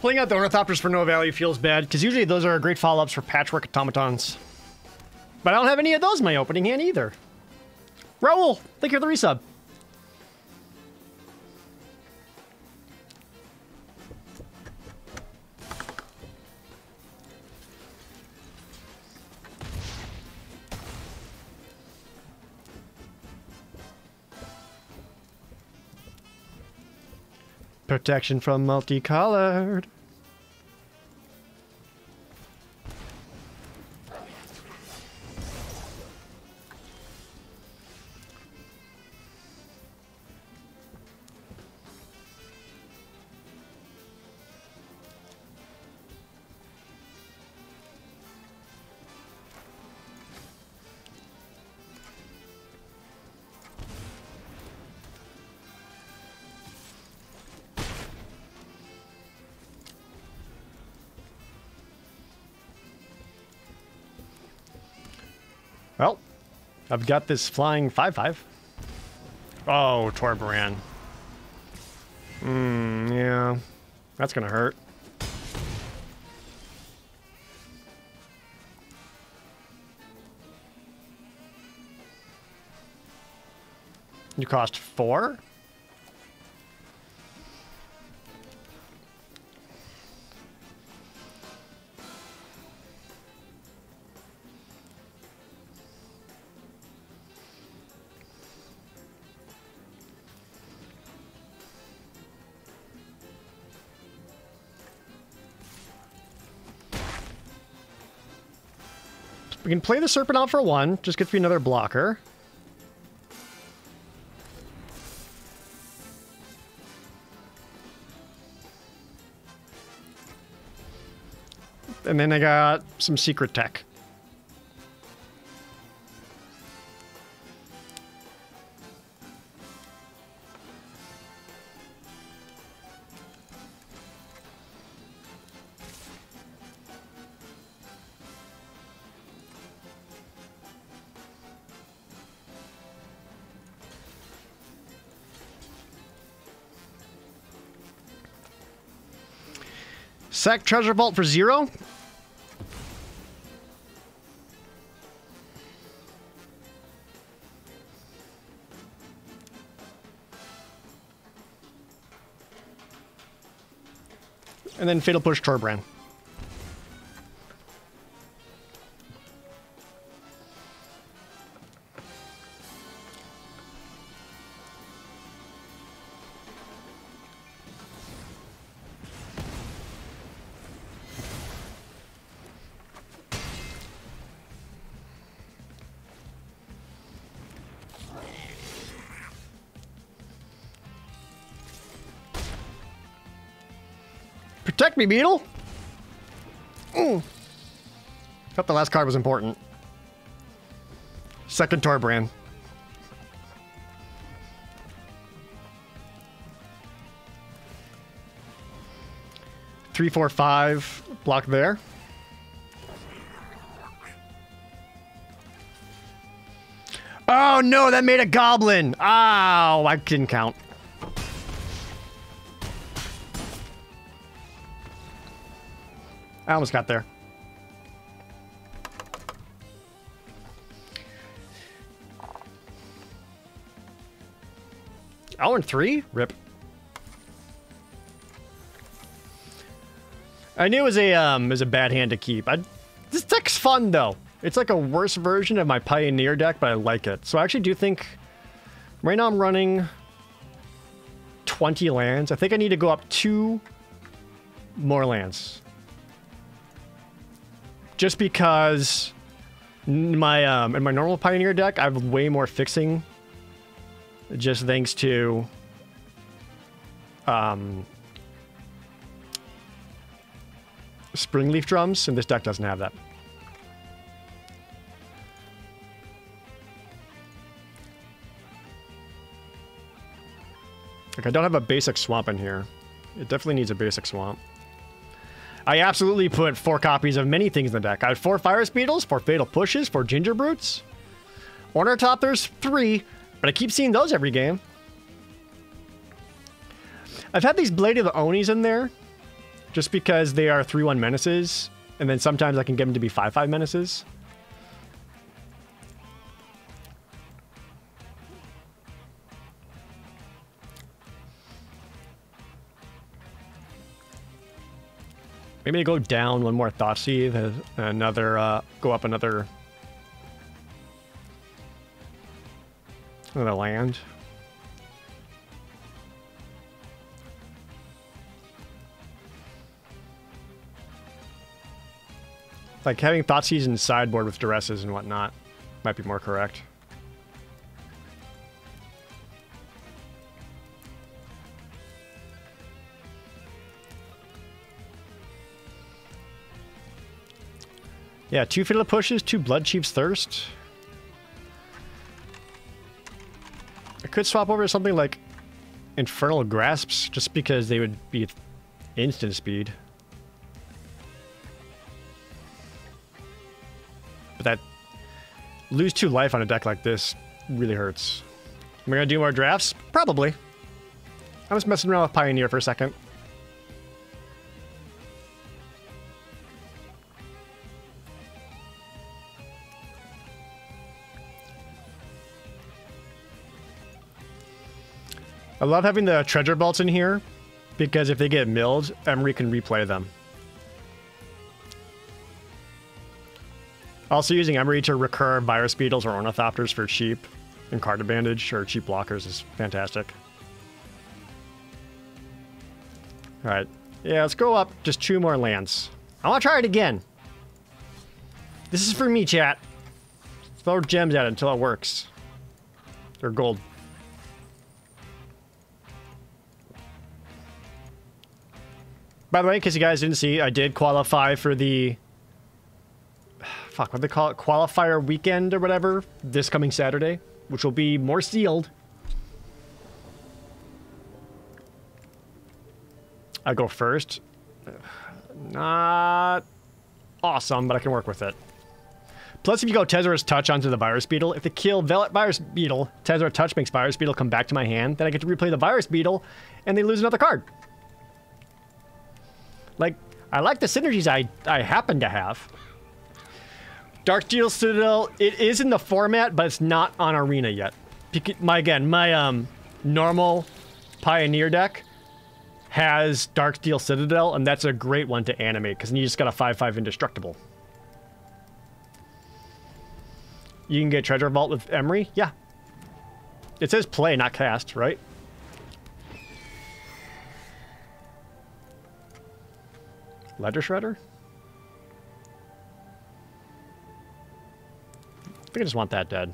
Pulling out the Ornithopters for no value feels bad, because usually those are great follow-ups for Patchwork Automatons. But I don't have any of those in my opening hand either. Raul, thank you for the resub. Protection from multicolored. Well, I've got this flying 5/5. Oh, Torbaran. Yeah. That's gonna hurt. You cost 4? We can play the Serpent out for 1. Just gets me another blocker. And then I got some secret tech. Sack treasure vault for 0. And then fatal push Torbrand. Protect me, Beetle! Thought the last card was important. Second Torbrand. Three, four, five. Block there. Oh no, that made a goblin! Ow, I didn't count. I almost got there. Oh, and 3? Rip. I knew it was a bad hand to keep. This deck's fun though. It's like a worse version of my Pioneer deck, but I like it. So I actually do think right now I'm running 20 lands. I think I need to go up 2 more lands. Just because in my normal Pioneer deck, I have way more fixing. Just thanks to Springleaf Drums, and this deck doesn't have that. Like, I don't have a basic swamp in here. It definitely needs a basic swamp. I absolutely put 4 copies of many things in the deck. I had 4 Fire Speedles, 4 Fatal Pushes, 4 Ginger Brutes. Ornithopters, 3, but I keep seeing those every game. I've had these Blade of the Onis in there, just because they are 3/1 menaces, and then sometimes I can get them to be 5/5 menaces. Maybe I go down 1 more Thoughtseize, another, go up another land. Like having Thoughtseize in sideboard with Duresses and whatnot might be more correct. Yeah, 2 Fatal Pushes, 2 Bloodchief's Thirst. I could swap over to something like Infernal Grasps, just because they would be instant speed. But that lose 2 life on a deck like this really hurts. Am I gonna do more drafts? Probably. I was messing around with Pioneer for a second. I love having the treasure vaults in here, because if they get milled, Emery can replay them. Also using Emery to recur Virus Beetles or Ornithopters for cheap and card advantage or cheap blockers is fantastic. Alright, yeah, let's go up just 2 more lands. I want to try it again. This is for me, chat. Throw gems at it until it works. Or gold. By the way, in case you guys didn't see, I did qualify for the... Fuck, what do they call it? Qualifier weekend or whatever this coming Saturday, which will be more sealed. I go first. Not awesome, but I can work with it. Plus, if you go Tezzera's Touch onto the Virus Beetle, if they kill Virus Beetle, Tezzera Touch makes Virus Beetle come back to my hand, then I get to replay the Virus Beetle, and they lose another card. Like, I like the synergies I happen to have. Darksteel Citadel, it is in the format, but it's not on Arena yet. My normal Pioneer deck has Darksteel Citadel, and that's a great one to animate, because then you just got a 5/5 indestructible. You can get Treasure Vault with Emery? Yeah. It says play, not cast, right? Ledger Shredder? I think I just want that dead.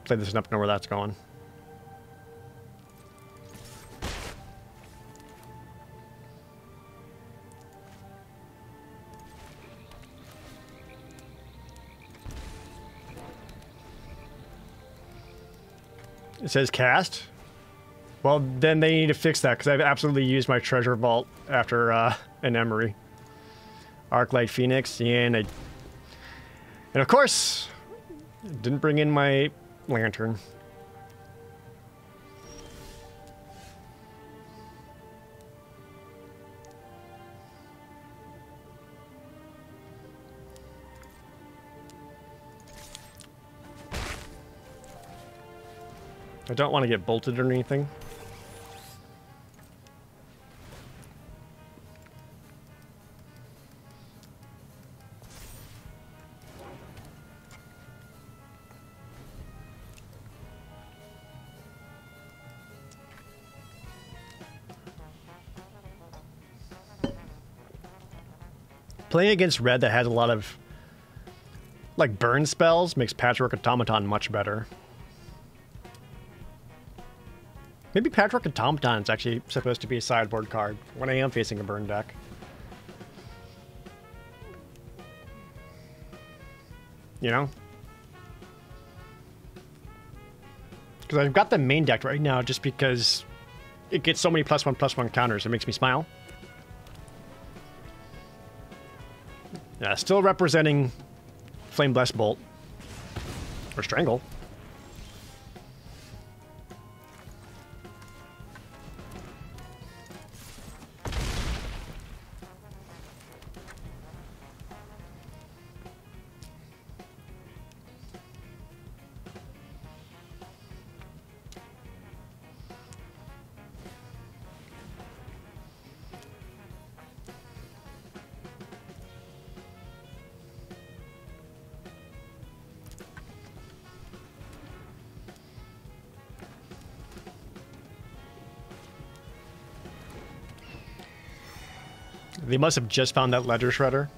Play this enough to know where that's going. It says cast. Well, then they need to fix that because I've absolutely used my Treasure Vault after an Emery. Arclight Phoenix, and of course, didn't bring in my Lantern. I don't want to get bolted or anything. Playing against red that has a lot of like burn spells makes Patchwork Automaton much better. Maybe Patchwork Automaton is actually supposed to be a sideboard card when I am facing a burn deck. You know? Because I've got the main deck right now just because it gets so many +1/+1 counters. It makes me smile. Yeah, still representing Flame Blessed Bolt. Or Strangle. They must have just found that Ledger Shredder.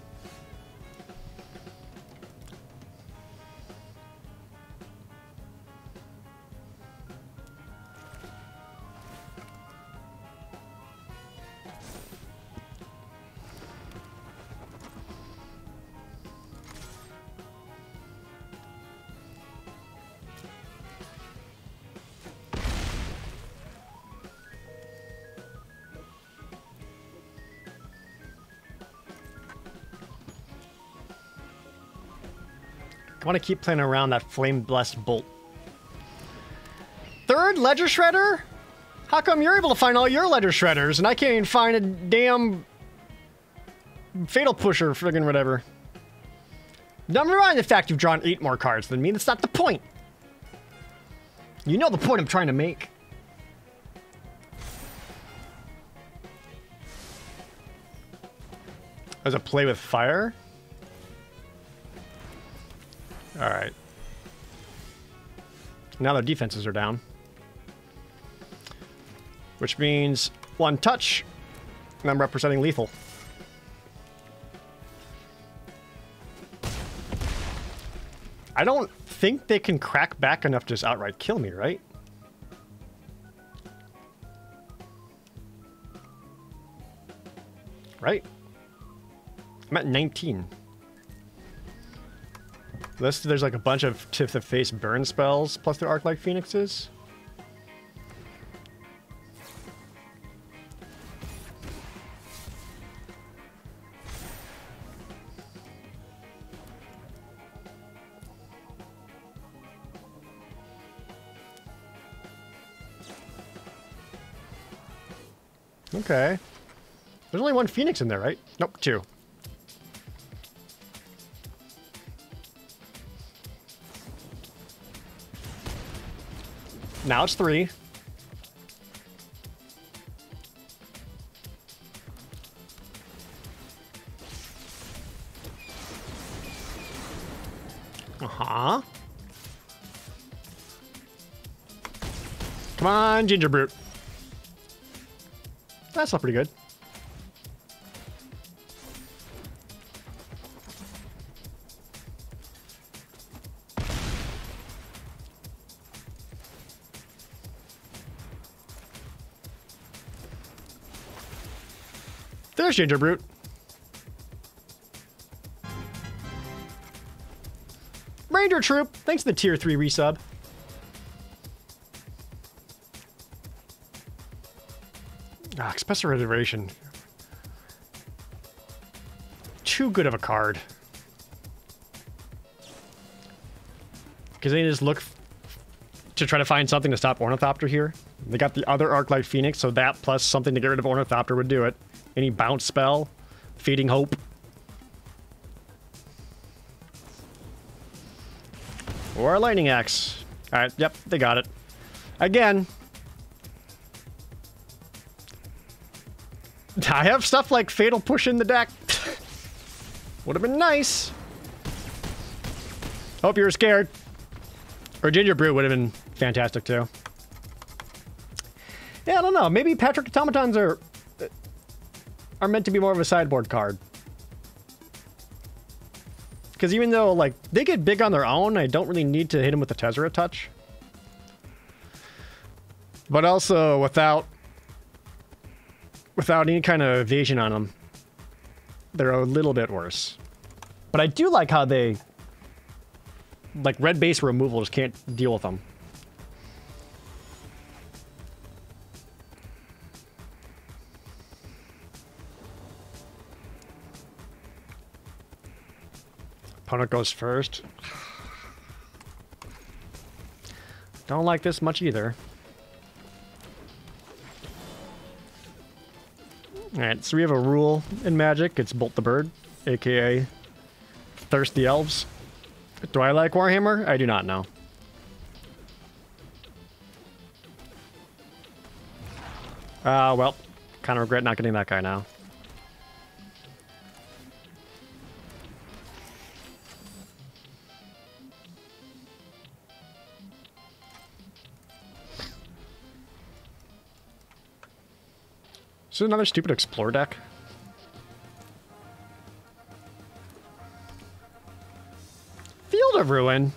I want to keep playing around that Flame Blessed Bolt. Third Ledger Shredder? How come you're able to find all your Ledger Shredders and I can't even find a damn Fatal Pusher friggin' whatever? Never mind the fact you've drawn 8 more cards than me. That's not the point. You know the point I'm trying to make. As a play with fire? Alright. Now their defenses are down. Which means 1 touch, and I'm representing lethal. I don't think they can crack back enough to just outright kill me, right? right? I'm at 19. There's like a bunch of tip the face burn spells plus the arc like phoenixes. Okay. There's only one phoenix in there, right? Nope, two. Now it's three. Uh-huh. Come on, Ginger Brute. That's not pretty good. There's Ginger Brute. Ranger Troop, thanks to the tier 3 resub. Ah, Express Reservation. Too good of a card. Because they just look to try to find something to stop Ornithopter here. They got the other Arclight Phoenix, so that plus something to get rid of Ornithopter would do it. Any bounce spell, Feeding Hope. Or a Lightning Axe. Alright, yep, they got it. Again. I have stuff like Fatal Push in the deck. Would have been nice. Hope you were scared. Or Ginger Brew would have been fantastic too. Yeah, I don't know. Maybe Patrick Automatons are meant to be more of a sideboard card. Because even though, like, they get big on their own, I don't really need to hit them with the Tezzeret Touch. But also, without any kind of evasion on them, they're a little bit worse. But I do like how they... Like, red base removal just can't deal with them. Opponent goes first. Don't like this much either. Alright, so we have a rule in Magic. It's Bolt the Bird, aka Thirst the Elves. Do I like Warhammer? I do not know. Well, kind of regret not getting that guy now. Is this another stupid Explore deck? Field of Ruin.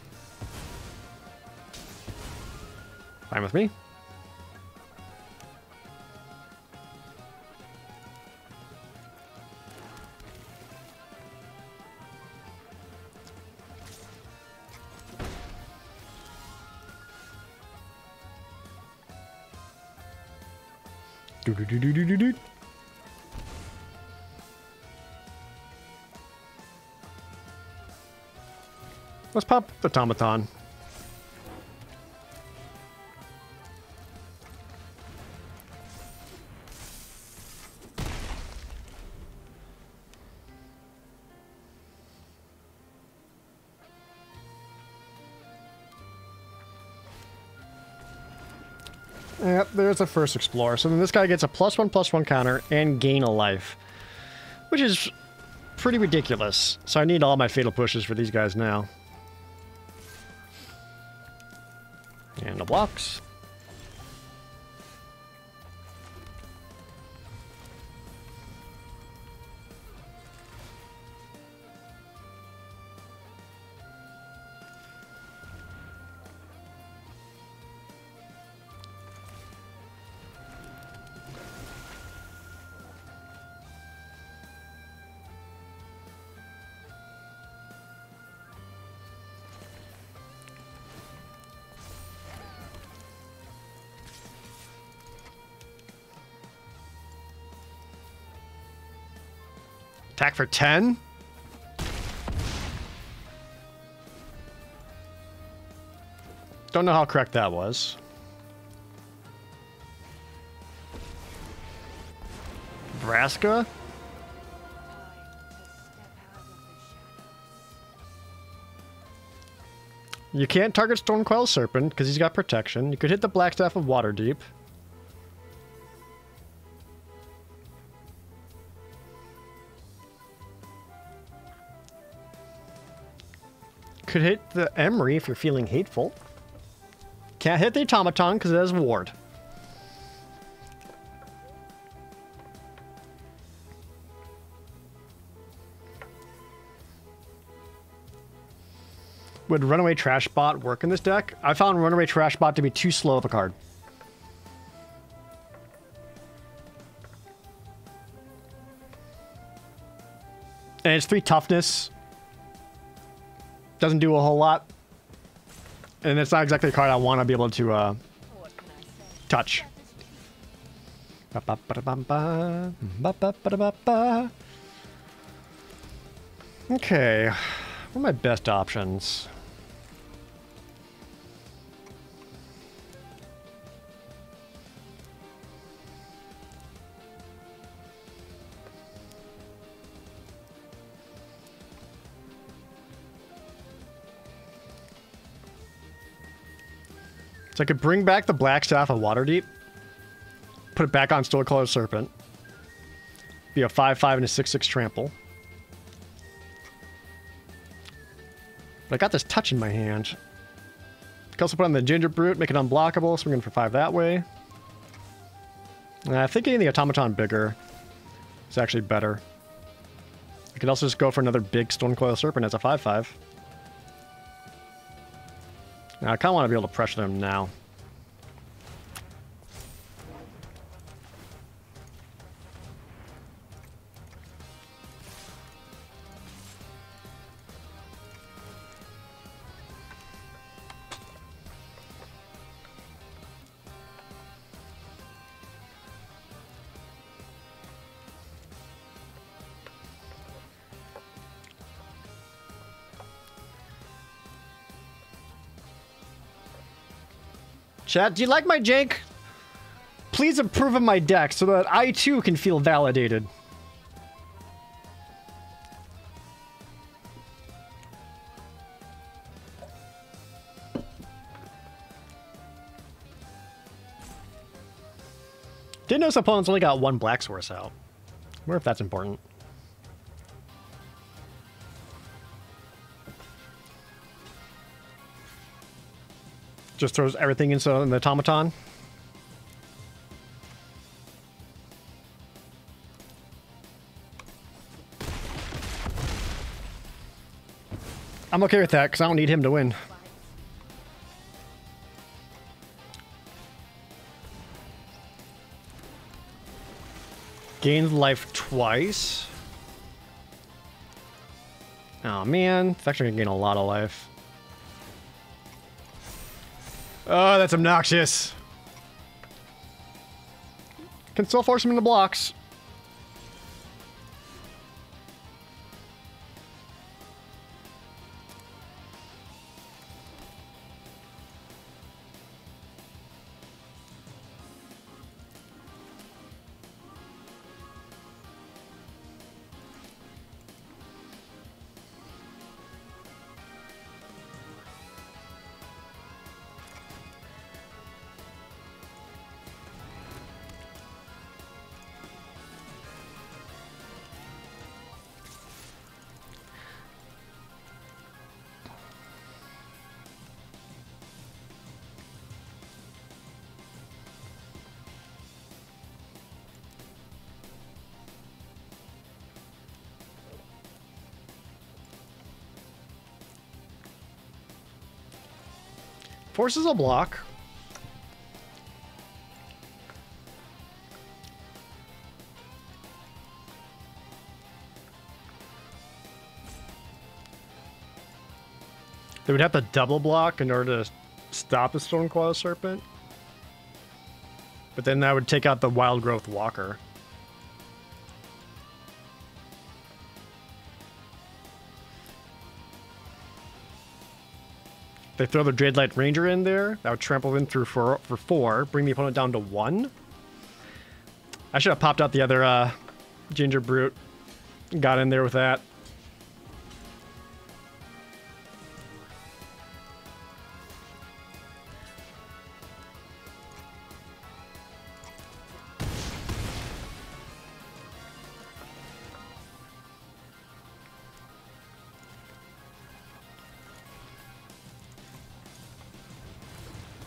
Fine with me. Do-do-do-do-do-do-do. Let's pop the Automaton. Yep, there's the first Explorer. So then this guy gets a +1/+1 counter and gain a life, which is pretty ridiculous. So I need all my Fatal Pushes for these guys now. And the blocks. Attack for 10? Don't know how correct that was. Nebraska? You can't target Stormcoil Serpent because he's got protection. You could hit the Blackstaff of Waterdeep. Could hit the Emery if you're feeling hateful. Can't hit the Automaton because it has Ward. Would Runaway Trash Bot work in this deck? I found Runaway Trash Bot to be too slow of a card. And it's 3 toughness. Doesn't do a whole lot. And it's not exactly a card I want to be able to touch. Okay. What are my best options? So I could bring back the Blackstaff of Waterdeep, put it back on Stormcoil Serpent, be a 5/5 and a 6/6 trample. But I got this touch in my hand. I can also put on the Ginger Brute, make it unblockable, swinging for 5 that way. And I think getting the Automaton bigger is actually better. I could also just go for another big Stormcoil Serpent as a 5/5. Now, I kind of want to be able to pressure them now. Chat, do you like my jank? Please approve of my deck so that I too can feel validated. Didn't know his opponent's only got 1 Black Source out. I wonder if that's important. Just throws everything into the Automaton. I'm okay with that because I don't need him to win. Gains life twice. Oh man, it's actually gonna gain a lot of life. Oh, that's obnoxious. Can still force him into blocks. Forces a block. They would have to double block in order to stop the Stormcoil Serpent. But then that would take out the Wild Growth Walker. They throw the Dreadlight Ranger in there. That would trample in through for 4. Bring the opponent down to 1. I should have popped out the other Ginger Brute. Got in there with that.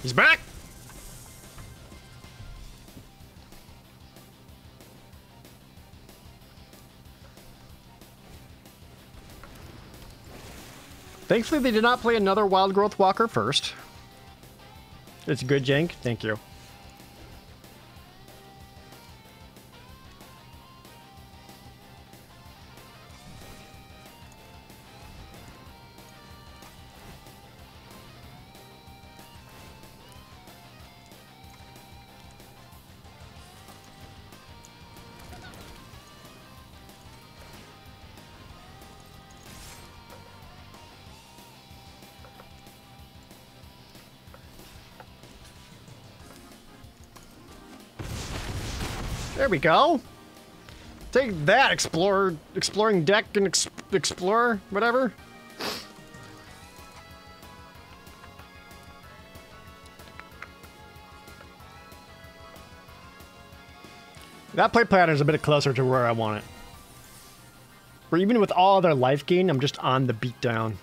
He's back! Thankfully, they did not play another Wild Growth Walker first. It's good, Jank. Thank you. There we go. Take that, exploring deck and explorer, whatever. That play pattern is a bit closer to where I want it. Where even with all their life gain, I'm just on the beatdown.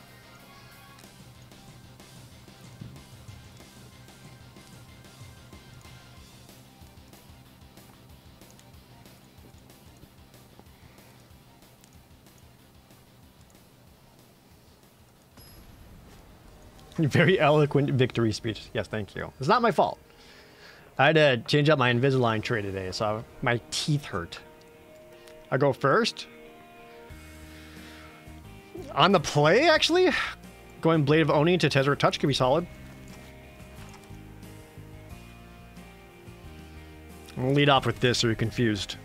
Very eloquent victory speech. Yes, thank you. It's not my fault. I had to change up my Invisalign tray today, so my teeth hurt. I go first. On the play, actually, going Blade of Oni to Tezzeret Touch could be solid. I'm gonna lead off with this so you're confused.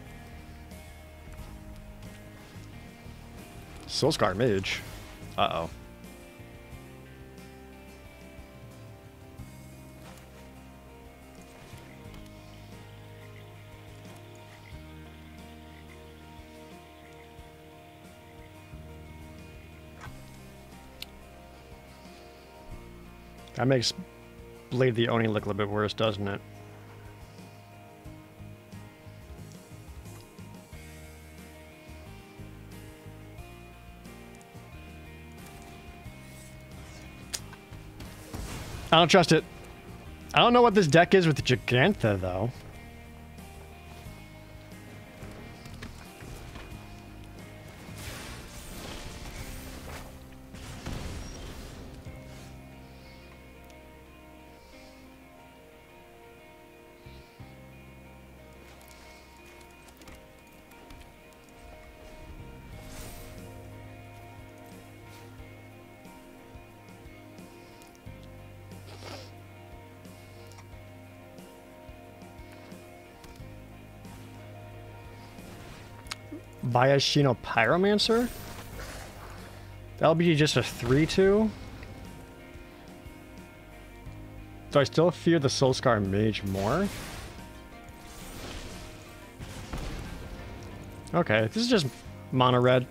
Soulscar Mage. Uh-oh. That makes Blade the Oni look a little bit worse, doesn't it? I don't trust it. I don't know what this deck is with the Gigantha, though. Bayashino Pyromancer? That'll be just a 3-2. Do I still fear the Soulscar Mage more? Okay, this is just mono red.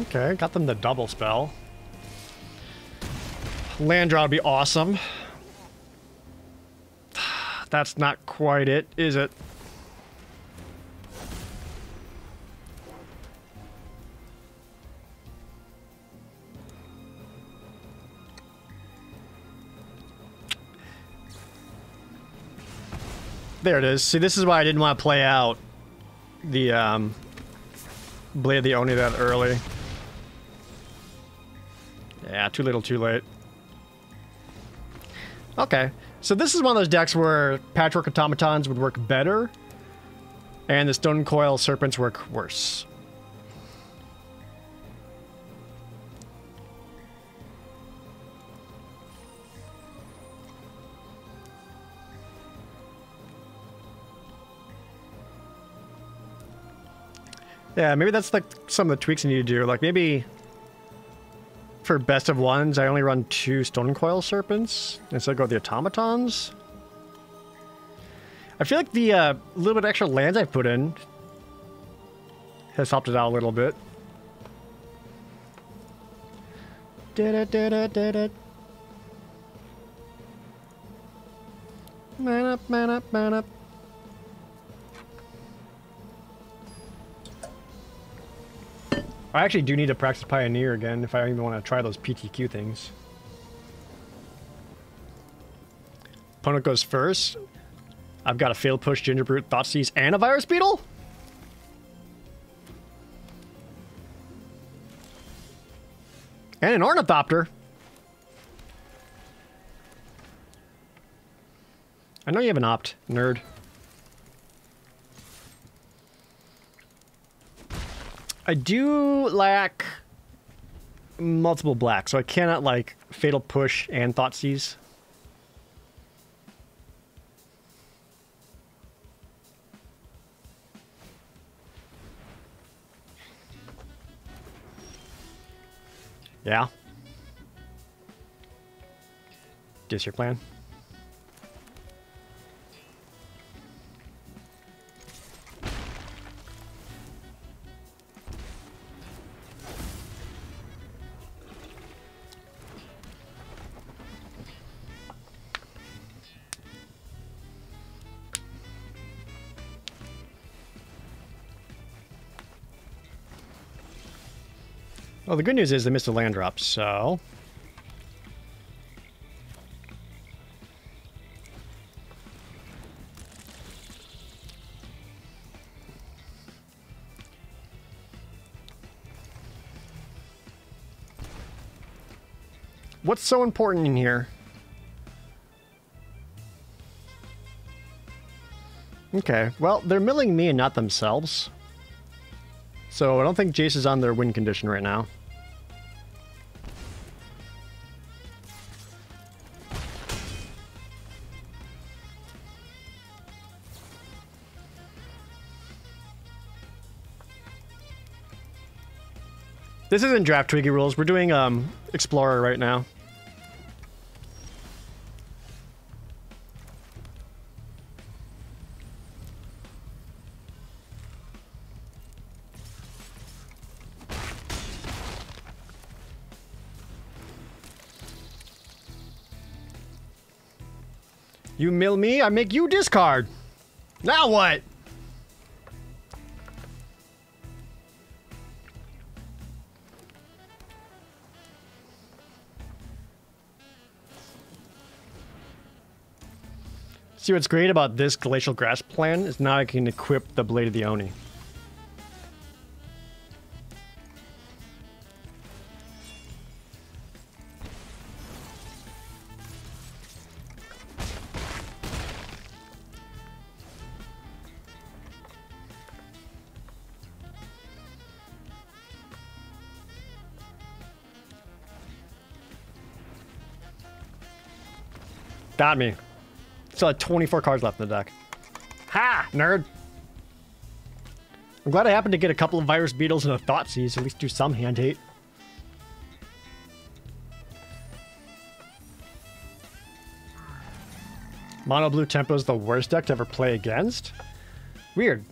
Okay, got them the double spell. Land draw would be awesome. That's not quite it, is it? There it is. See, this is why I didn't want to play out the Blade of the Oni that early. Yeah, too little, too late. Okay, so this is one of those decks where Patchwork Automatons would work better, and the Stone Coil Serpents work worse. Yeah, maybe that's like some of the tweaks I need to do. Like maybe for best of ones, I only run 2 Stone Coil Serpents instead of go with the Automatons. I feel like the little bit extra lands I've put in has helped it out a little bit. Man up, man up, man up. I actually do need to practice Pioneer again if I even want to try those PTQ things. Opponent goes first. I've got a Fatal Push, Gingerbrute, Thoughtseize, and a Virus Beetle? And an Ornithopter. I know you have an Opt, nerd. I do lack multiple black, so I cannot like Fatal Push and Thoughtseize. Yeah. Just your plan. Well, the good news is they missed a land drop, so... What's so important in here? Okay, well, they're milling me and not themselves. So I don't think Jace is on their win condition right now. This isn't draft Twiggy rules. We're doing Explorer right now. You mill me, I make you discard. Now what? See, what's great about this Glacial Grasp plan is now I can equip the Blade of the Oni. Got me. Still had 24 cards left in the deck. Ha! Nerd! I'm glad I happened to get a couple of Virus Beetles and a Thoughtseize, at least do some hand hate. Mono Blue Tempo is the worst deck to ever play against? Weird.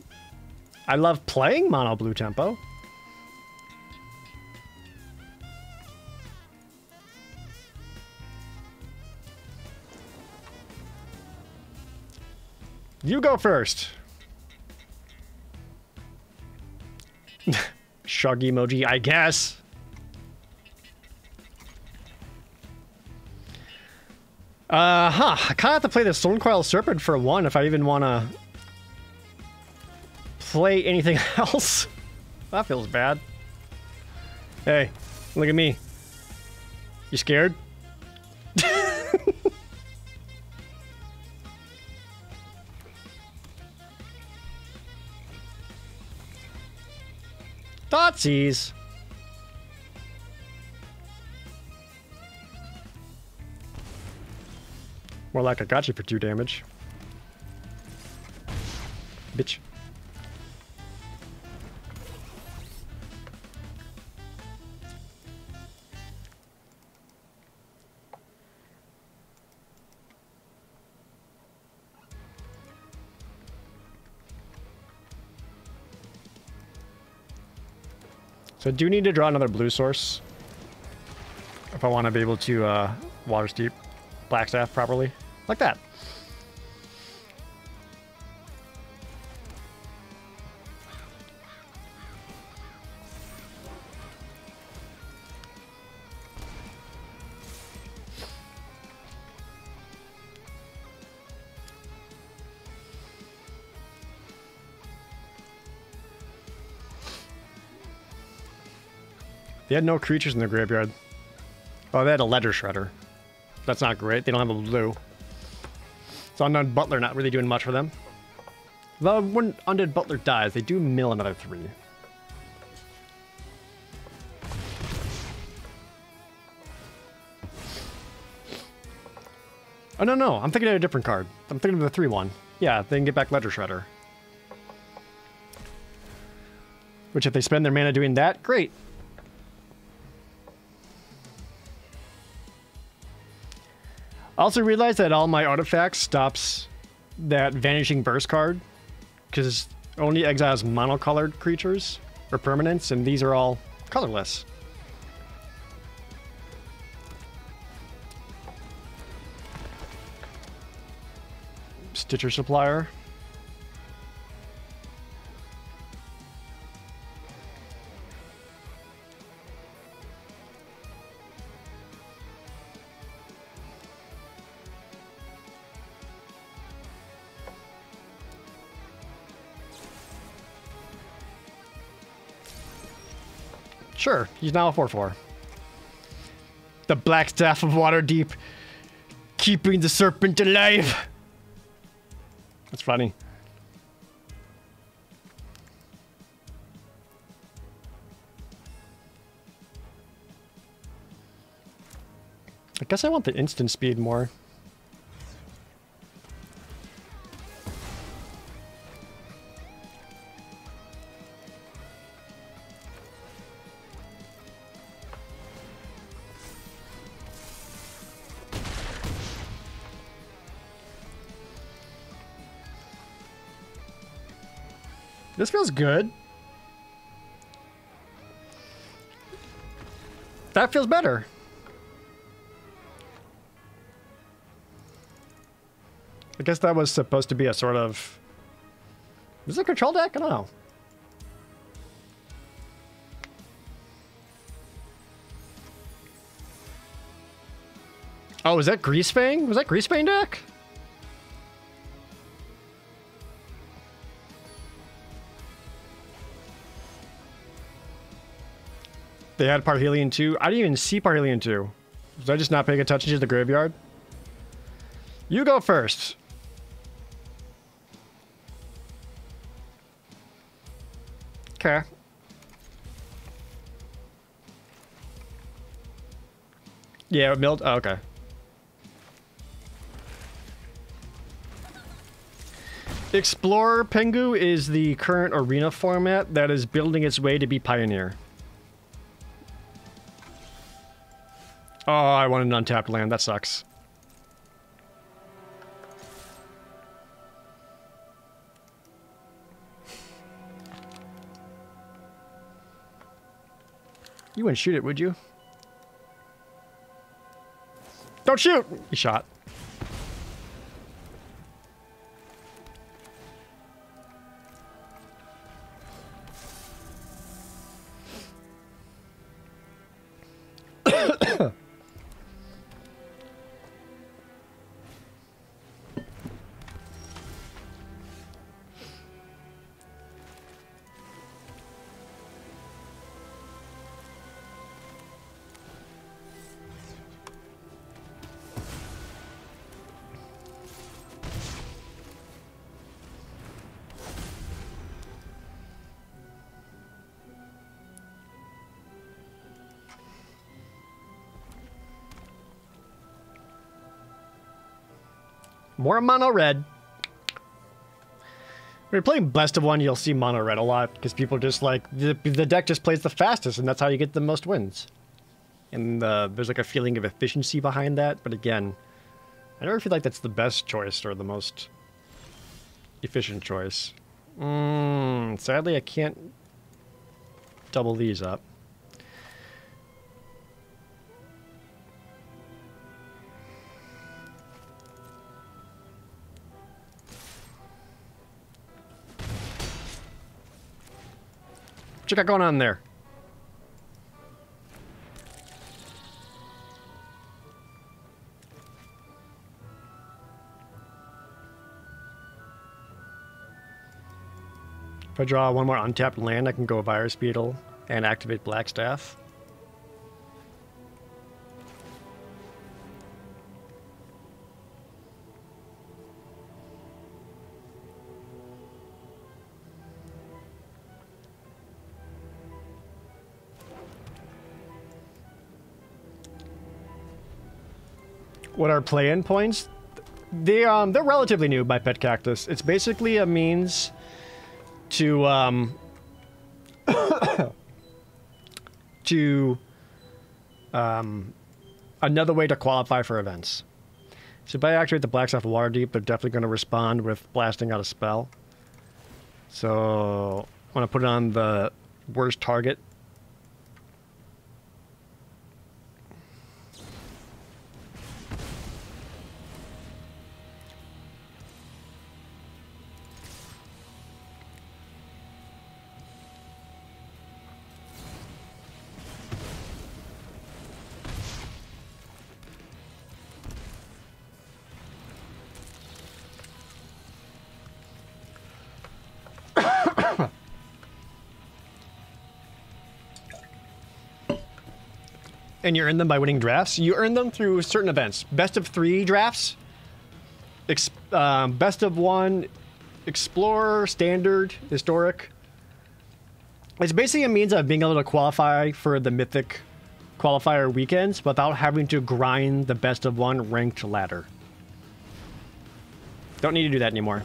I love playing Mono Blue Tempo. You go first. Shrug emoji, I guess. I kind of have to play the Stonecoil Serpent for one if I even want to play anything else. That feels bad. Hey, look at me. You scared? Thoughtseize. More like I got you for 2 damage. Bitch. So I do need to draw another blue source if I want to be able to water steep Blackstaff properly. Like that. They had no creatures in the graveyard. Oh, they had a letter shredder. That's not great. They don't have a blue. So Undead Butler not really doing much for them. Though when Undead Butler dies, they do mill another 3. Oh, no. I'm thinking of a different card. I'm thinking of the 3-1. Yeah, they can get back Ledger Shredder. Which if they spend their mana doing that, great. I also realized that all my artifacts stops that Vanishing Burst card because it only exiles monocolored creatures or permanents, and these are all colorless. Stitcher Supplier. Sure, he's now a 4/4. The Black Staff of Waterdeep, keeping the serpent alive. That's funny. I guess I want the instant speed more. This feels good. That feels better. I guess that was supposed to be a sort of... Is it a control deck? I don't know. Oh, is that Greasefang? Was that Greasefang deck? They had Parhelion 2. I didn't even see Parhelion 2. Was I just not paying attention to the graveyard? You go first. Okay. Yeah, milled. Oh, okay. Explorer Pengu is the current arena format that is building its way to be Pioneer. Oh, I want an untapped land. That sucks. You wouldn't shoot it, would you? Don't shoot! He shot. More mono red. When you're playing best of one, you'll see mono red a lot because people just like the deck just plays the fastest, and that's how you get the most wins. And there's like a feeling of efficiency behind that. But again, I never feel like that's the best choice or the most efficient choice. Sadly, I can't double these up. What you got going on there? If I draw one more untapped land, I can go Virus Beetle and activate Blackstaff. What are play-in points? They're relatively new by Pet Cactus. It's basically a means to another way to qualify for events. So if I activate the Blackstaff Waterdeep, they're definitely going to respond with blasting out a spell. So I want to put it on the worst target. And you earn them by winning drafts. You earn them through certain events. Best of 3 drafts, best of 1, Explorer, Standard, Historic. It's basically a means of being able to qualify for the Mythic qualifier weekends without having to grind the best of 1 ranked ladder. Don't need to do that anymore.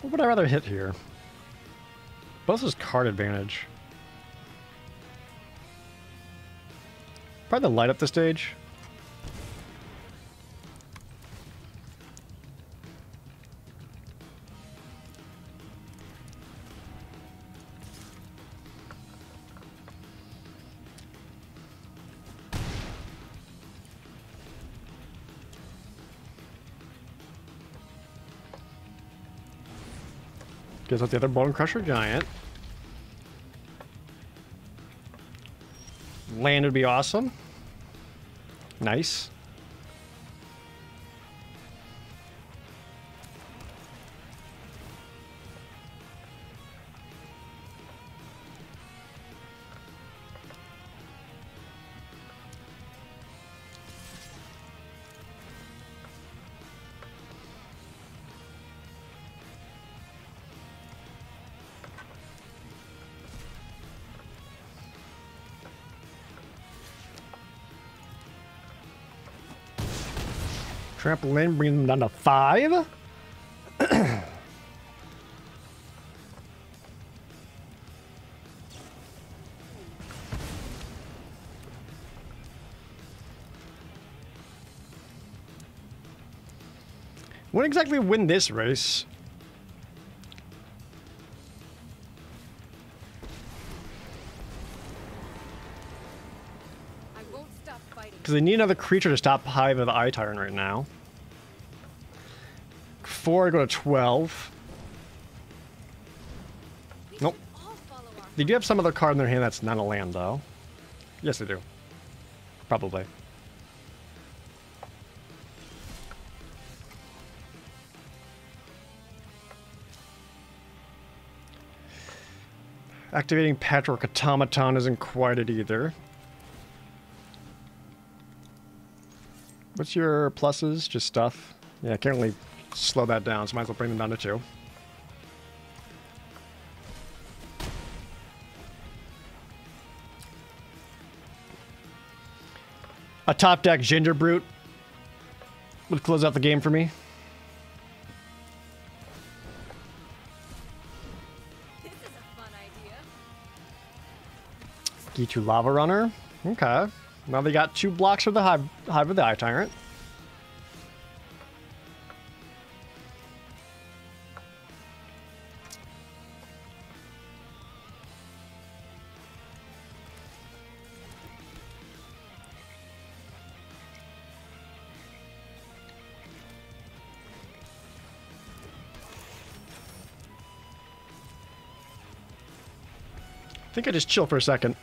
What would I rather hit here? Both is card advantage. Probably light up the stage. Gives out the other Bone Crusher Giant. Land would be awesome. Nice. Trampoline, bring them down to 5. Wouldn't exactly win this race. I won't stop fighting. Because they need another creature to stop Hive of the Eye Tyrant right now. 4, I go to 12. Nope. They do have some other card in their hand that's not a land, though. Yes, they do. Probably. Activating Patchwork Automaton isn't quite it either. What's your pluses? Just stuff. Yeah, I can't really slow that down, so might as well bring them down to 2. A top deck Ginger Brute would close out the game for me. This is a fun idea. Gitu Lava Runner. Okay. Now they got 2 blocks for the Hive of the Eye Tyrant. I think I just chill for a second.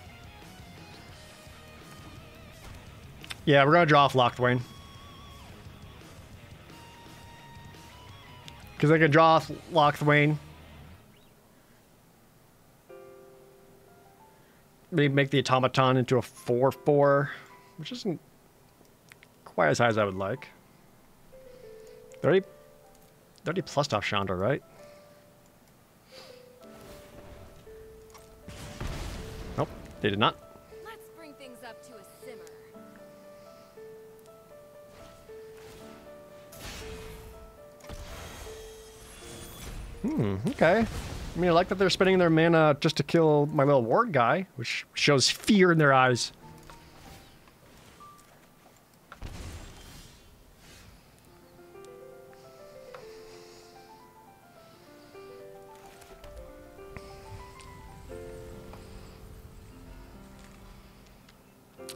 Yeah, we're gonna draw off Lockthwain. Because I can draw off Lockthwain. Maybe make the Automaton into a 4/4, which isn't quite as high as I would like. 30 plus off Chandra, right? Nope, they did not. Let's bring things up to a simmer. Okay. I mean, I like that they're spending their mana just to kill my little ward guy, which shows fear in their eyes.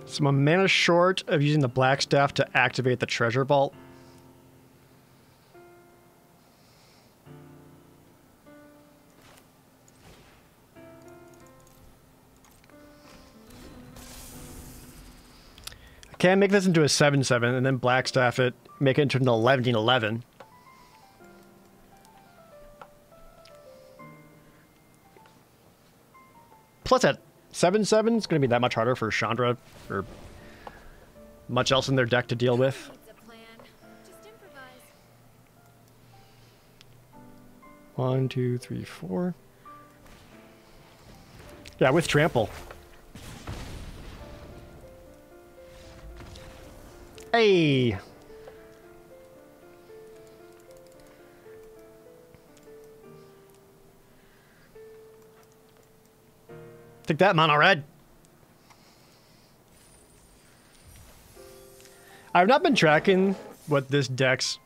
So I'm a mana short of using the Black Staff to activate the Treasure Vault. I can make this into a 7/7 and then Black Staff it, make it into an 11/11. Plus at 7/7, it's going to be that much harder for Chandra or much else in their deck to deal with. It's a plan. Just improvise. 1, 2, 3, 4. Yeah, with Trample. Hey! Take that, Mono Red. I've not been tracking what this deck's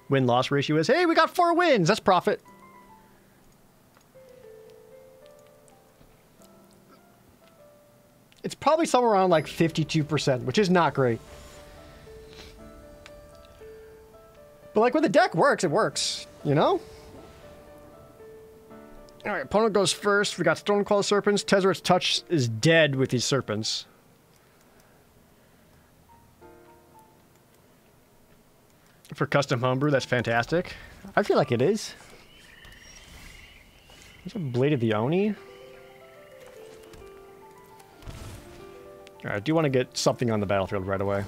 win-loss ratio is. Hey, we got 4 wins. That's profit. It's probably somewhere around like 52%, which is not great. But like when the deck works, it works, you know? Alright, opponent goes first. We got Stonecoil Serpents. Tezzeret's Touch is dead with these serpents. For custom homebrew, that's fantastic. I feel like it is. There's a Blade of the Oni. Alright, I do want to get something on the battlefield right away.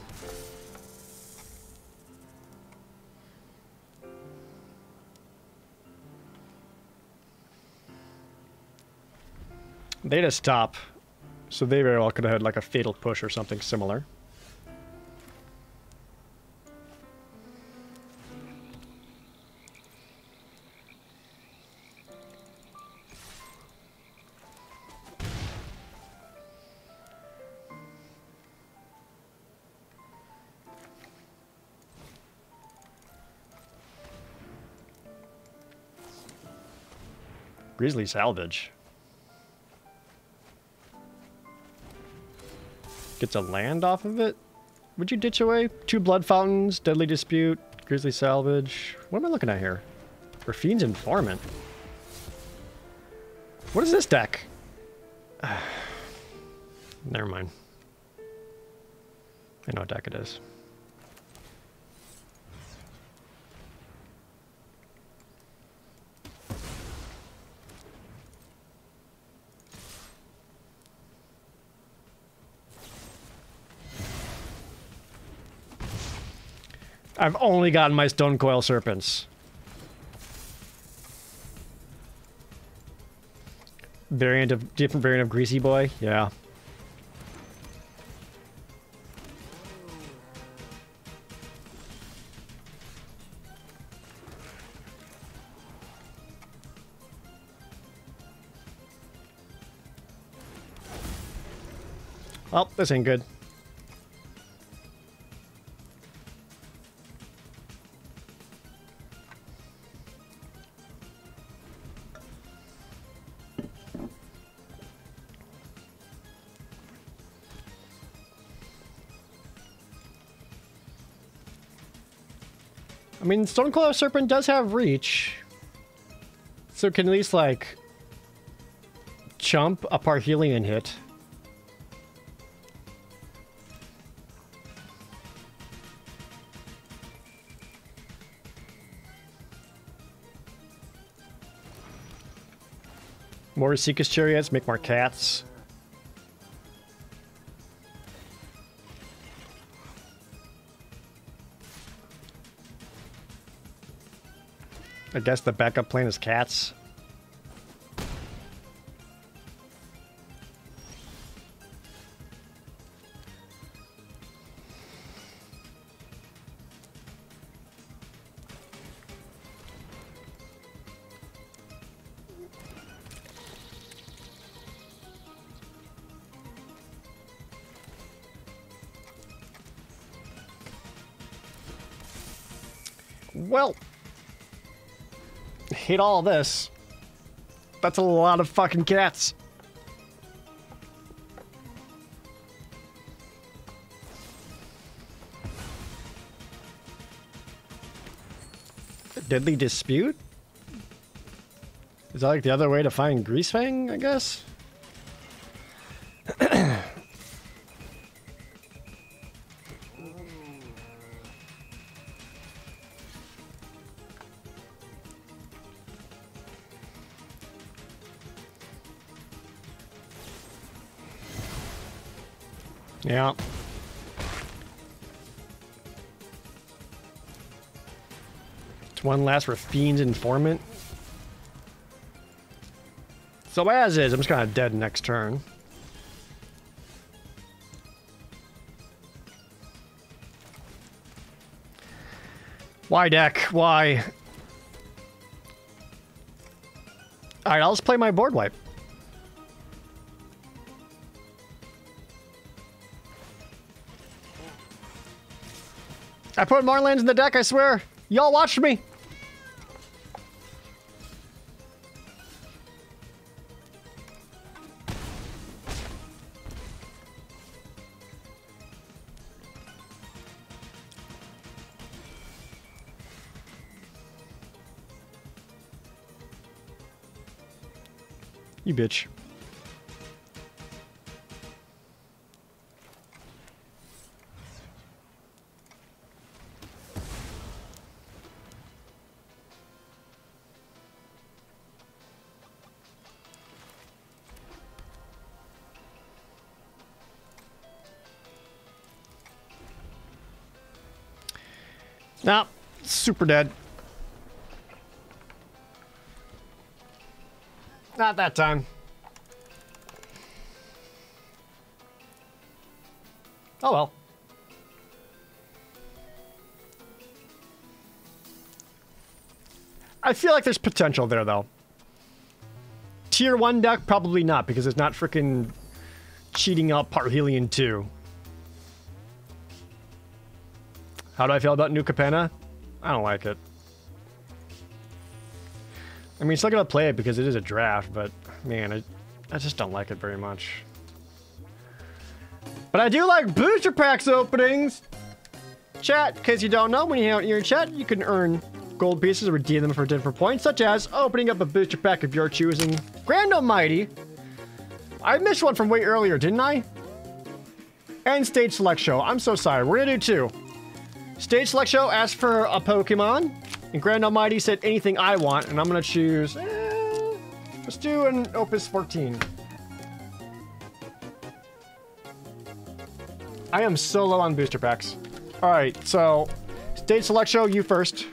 They just stop, so they very well could have had like a fatal push or something similar. Grizzly Salvage. Gets a land off of it? Would you ditch away? 2 Blood Fountains, Deadly Dispute, Grizzly Salvage. What am I looking at here? Raffine's Informant. What is this deck? Never mind. I know what deck it is. I've only gotten my stone coil serpents. Different variant of Greasy Boy? Yeah. Well, this ain't good. I mean, Stonecoil Serpent does have reach. So it can at least, like, chump a Parhelion hit. More Seeker's Chariots, make more cats. I guess the backup plan is cats. Well, hate all this. That's a lot of fucking cats. Deadly Dispute? Is that like the other way to find Greasefang, I guess? Yeah. It's one last for Fiend's Informant. So as is, I'm just kind of dead next turn. Why, deck? Why? Alright, I'll just play my board wipe. I put more lands in the deck, I swear. Y'all watched me. You bitch. Nah, super dead. Not that time. Oh well. I feel like there's potential there, though. Tier 1 deck, probably not, because it's not freaking cheating out Parhelion 2. How do I feel about New Capenna? I don't like it. I mean, still gonna play it because it is a draft, but man, I just don't like it very much. But I do like booster packs openings! Chat, in case you don't know, when you hang out in your chat, you can earn gold pieces or redeem them for different points, such as opening up a booster pack of your choosing. Grand Almighty! I missed one from way earlier, didn't I? And Stage Select Show. I'm so sorry. We're gonna do two. Stage Select Show asked for a Pokemon, and Grand Almighty said anything I want, and I'm gonna choose... let's do an Opus 14. I am so low on booster packs. Alright, so... Stage select show, you first.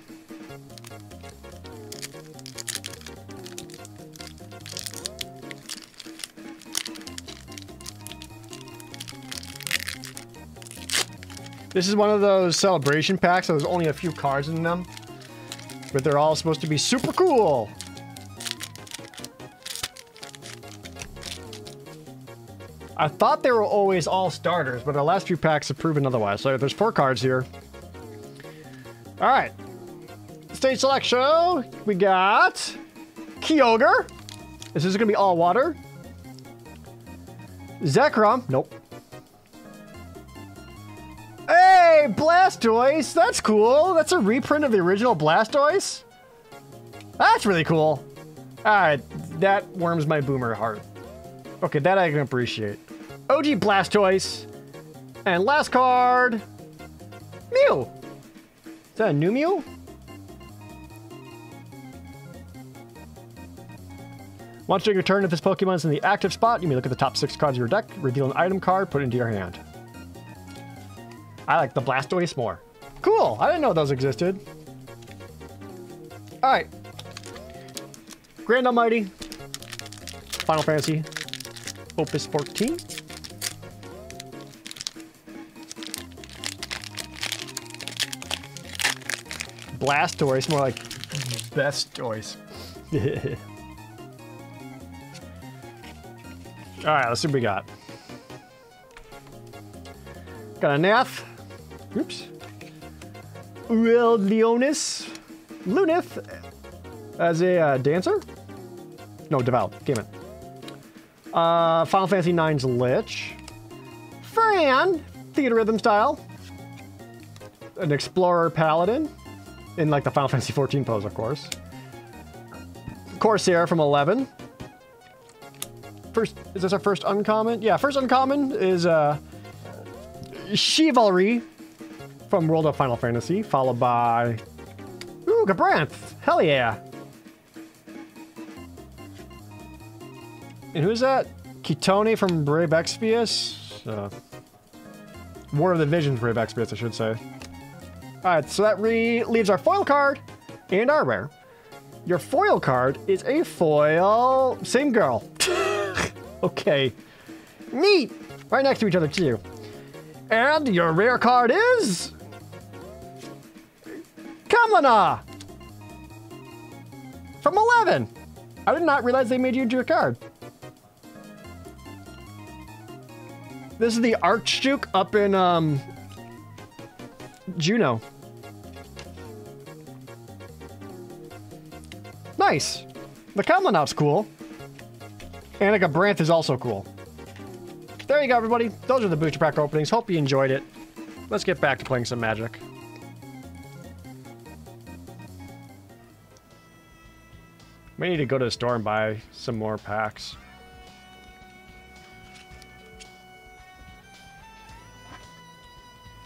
This is one of those celebration packs, so there's only a few cards in them. But they're all supposed to be super cool. I thought they were always all starters, but our last few packs have proven otherwise. So there's 4 cards here. All right. Stage select show. We got Kyogre. This is going to be all water. Zekrom. Nope. Hey, Blastoise. That's cool. That's a reprint of the original Blastoise. That's really cool. All right. That warms my boomer heart. Okay, that I can appreciate. OG Blastoise. And last card, Mew. Is that a new Mew? Once during your turn, if this Pokemon is in the active spot, you may look at the top 6 cards of your deck, reveal an item card, put it into your hand. I like the Blastoise more. Cool, I didn't know those existed. Alright. Grand Almighty. Final Fantasy. Opus 14. Blastoise, more like Bestoise. Alright, let's see what we got. Got a Nath. Oops. Uriel Leonis. Lunith. As a dancer? No, Devout. Damn it. Final Fantasy IX's Lich. Fran. Theater Rhythm style. An Explorer Paladin. In like the Final Fantasy 14 pose, of course. Corsair from 11. First, is this our first uncommon? Yeah, first uncommon is Chivalry from World of Final Fantasy, followed by ooh, Gabranth. Hell yeah. And who's that? Kitone from Brave Exvius? War of the Visions Brave Exvius, I should say. Alright, so that leaves our foil card and our rare. Your foil card is a foil... Same girl. Okay. Neat! Right next to each other, too. And your rare card is... Kamina! From 11! I did not realize they made you into a card. This is the Archduke up in, Juno. Nice. The Kaminoff's cool. And a Gabranth is also cool. There you go, everybody. Those are the booster pack openings. Hope you enjoyed it. Let's get back to playing some Magic. We need to go to the store and buy some more packs.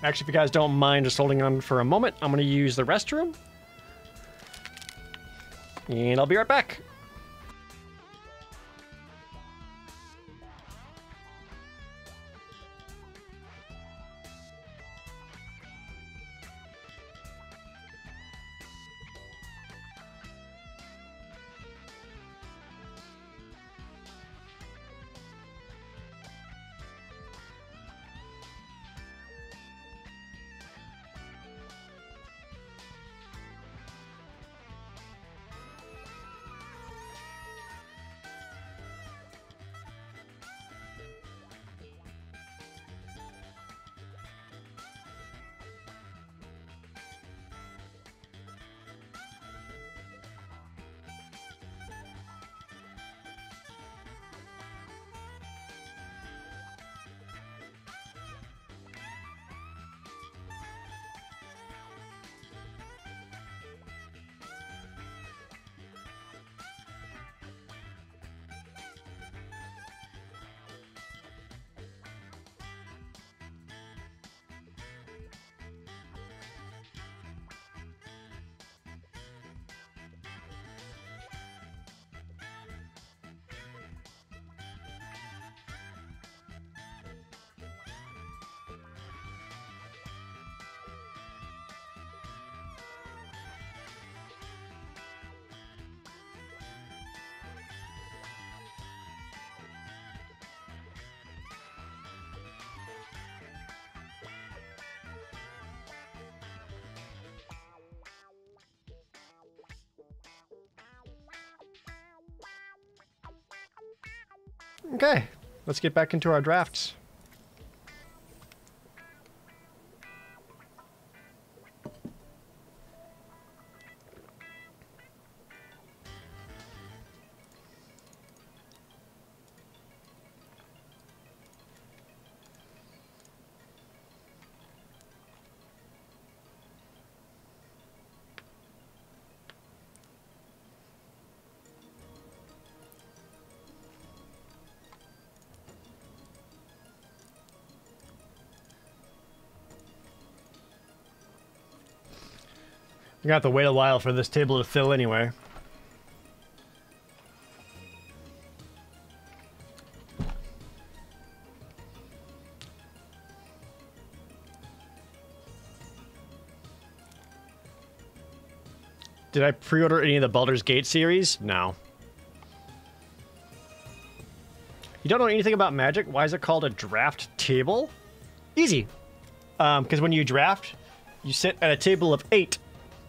Actually, if you guys don't mind just holding on for a moment, I'm going to use the restroom. And I'll be right back. Okay, let's get back into our drafts. You're gonna have to wait a while for this table to fill anyway. Did I pre-order any of the Baldur's Gate series? No. You don't know anything about Magic? Why is it called a draft table? Easy. Because when you draft, you sit at a table of 8.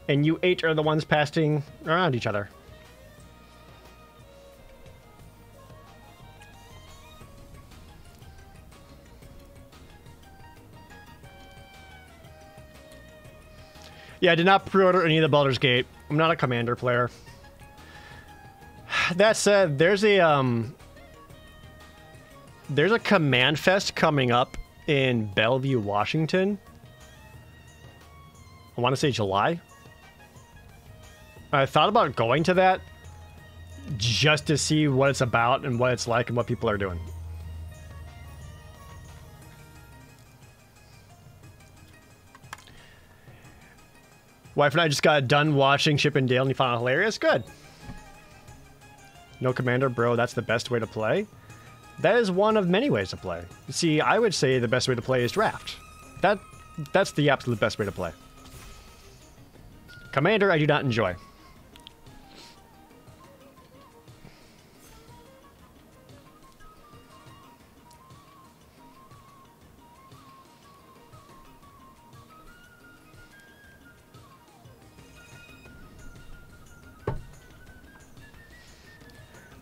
And you 8 are the ones passing around each other. Yeah, I did not pre-order any of the Baldur's Gate. I'm not a Commander player. That said, there's a Command Fest coming up in Bellevue, Washington. I want to say July. I thought about going to that just to see what it's about and what it's like and what people are doing. Wife and I just got done watching Chip and Dale and you found it hilarious? Good. No Commander, bro, that's the best way to play. That is one of many ways to play. See, I would say the best way to play is draft. That's the absolute best way to play. Commander, I do not enjoy.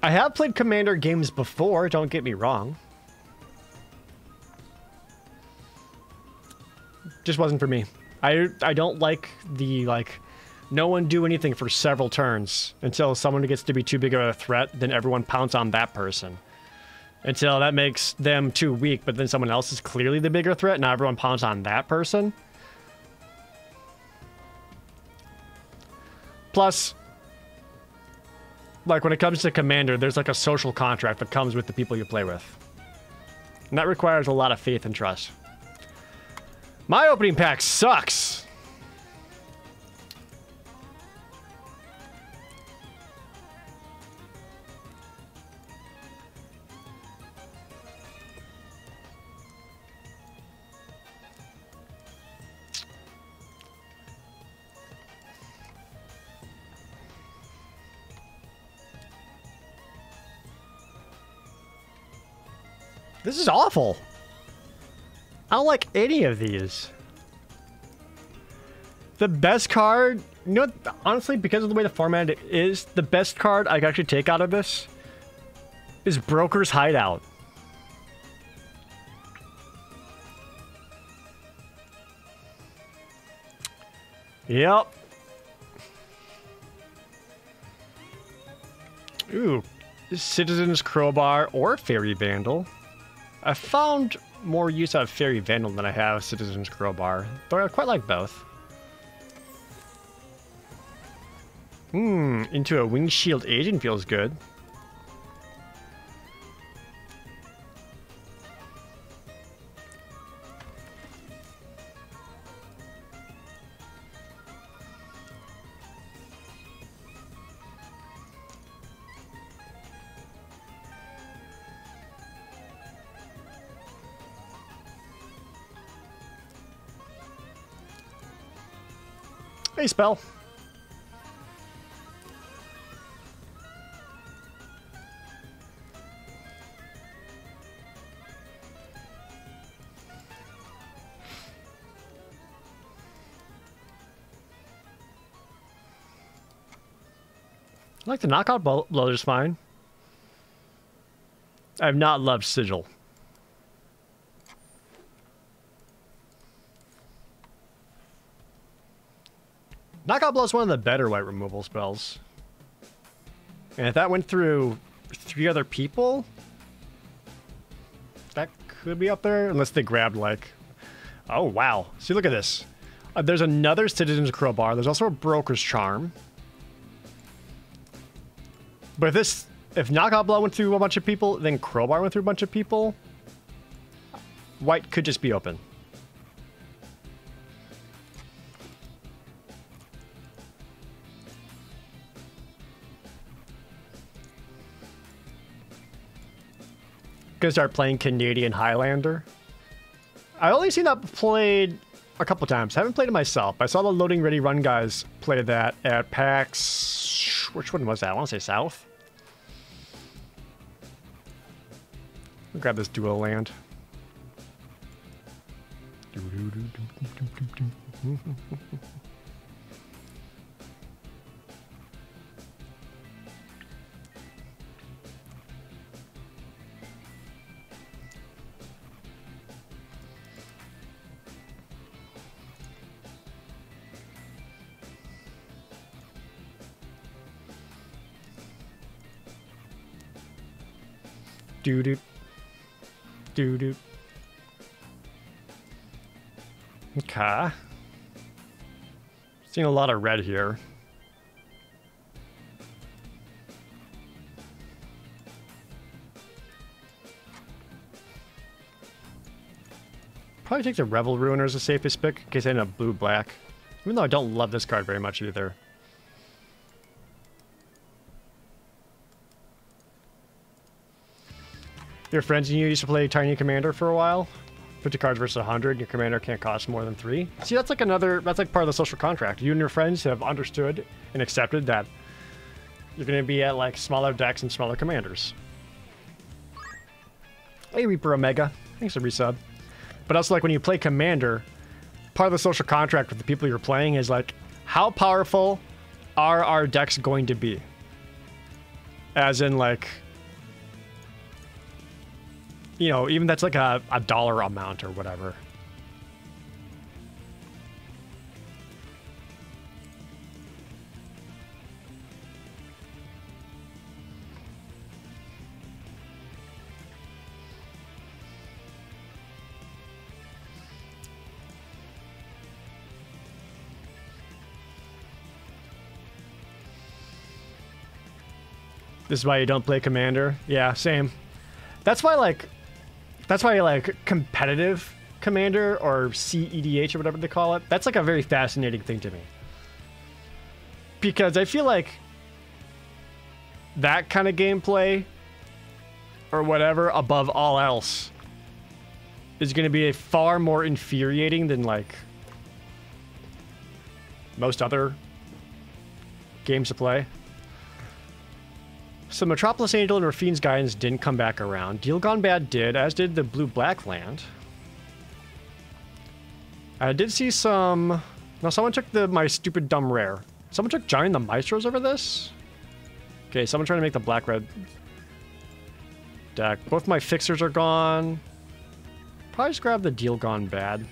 I have played Commander games before, don't get me wrong. Just wasn't for me. I don't like the, no one do anything for several turns until someone gets to be too big of a threat, then everyone pounce on that person. Until that makes them too weak, but then someone else is clearly the bigger threat, now everyone pounce on that person. Plus, like when it comes to Commander, there's like a social contract that comes with the people you play with. And that requires a lot of faith and trust. My opening pack sucks. This is awful. I don't like any of these. The best card, you know what, honestly, because of the way the format is, the best card I can actually take out of this is Broker's Hideout. Yep. Ooh, Citizen's Crowbar or Fairy Vandal. I found more use out of Fairy Vandal than I have Citizen's Crowbar, though I quite like both. Into a Windshield Agent feels good. Hey, Spell. I like the knockout blow just fine. I have not loved Sigil. Knockout Blow is one of the better white removal spells. And if that went through 3 other people, that could be up there. Unless they grabbed like... Oh, wow. See, look at this. There's another Citizen's Crowbar. There's also a Broker's Charm. But if Knockout Blow went through a bunch of people, then Crowbar went through a bunch of people, white could just be open. Gonna start playing Canadian Highlander. I only seen that played a couple times. Haven't played it myself. I saw the Loading Ready Run guys play that at PAX. Which one was that? I want to say South. I'll grab this dual land. Doo-doo. Doo-doo. Okay. Seeing a lot of red here. Probably take the Revel Ruiner as the safest pick in case I end up blue-black. Even though I don't love this card very much either. Your friends and you used to play Tiny Commander for a while. 50 cards versus 100. Your commander can't cost more than 3. See, that's like that's like part of the social contract. You and your friends have understood and accepted that you're going to be at like smaller decks and smaller commanders. Hey, Reaper Omega. Thanks for resub. But also, like, when you play Commander, part of the social contract with the people you're playing is like, how powerful are our decks going to be? As in, like, you know, even that's like a dollar amount or whatever. This is why you don't play Commander? Yeah, same. That's why, like, competitive Commander or CEDH or whatever they call it, that's like a very fascinating thing to me. Because I feel like that kind of gameplay or whatever above all else is going to be far more infuriating than like most other games to play. So Metropolis Angel and Rafine's Guidance didn't come back around. Deal Gone Bad did, as did the blue-black land. I did see some... No, someone took my stupid dumb rare. Someone took Giant the Maestros over this? Okay, someone trying to make the black-red deck. Both my fixers are gone. Probably just grab the Deal Gone Bad.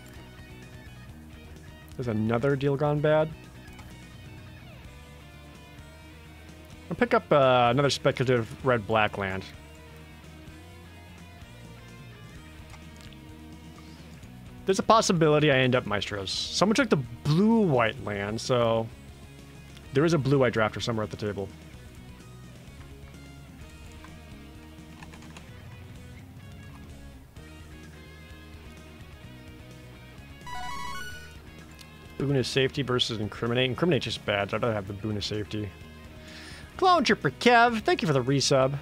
There's another Deal Gone Bad. I'll pick up another speculative red-black land. There's a possibility I end up Maestros. Someone took the blue-white land, so there is a blue-white drafter somewhere at the table. Boon of Safety versus Incriminate. Incriminate's just bad, so I'd rather have the Boon of Safety. Clone Tripper Kev, thank you for the resub.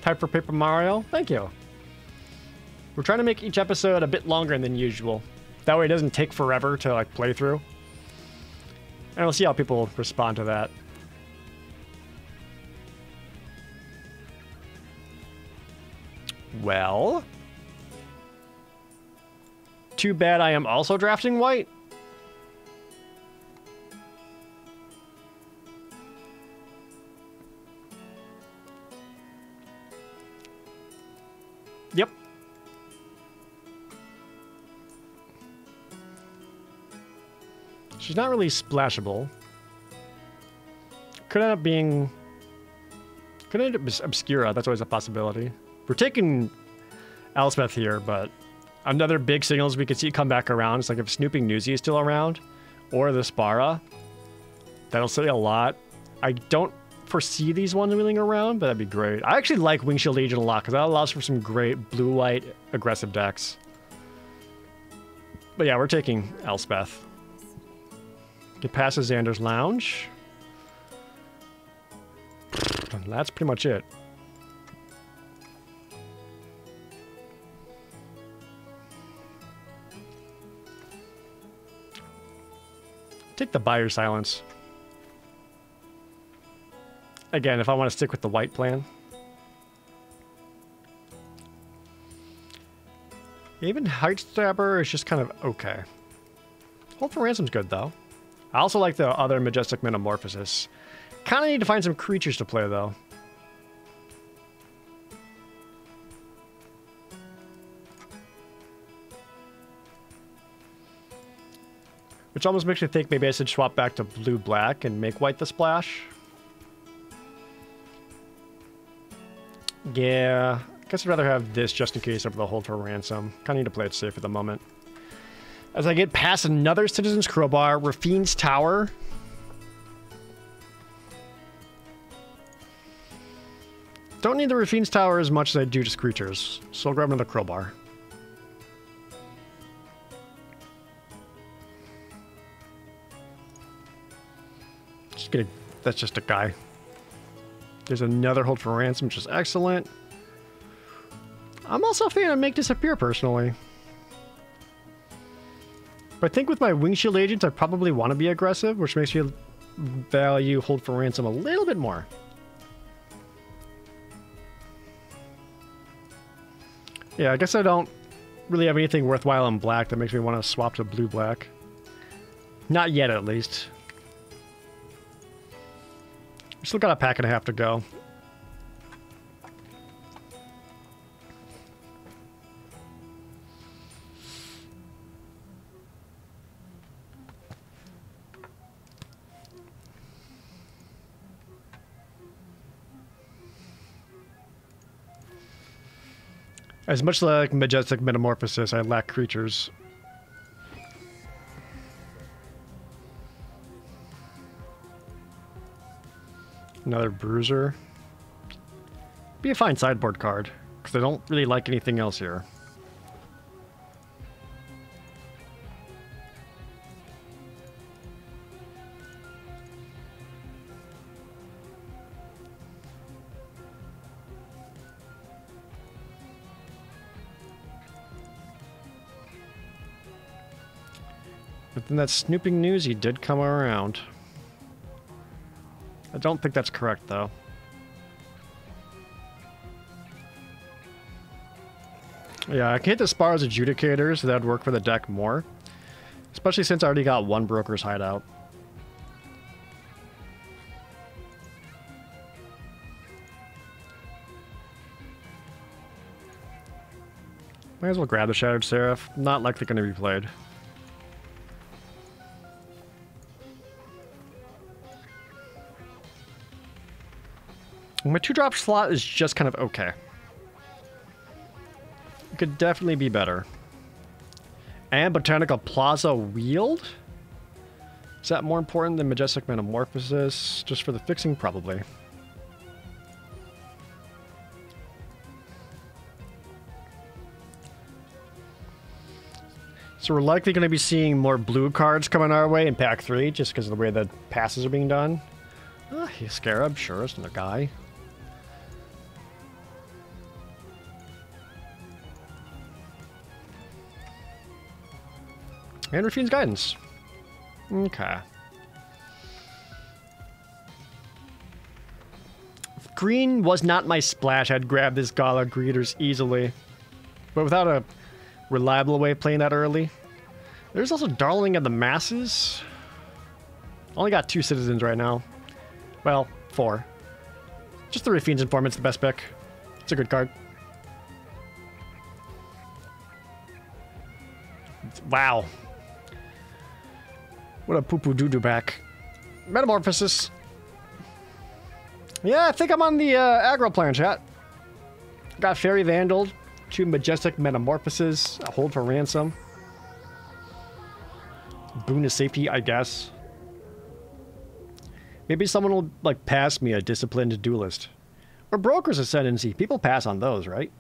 Type for Paper Mario, thank you. We're trying to make each episode a bit longer than usual. That way it doesn't take forever to like play through. And we'll see how people respond to that. Well. Too bad I am also drafting white. She's not really splashable. Could end up being... Could end up as Obscura. That's always a possibility. We're taking Elspeth here, but another big signals we could see come back around is like if Snooping Newsy is still around, or the Spara. That'll say a lot. I don't foresee these ones wheeling around, but that'd be great. I actually like Windshield Agent a lot because that allows for some great blue-white aggressive decks. But yeah, we're taking Elspeth. Get past Xander's Lounge. That's pretty much it. Take the Buyer Silence. Again, if I want to stick with the white plan. Even Heightstabber is just kind of okay. Hold for Ransom's good, though. I also like the other Majestic Metamorphosis. Kind of need to find some creatures to play, though. Which almost makes me think maybe I should swap back to blue-black and make white the splash. Yeah, I guess I'd rather have this just in case over the Hold for Ransom. Kind of need to play it safe at the moment. As I get past another Citizen's Crowbar, Rafine's Tower. Don't need the Rafine's Tower as much as I do just creatures, so I'll grab another Crowbar. Just gonna, that's just a guy. There's another Hold for Ransom, which is excellent. I'm also a fan of Make Disappear, personally. But I think with my Windshield Agents, I probably want to be aggressive, which makes me value Hold for Ransom a little bit more. Yeah, I guess I don't really have anything worthwhile in black that makes me want to swap to blue-black. Not yet, at least. We still got a pack and a half to go. As much like Majestic Metamorphosis, I lack creatures. Another Bruiser. Be a fine sideboard card, because I don't really like anything else here. But then that Snooping Newsy did come around. I don't think that's correct, though. Yeah, I can hit the Spara's Adjudicators, so that would work for the deck more. Especially since I already got one Broker's Hideout. Might as well grab the Shattered Seraph. Not likely going to be played. My 2-drop slot is just kind of okay. It could definitely be better. And Botanical Plaza Wield? Is that more important than Majestic Metamorphosis? Just for the fixing, probably. So we're likely going to be seeing more blue cards coming our way in Pack 3, just because of the way the passes are being done. Scarab, sure, it's another guy. And Rafine's Guidance. Okay. If green was not my splash, I'd grab this Gala Greeters easily. But without a reliable way of playing that early. There's also Darling of the Masses. Only got 2 citizens right now. Well, 4. Just the Rafine's Informant's the best pick. It's a good card. Wow. What a poo-poo doo-doo back. Metamorphosis. Yeah, I think I'm on the aggro plan, chat. Got Fairy Vandal, 2 Majestic Metamorphoses, a hold for ransom. Boon of safety, I guess. Maybe someone will, like, pass me a Disciplined Duelist. Or Broker's Ascendancy. People pass on those, right?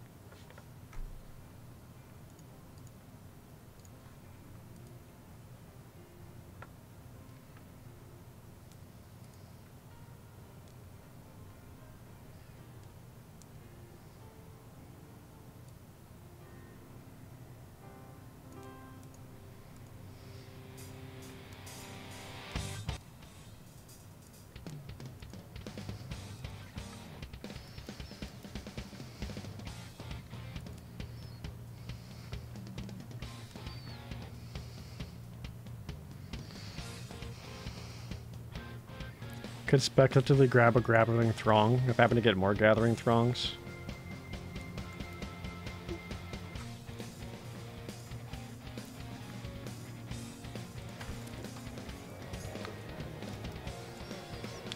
Could speculatively grab a Gathering Throng if I happen to get more Gathering Throngs.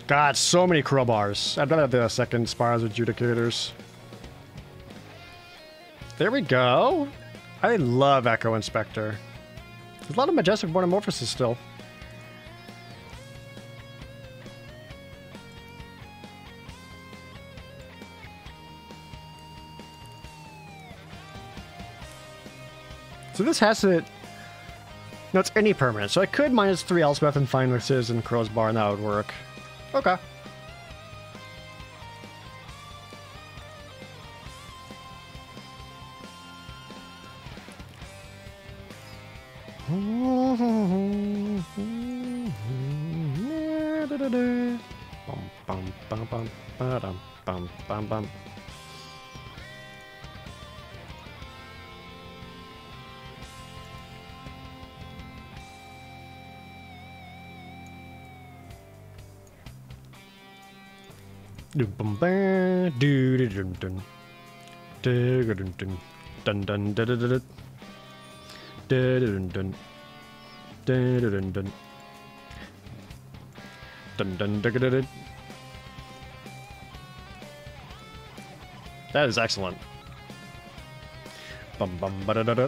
God, so many crowbars. I'd rather have the second Spires Adjudicators. There we go. I love Echo Inspector. There's a lot of Majestic Metamorphoses still. So this has to... No, it's any permanent. So I could -3 Elspeth and find with Citizen Crowsbar and that would work. Okay. That is excellent. Bum bum ba da da da.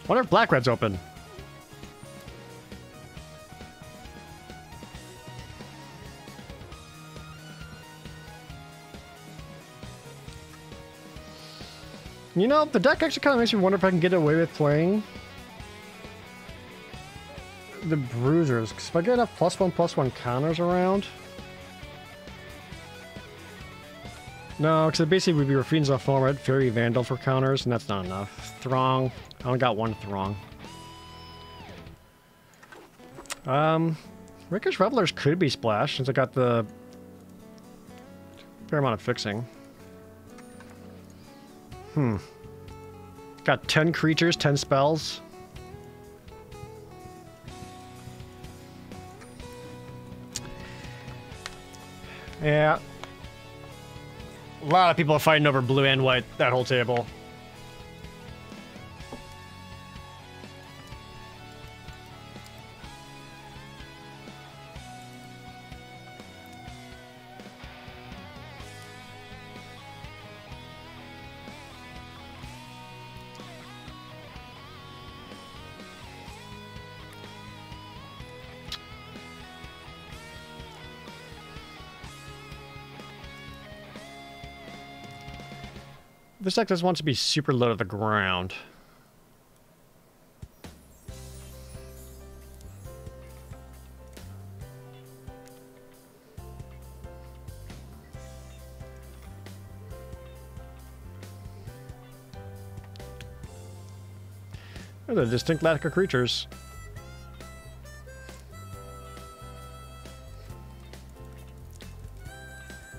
Wonder if Black Red's open. You know, the deck actually kind of makes me wonder if I can get away with playing the Bruisers. Because if I get enough +1/+1 counters around... No, because basically we'd be Raffine's off format, Fairy Vandal for counters, and that's not enough. Throng. I only got 1 Throng. Rakish Revelers could be splashed, since I got the fair amount of fixing. Got 10 creatures, 10 spells. Yeah. A lot of people are fighting over blue and white, that whole table. This deck just wants to be super low to the ground. They're the distinct lack of creatures.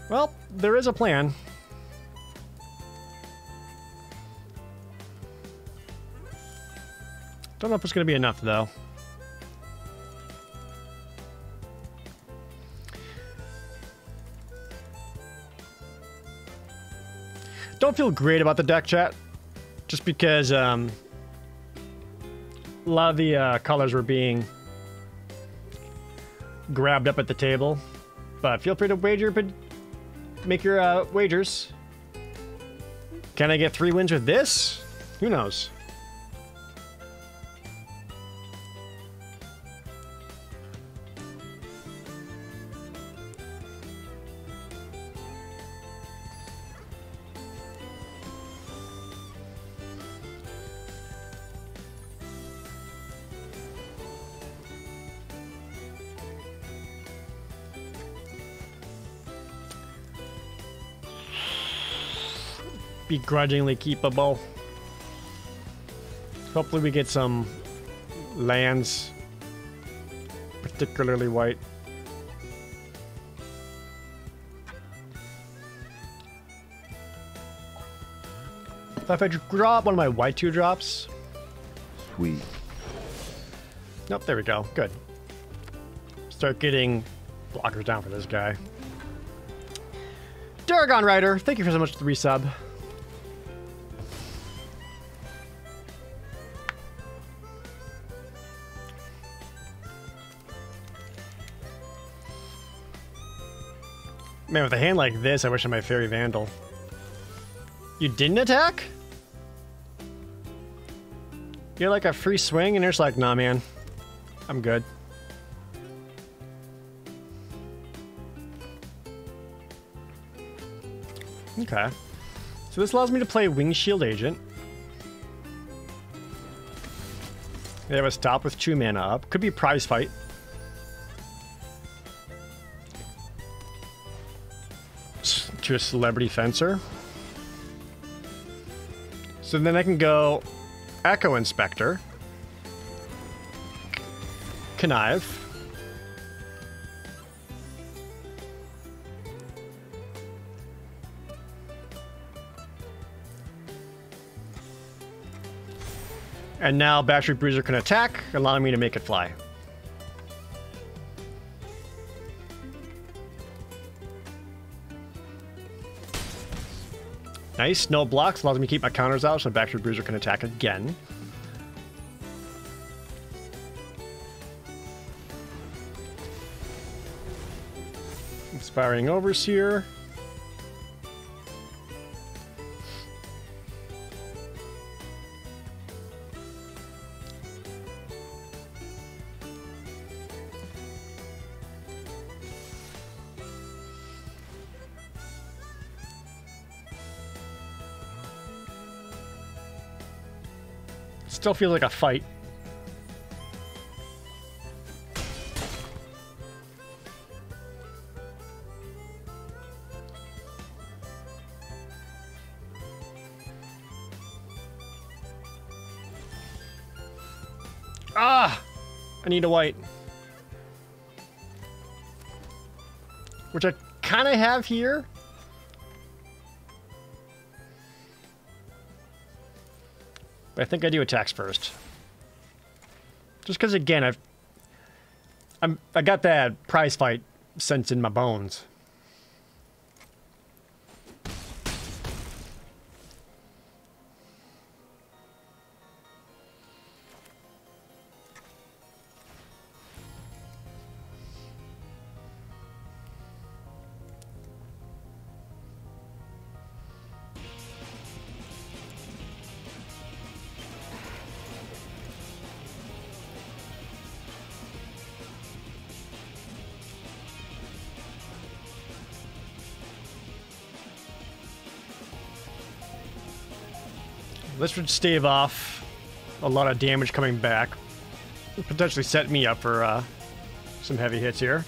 Well, there is a plan. Don't know if it's going to be enough, though. Don't feel great about the deck, chat. Just because a lot of the colors were being grabbed up at the table. But feel free to wager, make your wagers. Can I get 3 wins with this? Who knows? Begrudgingly keepable. Hopefully we get some lands, particularly white. So if I drop one of my white 2-drops. Sweet. Nope, there we go. Good. Start getting blockers down for this guy. Daragon Rider, thank you for so much for the resub. Man, with a hand like this, I wish I might Fairy Vandal. You didn't attack? You're like a free swing, and you're just like, nah, man. I'm good. Okay. So this allows me to play Wing Shield Agent. They have a stop with 2 mana up. Could be prize fight. To a Celebrity Fencer. So then I can go Echo Inspector, Connive, and now Battery Bruiser can attack, allowing me to make it fly. Nice, no blocks, allows me to keep my counters out so Battery Bruiser can attack again. Inspiring Overseer. Still feels like a fight. Ah! I need a white. Which I kind of have here. But I think I do attacks first. Just because, again, I got that prize fight sense in my bones. This would stave off a lot of damage coming back. Potentially set me up for some heavy hits here.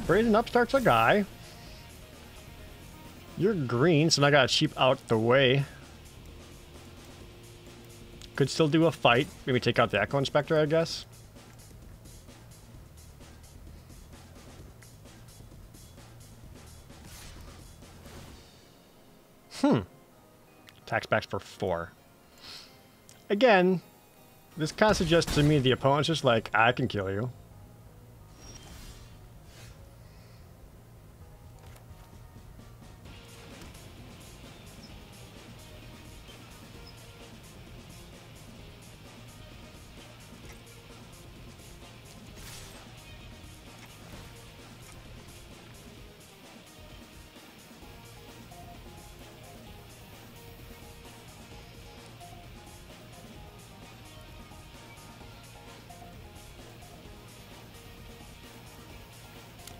Brazen Upstart's a guy. You're green, so now I gotta cheap out the way. Could still do a fight. Maybe take out the Echo Inspector, I guess. Tax backs for 4. Again, this kind of suggests to me the opponent's just like, I can kill you.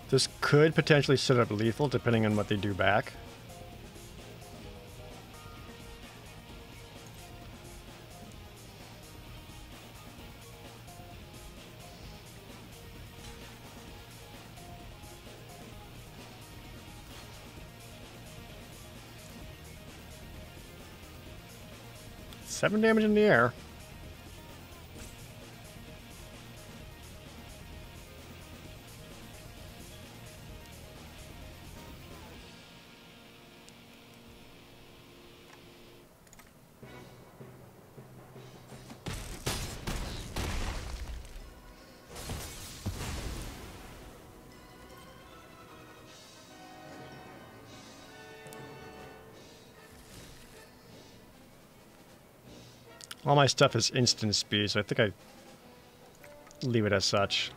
This could potentially set up lethal depending on what they do back. Seven damage in the air. All my stuff is instant speed, so I think I leave it as such.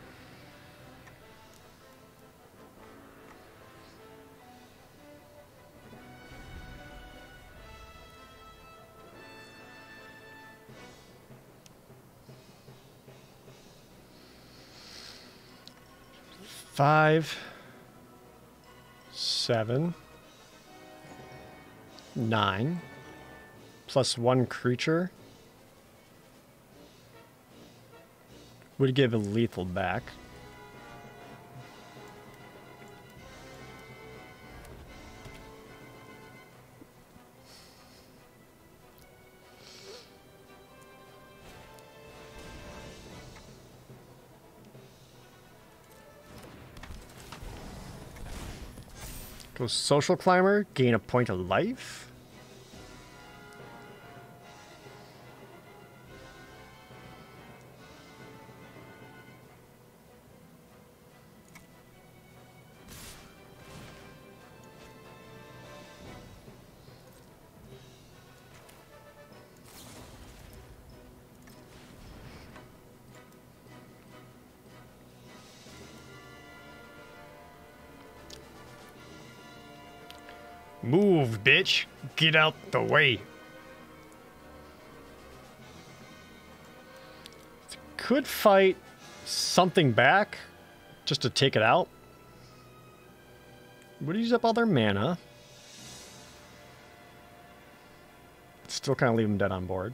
Five, 7, 9, plus 1 creature. Would give a lethal back. Go Social Climber, gain a point of life. Move, bitch. Get out the way. Could fight something back just to take it out. Would use up all their mana. Still kind of leave them dead on board.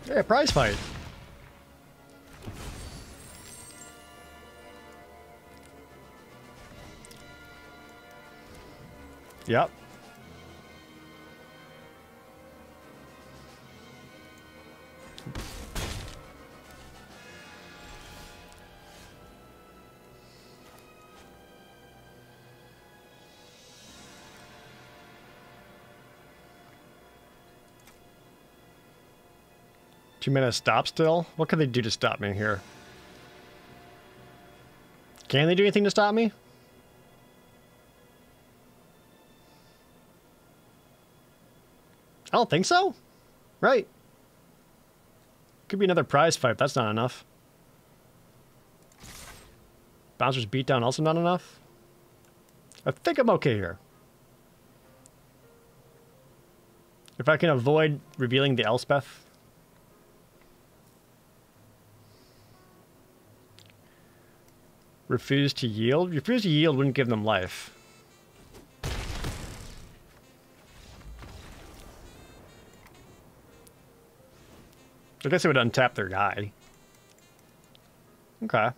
Yeah, prize fight. Yep. Two-minute stop still? What can they do to stop me here? Can they do anything to stop me? I don't think so. Right. Could be another prize fight. That's not enough. Bouncer's beatdown also not enough. I think I'm okay here. If I can avoid revealing the Elspeth. Refuse to yield? Refuse to yield wouldn't give them life. I guess it would untap their guy. Okay.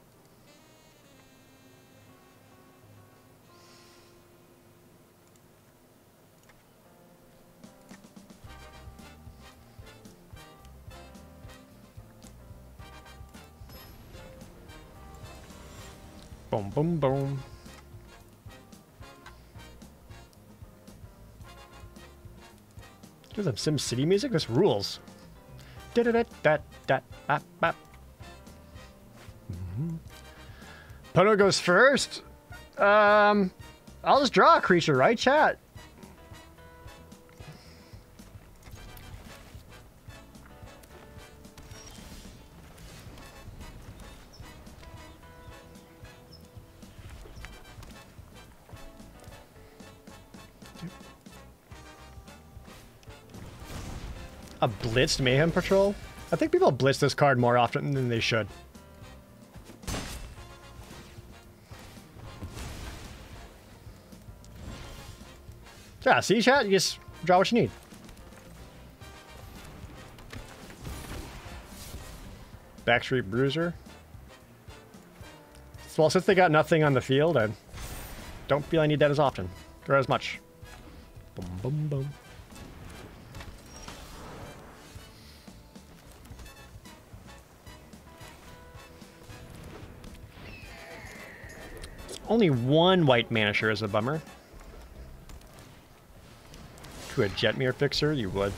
Boom, boom, boom. There's some Sim City music? This rules. Da-da-da-da-da-bap-bap. Pono goes first. I'll just draw a creature, right, chat? A blitzed Mayhem Patrol? I think people blitz this card more often than they should. So yeah, see chat? You just draw what you need. Backstreet Bruiser. Well, since they got nothing on the field, I don't feel I need that as often. Or as much. Boom, boom, boom. Only one white Manisher is a bummer. To a Jetmir Fixer, you would.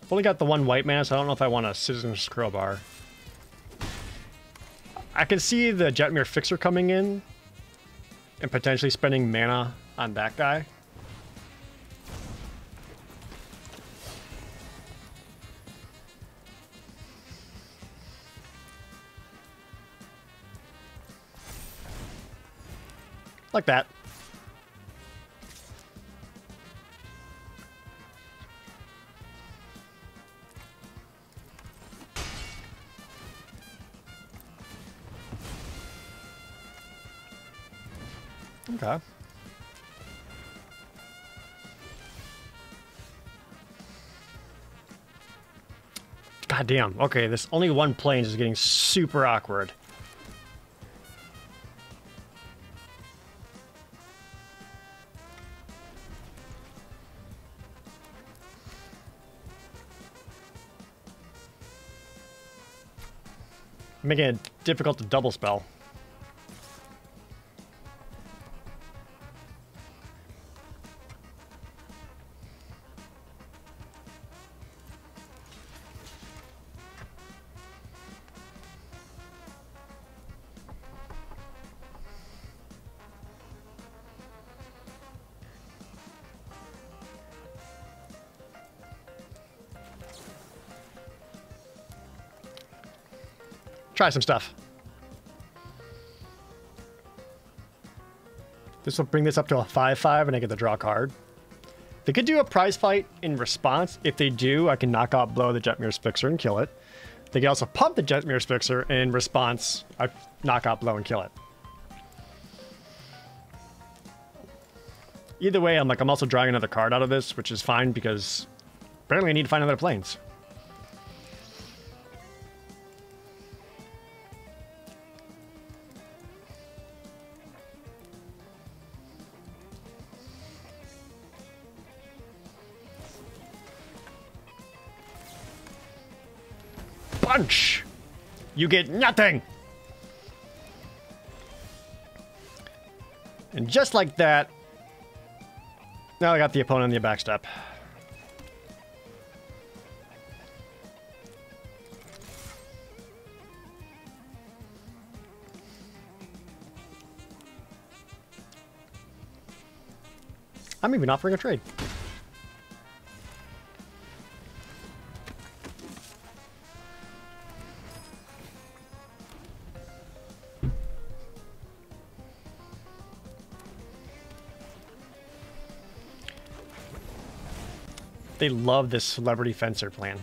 I've only got the one white mana, so I don't know if I want a Citizen's Crowbar. I can see the Jetmir Fixer coming in and potentially spending mana on that guy. Like that. Okay. God damn. Okay, this only one Plains is getting super awkward. Making it difficult to double spell. Try some stuff. This will bring this up to a 5/5 and I get to draw a card. They could do a prize fight in response. If they do, I can knock out blow the Jetmir's Fixer and kill it. They can also pump the Jetmir's Fixer, and in response, I knock out blow and kill it. Either way, I'm also drawing another card out of this, which is fine because apparently I need to find other planes. Punch! You get nothing! And just like that, now I got the opponent in the backstep. I'm even offering a trade. They love this celebrity fencer plan.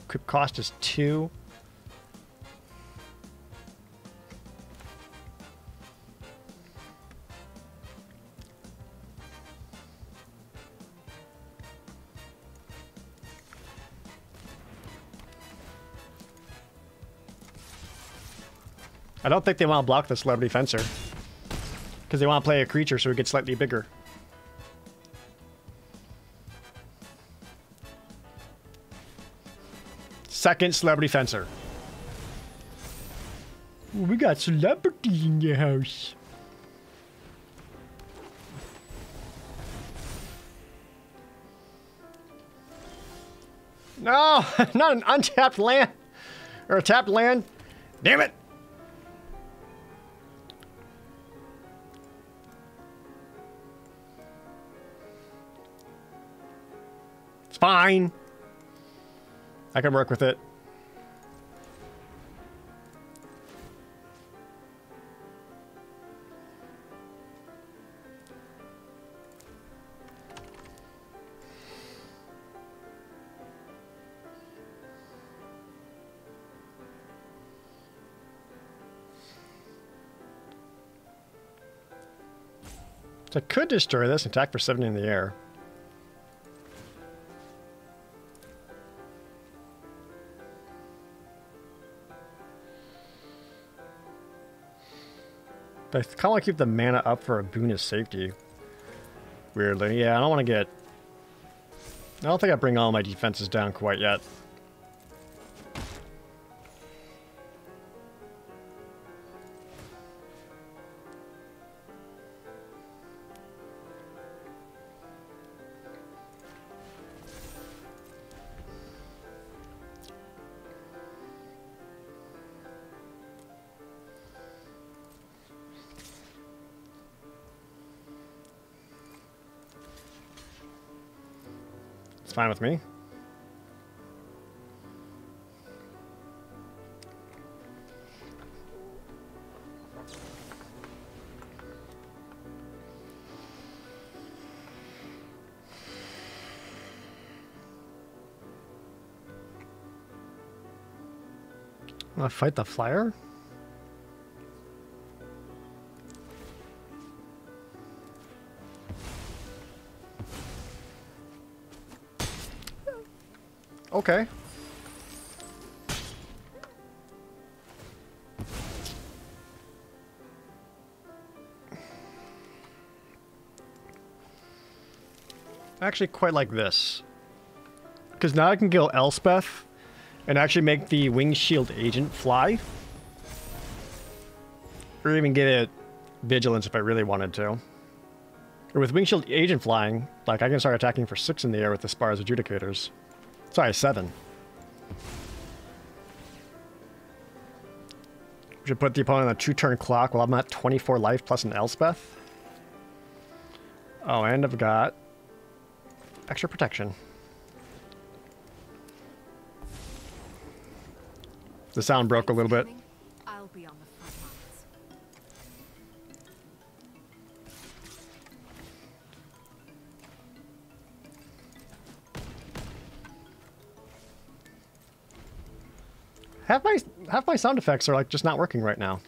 Equip cost is 2. I don't think they want to block the celebrity fencer because they want to play a creature so it gets slightly bigger. Second celebrity fencer. Ooh, we got celebrities in the house. No, not an untapped land. Or a tapped land. Damn it. It's fine. I can work with it. So I could destroy this and attack for 7 in the air. But I kind of want to keep the mana up for a boon of safety. Weirdly. Yeah, I don't want to get... I don't think I bring all my defenses down quite yet. Fine with me. Wanna fight the flyer? Okay. I actually quite like this. Because now I can kill Elspeth and actually make the Winged Shield agent fly. Or even get it Vigilance if I really wanted to. Or with Winged Shield agent flying, like I can start attacking for 6 in the air with the Spar's Adjudicators. Sorry, 7. We should put the opponent on a 2-turn clock while I'm at 24 life plus an Elspeth. Oh, and I've got extra protection. The sound broke a little bit. I'll be on the front lines. Half my sound effects are like just not working right now.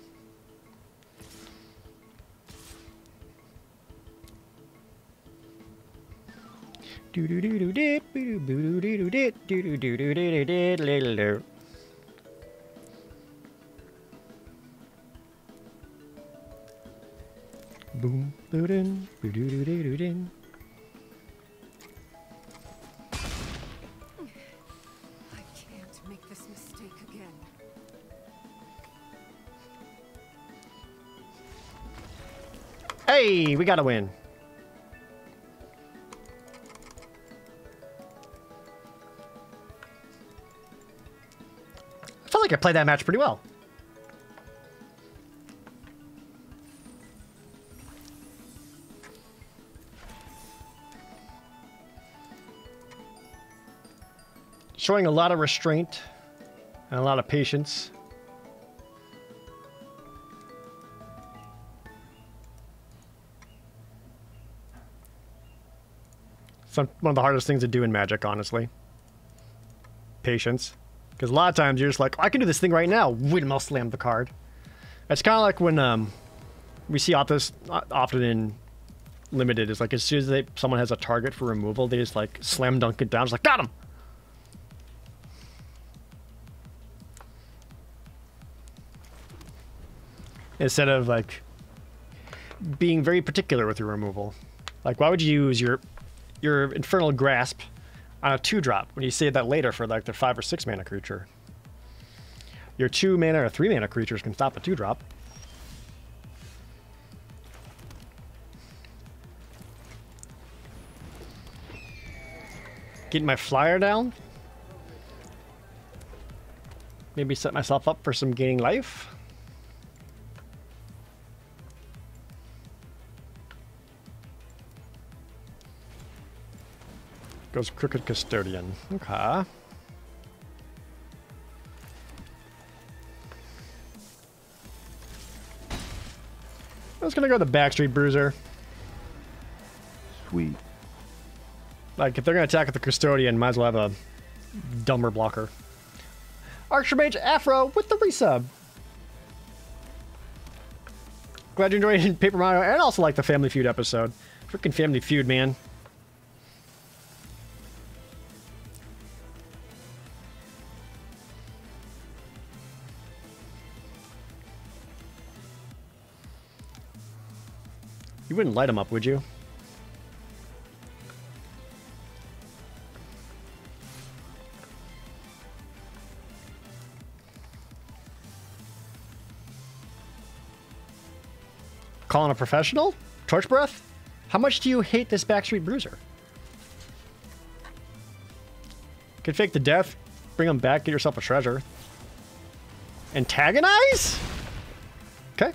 Boom, boodin, boodoo-doo-doo-doo-din. I can't make this mistake again. Hey, we gotta win. I felt like I played that match pretty well. Showing a lot of restraint and a lot of patience. One of the hardest things to do in Magic, honestly. Patience. Because a lot of times you're just like, oh, I can do this thing right now. Windmill slam the card. It's kind of like when we see this often in Limited. It's like as soon as someone has a target for removal, they just like slam dunk it down. It's like, got him! Instead of like being very particular with your removal. Like, why would you use your Infernal Grasp on a 2-drop when you save that later for like the 5 or 6 mana creature? Your 2 mana or 3 mana creatures can stop a 2-drop. Getting my flyer down. Maybe set myself up for some gaining life. Goes Crooked Custodian. Okay. I was gonna go the Backstreet Bruiser. Sweet. Like, if they're gonna attack with the Custodian, might as well have a dumber blocker. Archmage Afro with the resub. Glad you enjoyed Paper Mario and also like the Family Feud episode. Freaking Family Feud, man. You wouldn't light him up, would you? Calling a professional? Torch Breath? How much do you hate this Backstreet Bruiser? Could fake the death, bring him back, get yourself a treasure. Antagonize? Okay.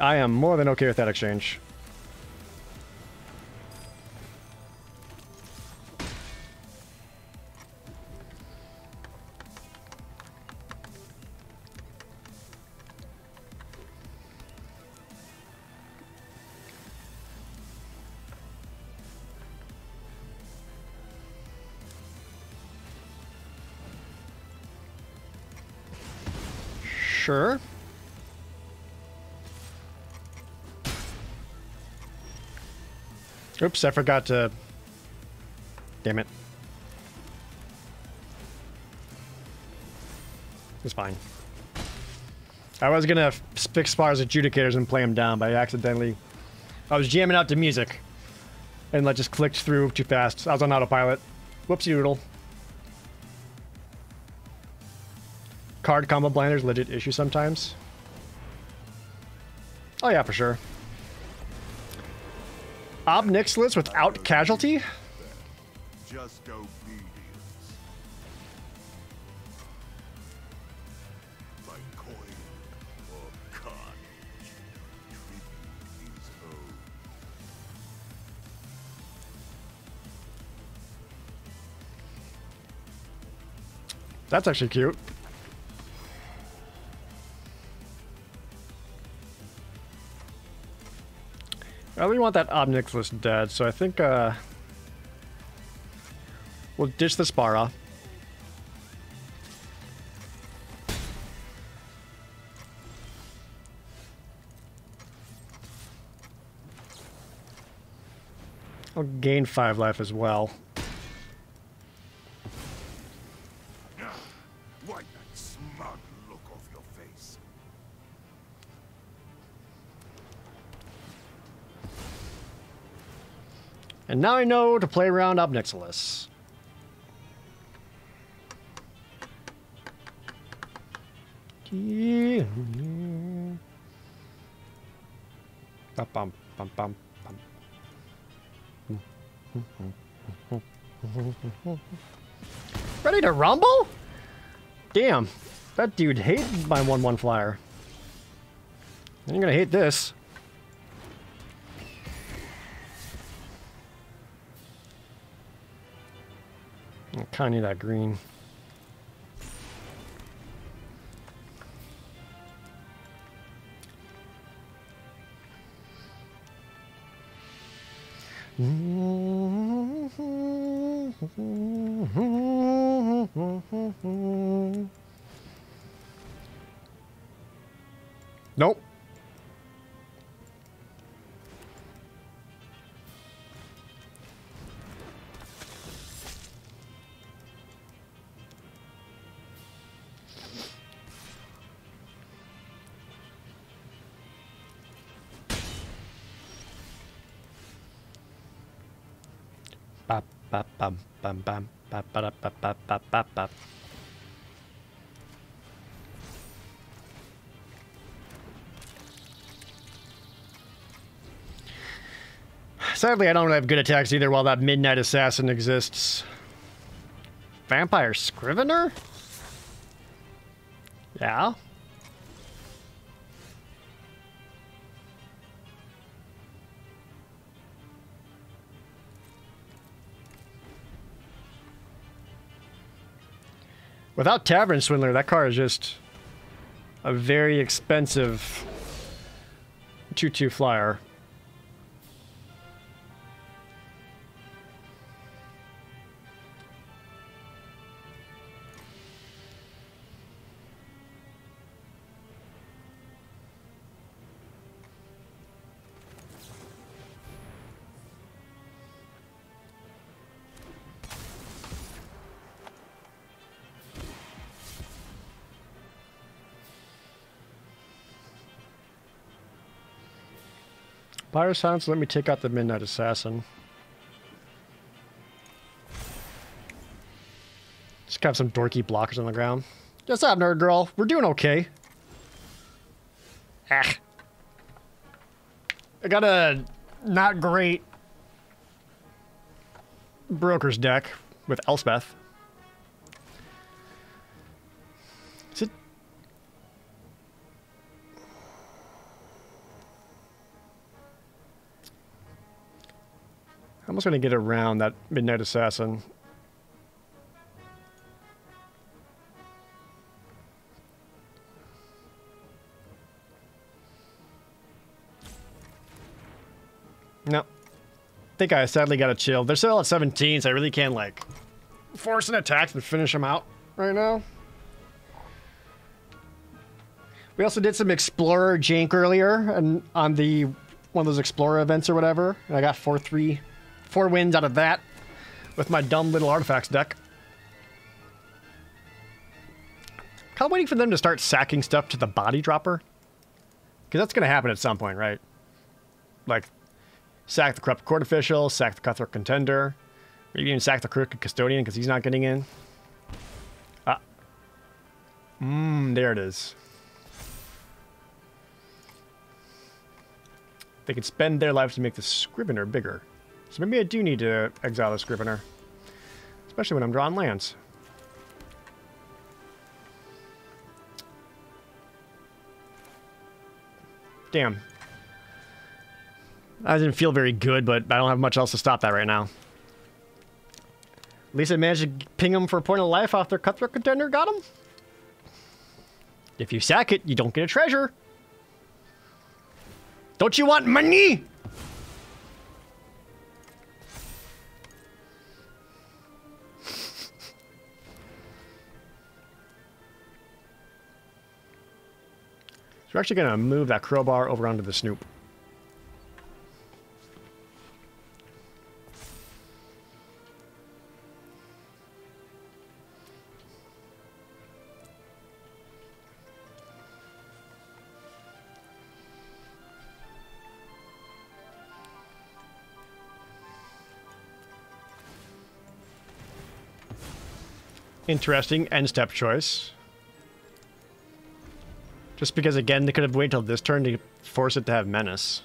I am more than okay with that exchange. Sure. Oops, I forgot to... Damn it. It's fine. I was gonna pick Spars Adjudicators and play them down, but I accidentally... I was jamming out to music. And just clicked through too fast. I was on autopilot. Whoopsie doodle. Card combo blinders legit issue sometimes. Oh yeah, for sure. Ob Nixilis without casualty? Just obedience. By coin or carnage, tribute is owed. That's actually cute. I really want that Ob Nixilis dead, so I think we'll ditch the Spara. I'll gain 5 life as well. Wipe that smug look off your face. And now I know to play around Ob Nixilis. Bum, bum, bum, bum. Ready to rumble? Damn, that dude hated my 1/1 flyer. And you're gonna hate this. I kind of need that green. Nope. Bap, bap, bam, bam, bam, bap, bap, bap, bap, bap, bap, bap. Sadly, I don't have good attacks either while that Midnight Assassin exists. Vampire Scrivener? Yeah. Without Tavern Swindler, that car is just a very expensive 2/2 flyer. Pyro sounds, let me take out the Midnight Assassin. Just have some dorky blockers on the ground. What's up, nerd girl? We're doing okay. Ah. I got a not great Broker's deck with Elspeth. Is it? I'm almost going to get around that Midnight Assassin. No. I think I sadly got to chill. They're still at 17, so I really can't, like, force an attack and finish them out right now. We also did some Explorer jank earlier and on the one of those Explorer events or whatever. And I got 4 wins out of that with my dumb little artifacts deck. Kind of waiting for them to start sacking stuff to the body dropper. Because that's going to happen at some point, right? Like, sack the Corrupt Court Official, sack the Cutthroat Contender, maybe even sack the Crooked Custodian because he's not getting in. Ah. There it is. They could spend their lives to make the Scrivener bigger. So maybe I do need to exile the Scrivener. Especially when I'm drawing lands. Damn. That didn't feel very good, but I don't have much else to stop that right now. At least I managed to ping them for a point of life off their Cutthroat Contender. Got them. If you sack it, you don't get a treasure. Don't you want money? So we're actually going to move that crowbar over onto the Snoop. Interesting end step choice. Just because, again, they could have waited till this turn to force it to have Menace.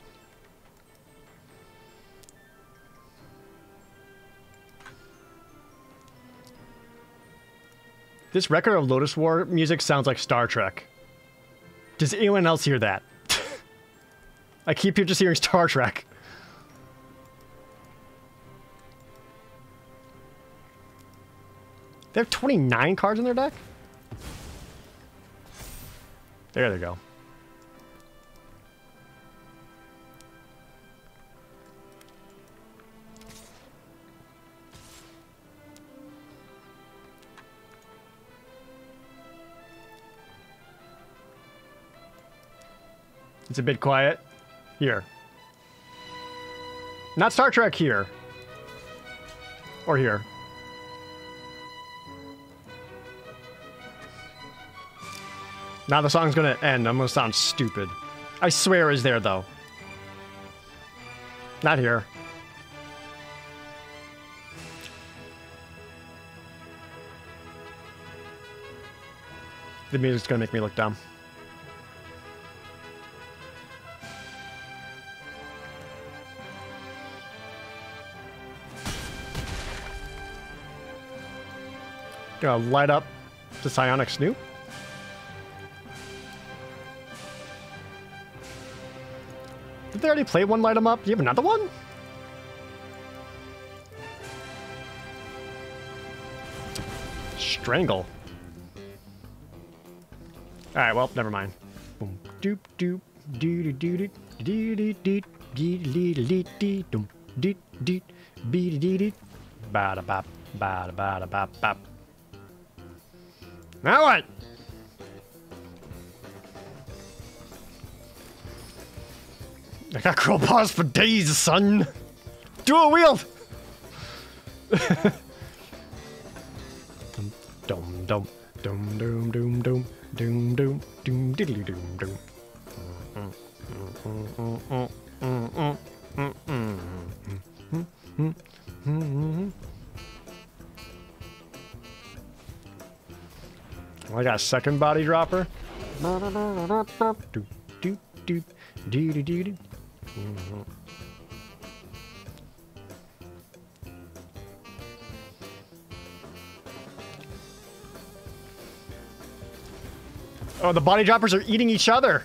This record of Lotus War music sounds like Star Trek. Does anyone else hear that? I keep just hearing Star Trek. They have 29 cards in their deck? There they go. It's a bit quiet. Here. Not Star Trek here. Or here. Now the song's gonna end. I'm gonna sound stupid. I swear is there though. Not here. The music's gonna make me look dumb. Gonna light up the Psionic Snoop. Did they already play one light 'em up? Do you have another one? Strangle. Alright, well, never mind. Boom doop doop doo doo doo doo doo doo doo doo doo doo doo doo doo doo doo bada bop bada bada bop bop. Now what? I got crowbars for days, son. Dual wield. Dum dum dum dum dum dum dum dum dum diddly dum dum. I got a second body dropper. Oh, the body droppers are eating each other.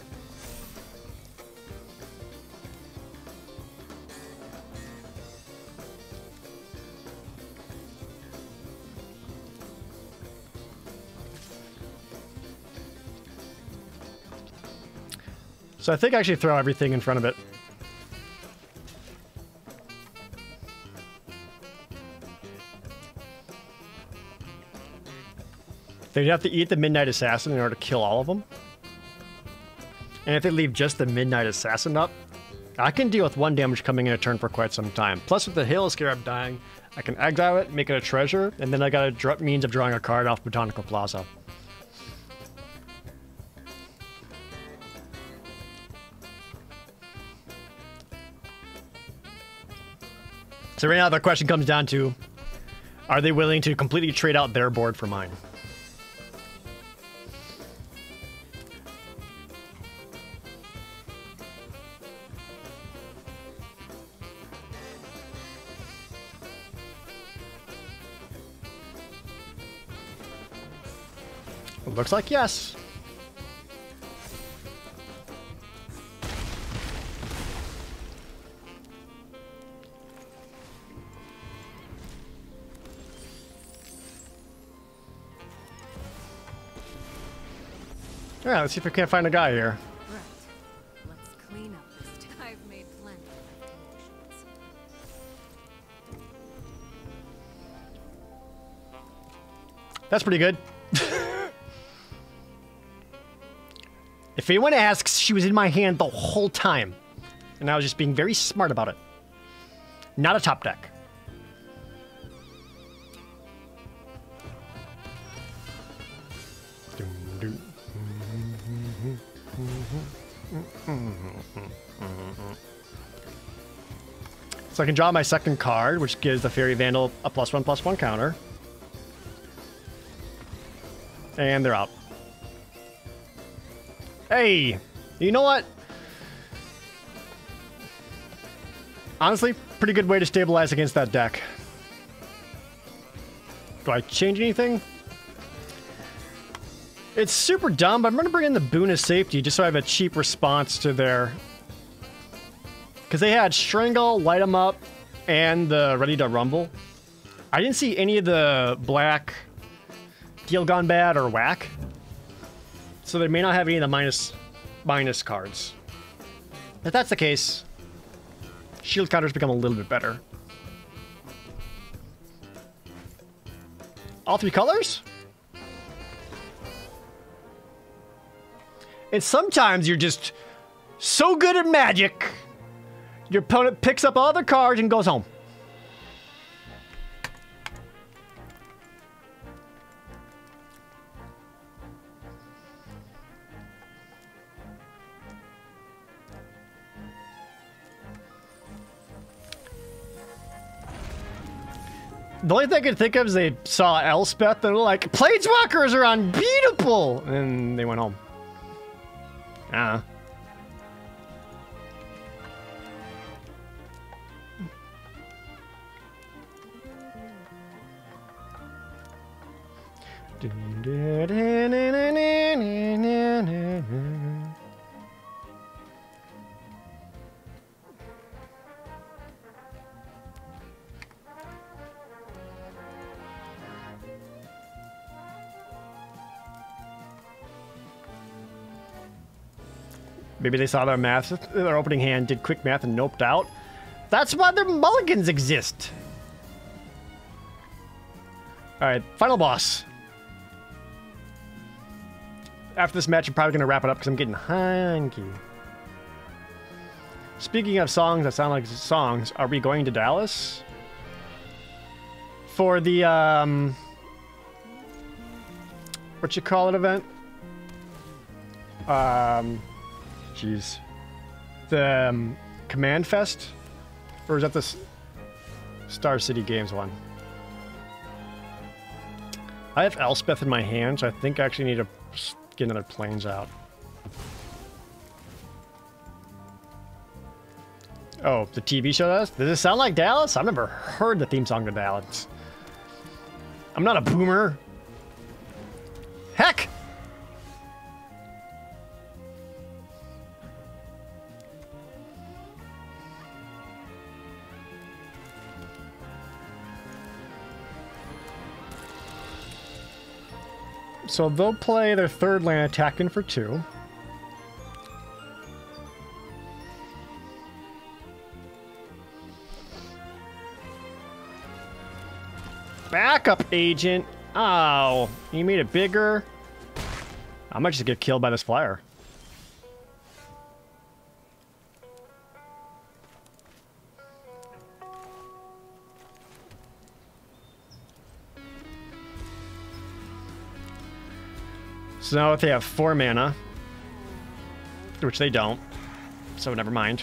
So I think I should throw everything in front of it. They'd have to eat the Midnight Assassin in order to kill all of them. And if they leave just the Midnight Assassin up, I can deal with one damage coming in a turn for quite some time. Plus with the Hail Scarab dying, I can exile it, make it a treasure, and then I got a means of drawing a card off Botanical Plaza. So right now the question comes down to, are they willing to completely trade out their board for mine? It looks like yes. Alright, let's see if we can't find a guy here. Right. Let's clean up this. I've made plenty of promotions. That's pretty good. If anyone asks, she was in my hand the whole time. And I was just being very smart about it. Not a top deck. So I can draw my second card, which gives the Fairy Vandal a +1/+1 counter. And they're out. Hey, you know what? Honestly, pretty good way to stabilize against that deck. Do I change anything? It's super dumb, but I'm going to bring in the Boon of Safety just so I have a cheap response to their... Because they had Strangle, Light 'em Up, and the Ready to Rumble. I didn't see any of the black Deal Gone Bad or Whack. So they may not have any of the minus cards. If that's the case, shield counters become a little bit better. All 3 colors? And sometimes you're just so good at Magic, your opponent picks up all their cards and goes home. The only thing I could think of is they saw Elspeth and were like, Planeswalkers are unbeatable! And they went home. Maybe they saw their math, their opening hand did quick math and noped out. That's why their mulligans exist. Alright, final boss. After this match, I'm probably going to wrap it up because I'm getting hungry. Speaking of songs that sound like songs, are we going to Dallas? For the, what you call it event? Jeez. The Command Fest? Or is that the Star City Games one? I have Elspeth in my hand, so I think I actually need to get another planes out. Oh, the TV show does? Does it sound like Dallas? I've never heard the theme song to Dallas. I'm not a boomer. Heck! So they'll play their third land attacking for 2. Backup agent. Oh, you made it bigger. I might just get killed by this flyer. So now if they have 4 mana, which they don't, so never mind.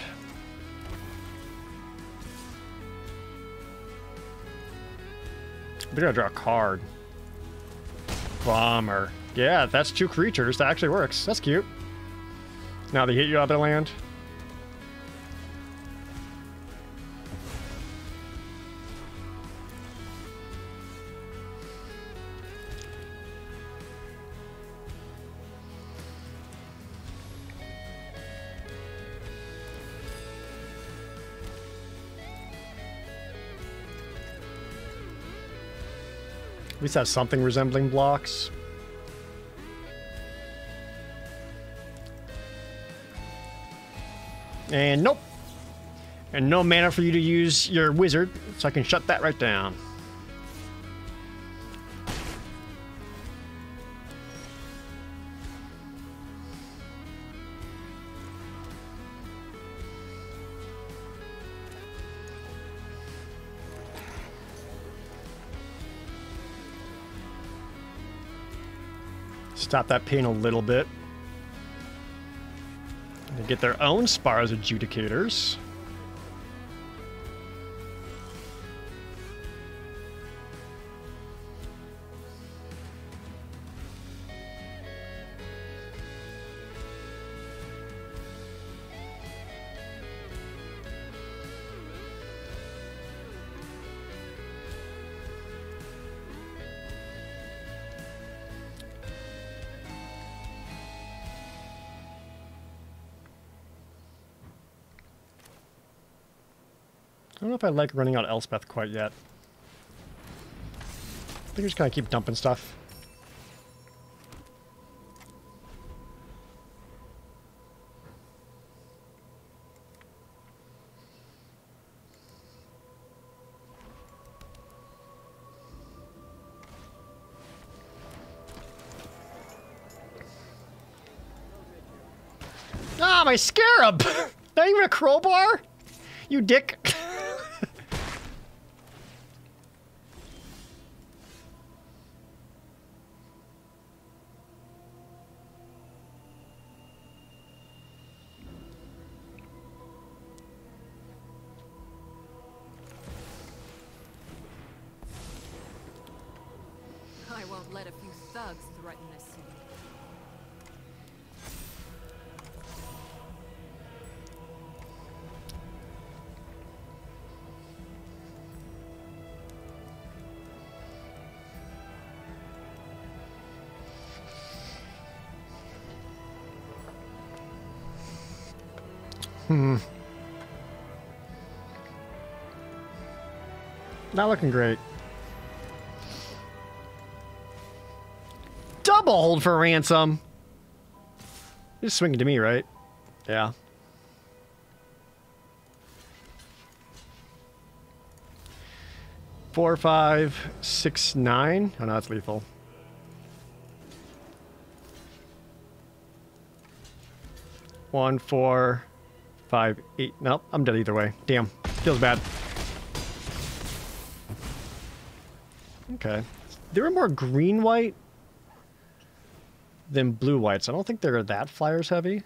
They're gonna draw a card. Bummer. Yeah, that's 2 creatures. That actually works. That's cute. Now they hit you out of their land. At least have something resembling blocks. And nope. And no mana for you to use your wizard, so I can shut that right down. Stop that pain a little bit. They get their own Spars Adjudicators. I don't know if I like running out Elspeth quite yet. I think we just gotta keep dumping stuff. Ah, my scarab! Not even a crowbar? You dick. I won't let a few thugs threaten this city. Not looking great. Double hold for ransom. You're just swinging to me, right? Yeah. Four, 5, 6, 9. Oh no, that's lethal. One, 4, 5, 8. Nope, I'm dead either way. Damn, feels bad. Okay. There were more green-white than blue-whites. I don't think they're that flyers heavy.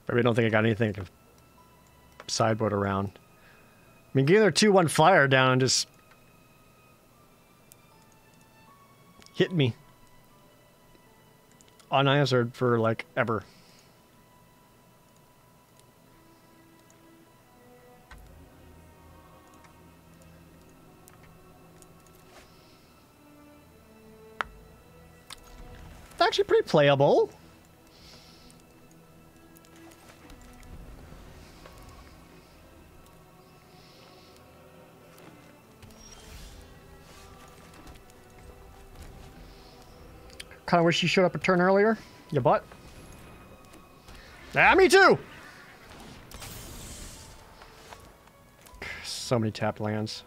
But I don't think I got anything to sideboard around. I mean, getting their 2-1 flyer down and just hit me unanswered for like ever. It's actually pretty playable. Kind of wish you showed up a turn earlier. You butt. Ah, me too! So many tapped lands.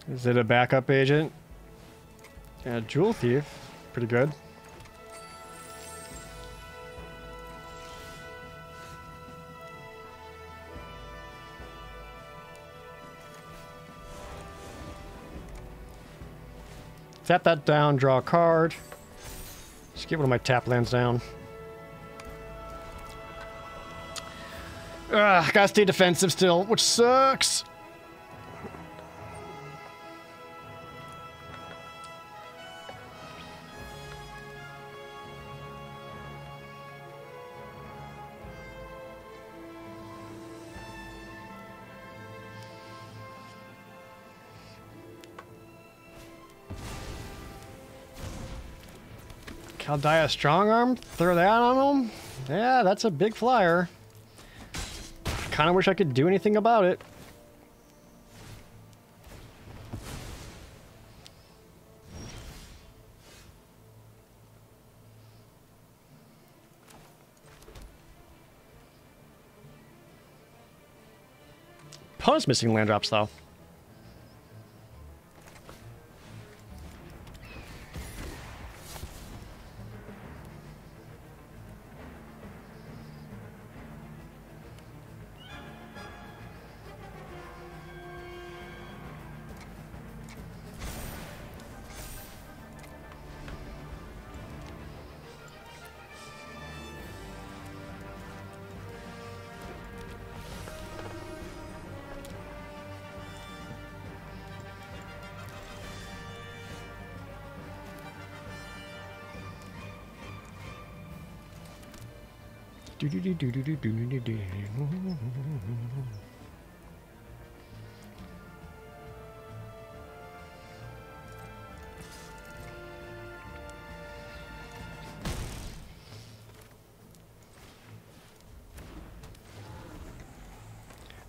Is it a backup agent? Yeah, Jewel Thief. Pretty good. Tap that down, draw a card. Just get one of my tap lands down. Ugh, gotta stay defensive still, which sucks. Chaldea Strong Arm? Throw that on him? Yeah, that's a big flyer. Kind of wish I could do anything about it. Opponent's missing land drops, though.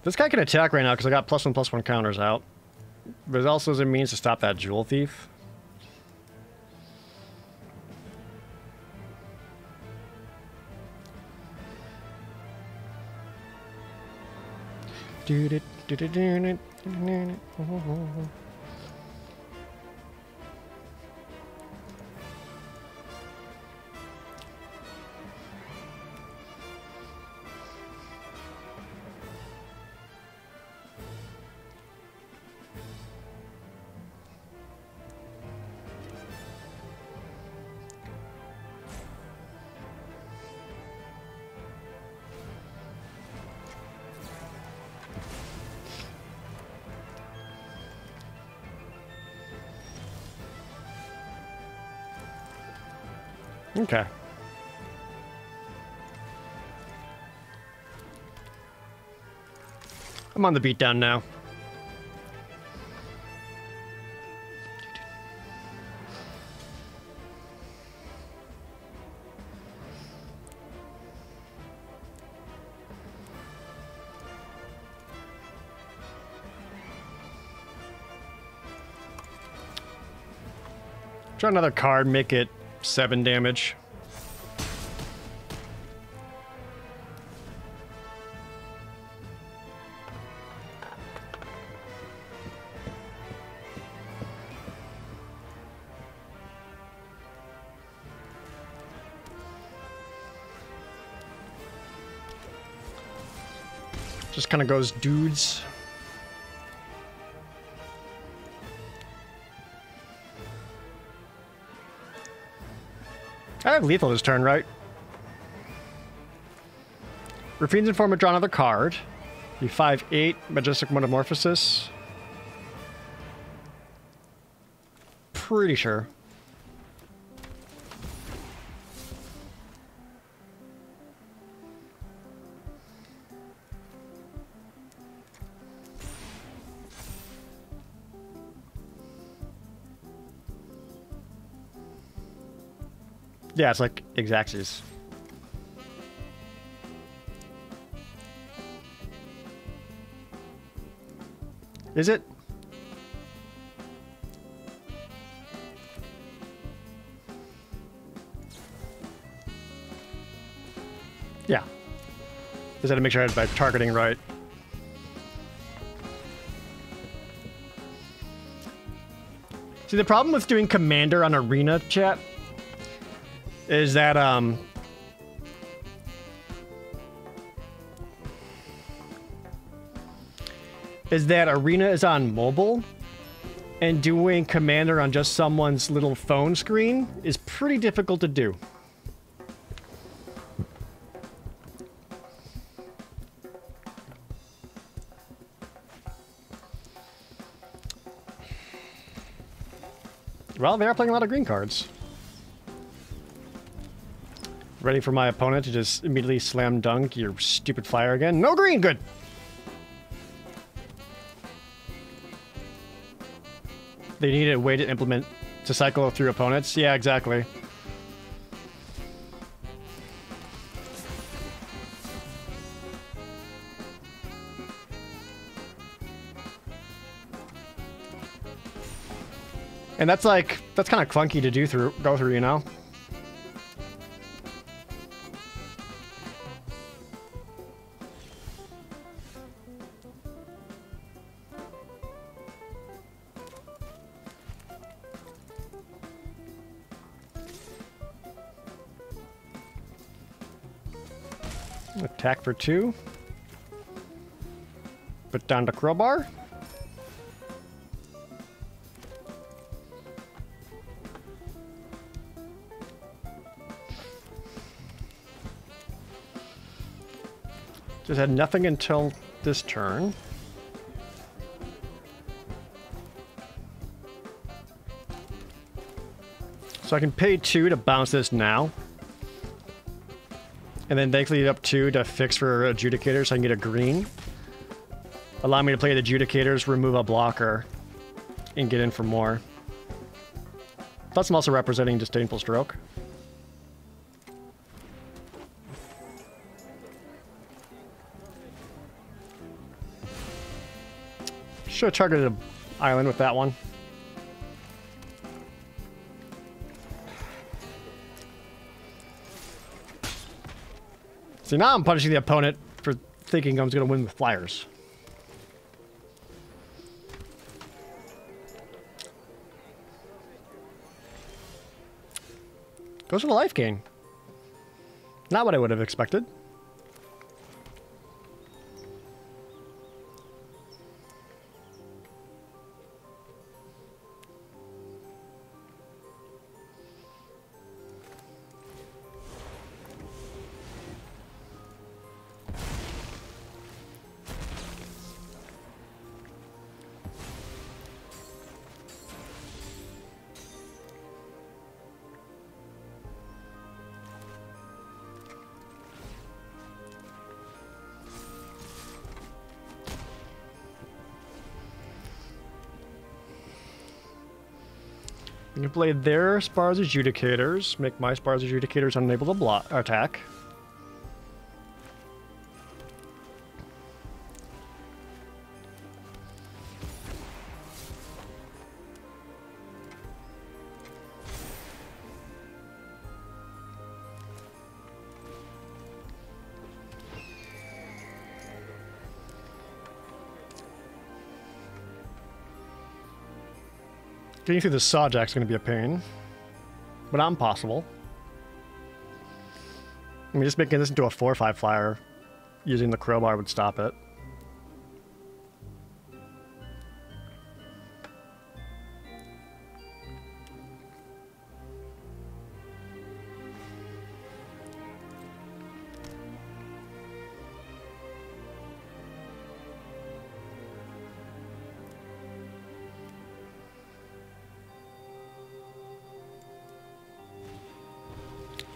This guy can attack right now because I got +1/+1 counters out. but it also is a means to stop that jewel thief. Okay. I'm on the beatdown now. Try another card, make it 7 damage. Just kind of goes dudes. I have lethal this turn, right? Rafine's Informant, draw another card. The 5/8 Majestic Metamorphosis. Pretty sure. Yeah, it's like Exacxes. Is it? Yeah. Just had to make sure I had my targeting right. See, the problem with doing Commander on Arena, chat, is that, Arena is on mobile, and doing Commander on just someone's little phone screen is pretty difficult to do. Well, they are playing a lot of green cards. Ready for my opponent to just immediately slam dunk your stupid flyer again. No green, good. They need a way to implement to cycle through opponents. Yeah, exactly. And that's kind of clunky to go through, you know? Attack for 2. Put down the crowbar. Just had nothing until this turn. So I can pay 2 to bounce this now. And then thankfully up 2 to fix for Adjudicator so I can get a green. Allow me to play the Adjudicators, remove a blocker, and get in for more. Plus I'm also representing Disdainful Stroke. Should have targeted island with that one. See, now I'm punishing the opponent for thinking I was going to win with flyers. Goes for the life gain. Not what I would have expected. You can play their Spars Adjudicators, make my Spars Adjudicators unable to block attack. Getting through the Sawjack's going to be a pain, but not impossible. I mean, just making this into a 4/5 flyer using the crowbar would stop it.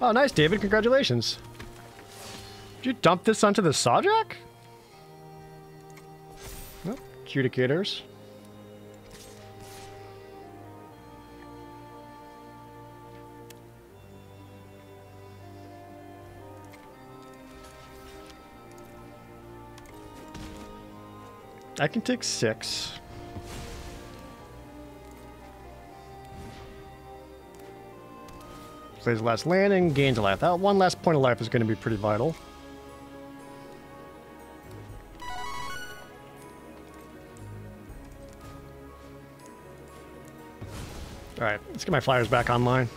Oh, nice, David. Congratulations. Did you dump this onto the Sawjack? Nope. Adjudicators. I can take 6. Plays last landing, gains a life. That one last point of life is going to be pretty vital. Alright, let's get my flyers back online.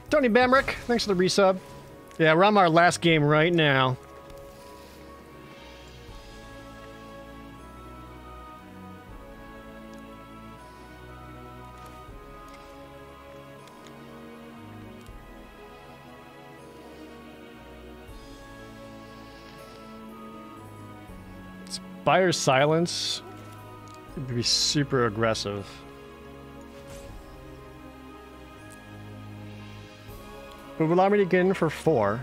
Tony Bamrick, thanks for the resub. Yeah, we're on our last game right now. Spire's Silence would be super aggressive. It would allow me to get in for 4.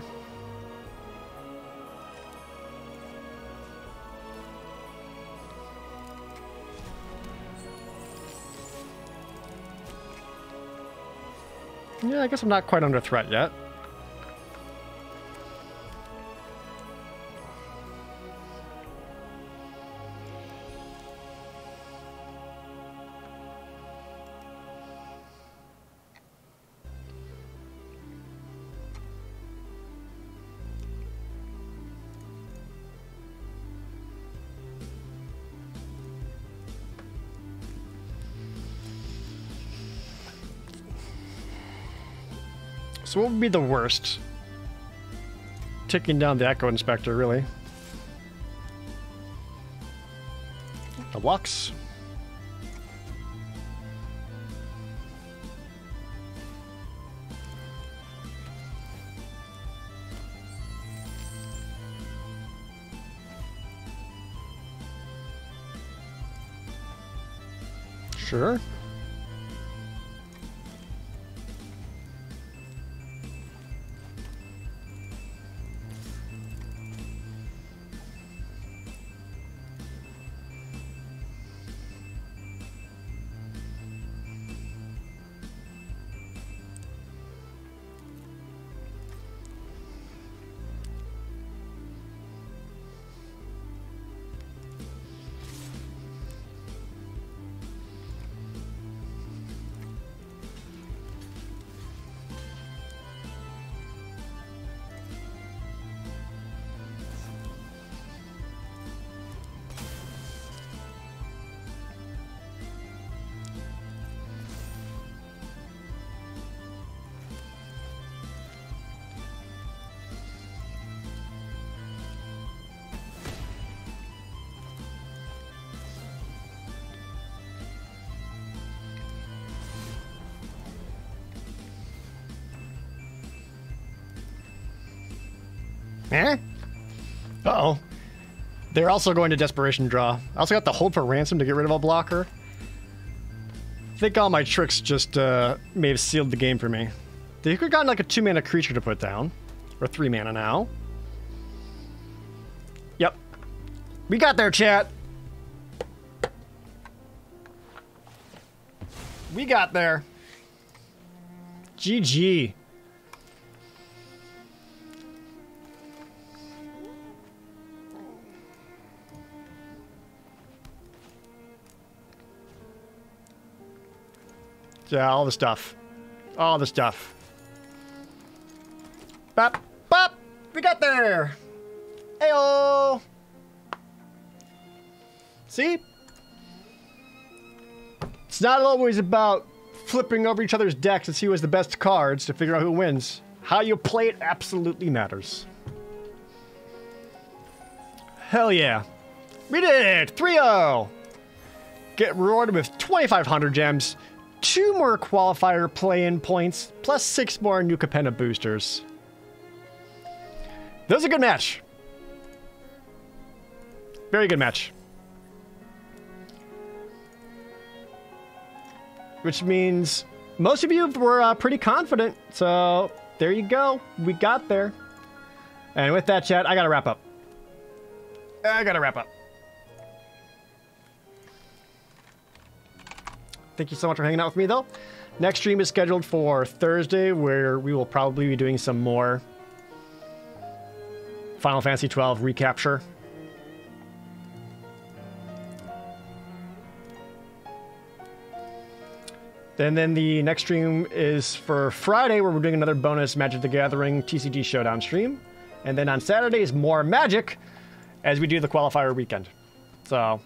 Yeah, I guess I'm not quite under threat yet. So what would be the worst? Taking down the Echo Inspector, really. The Lux. Sure. Huh? Uh-oh. They're also going to Desperation Draw. I also got the Hold for Ransom to get rid of a blocker. I think all my tricks just may have sealed the game for me. They could have gotten like a 2-mana creature to put down. Or 3 mana now. Yep. We got there, chat. We got there. GG. Yeah, all the stuff. All the stuff. Bop, bop! We got there! Ayo! See? It's not always about flipping over each other's decks to see who has the best cards to figure out who wins. How you play it absolutely matters. Hell yeah. We did it! 3-0! Get rewarded with 2,500 gems, 2 more qualifier play-in points, plus 6 more New Capenna boosters. That was a good match. Very good match. Which means most of you were pretty confident. So there you go. We got there. And with that, chat, I gotta wrap up. Thank you so much for hanging out with me, though. Next stream is scheduled for Thursday, where we will probably be doing some more Final Fantasy XII recapture. And then the next stream is for Friday, where we're doing another bonus Magic the Gathering TCG Showdown stream. And then on Saturday is more Magic as we do the qualifier weekend. So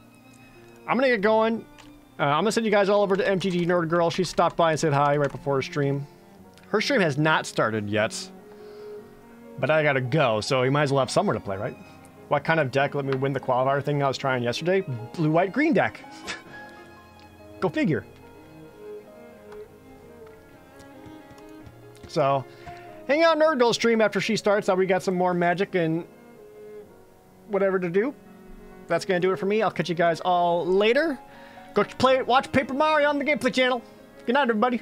I'm going to get going. I'm going to send you guys all over to MTG Nerd Girl. She stopped by and said hi right before her stream. Her stream has not started yet. But I gotta go, so you might as well have somewhere to play, right? What kind of deck let me win the qualifier thing I was trying yesterday? Blue, white, green deck. Go figure. So, hang out Nerd Girl stream after she starts. We got some more Magic and whatever to do. That's gonna do it for me. I'll catch you guys all later. Go watch Paper Mario on the Gameplay channel. Good night, everybody.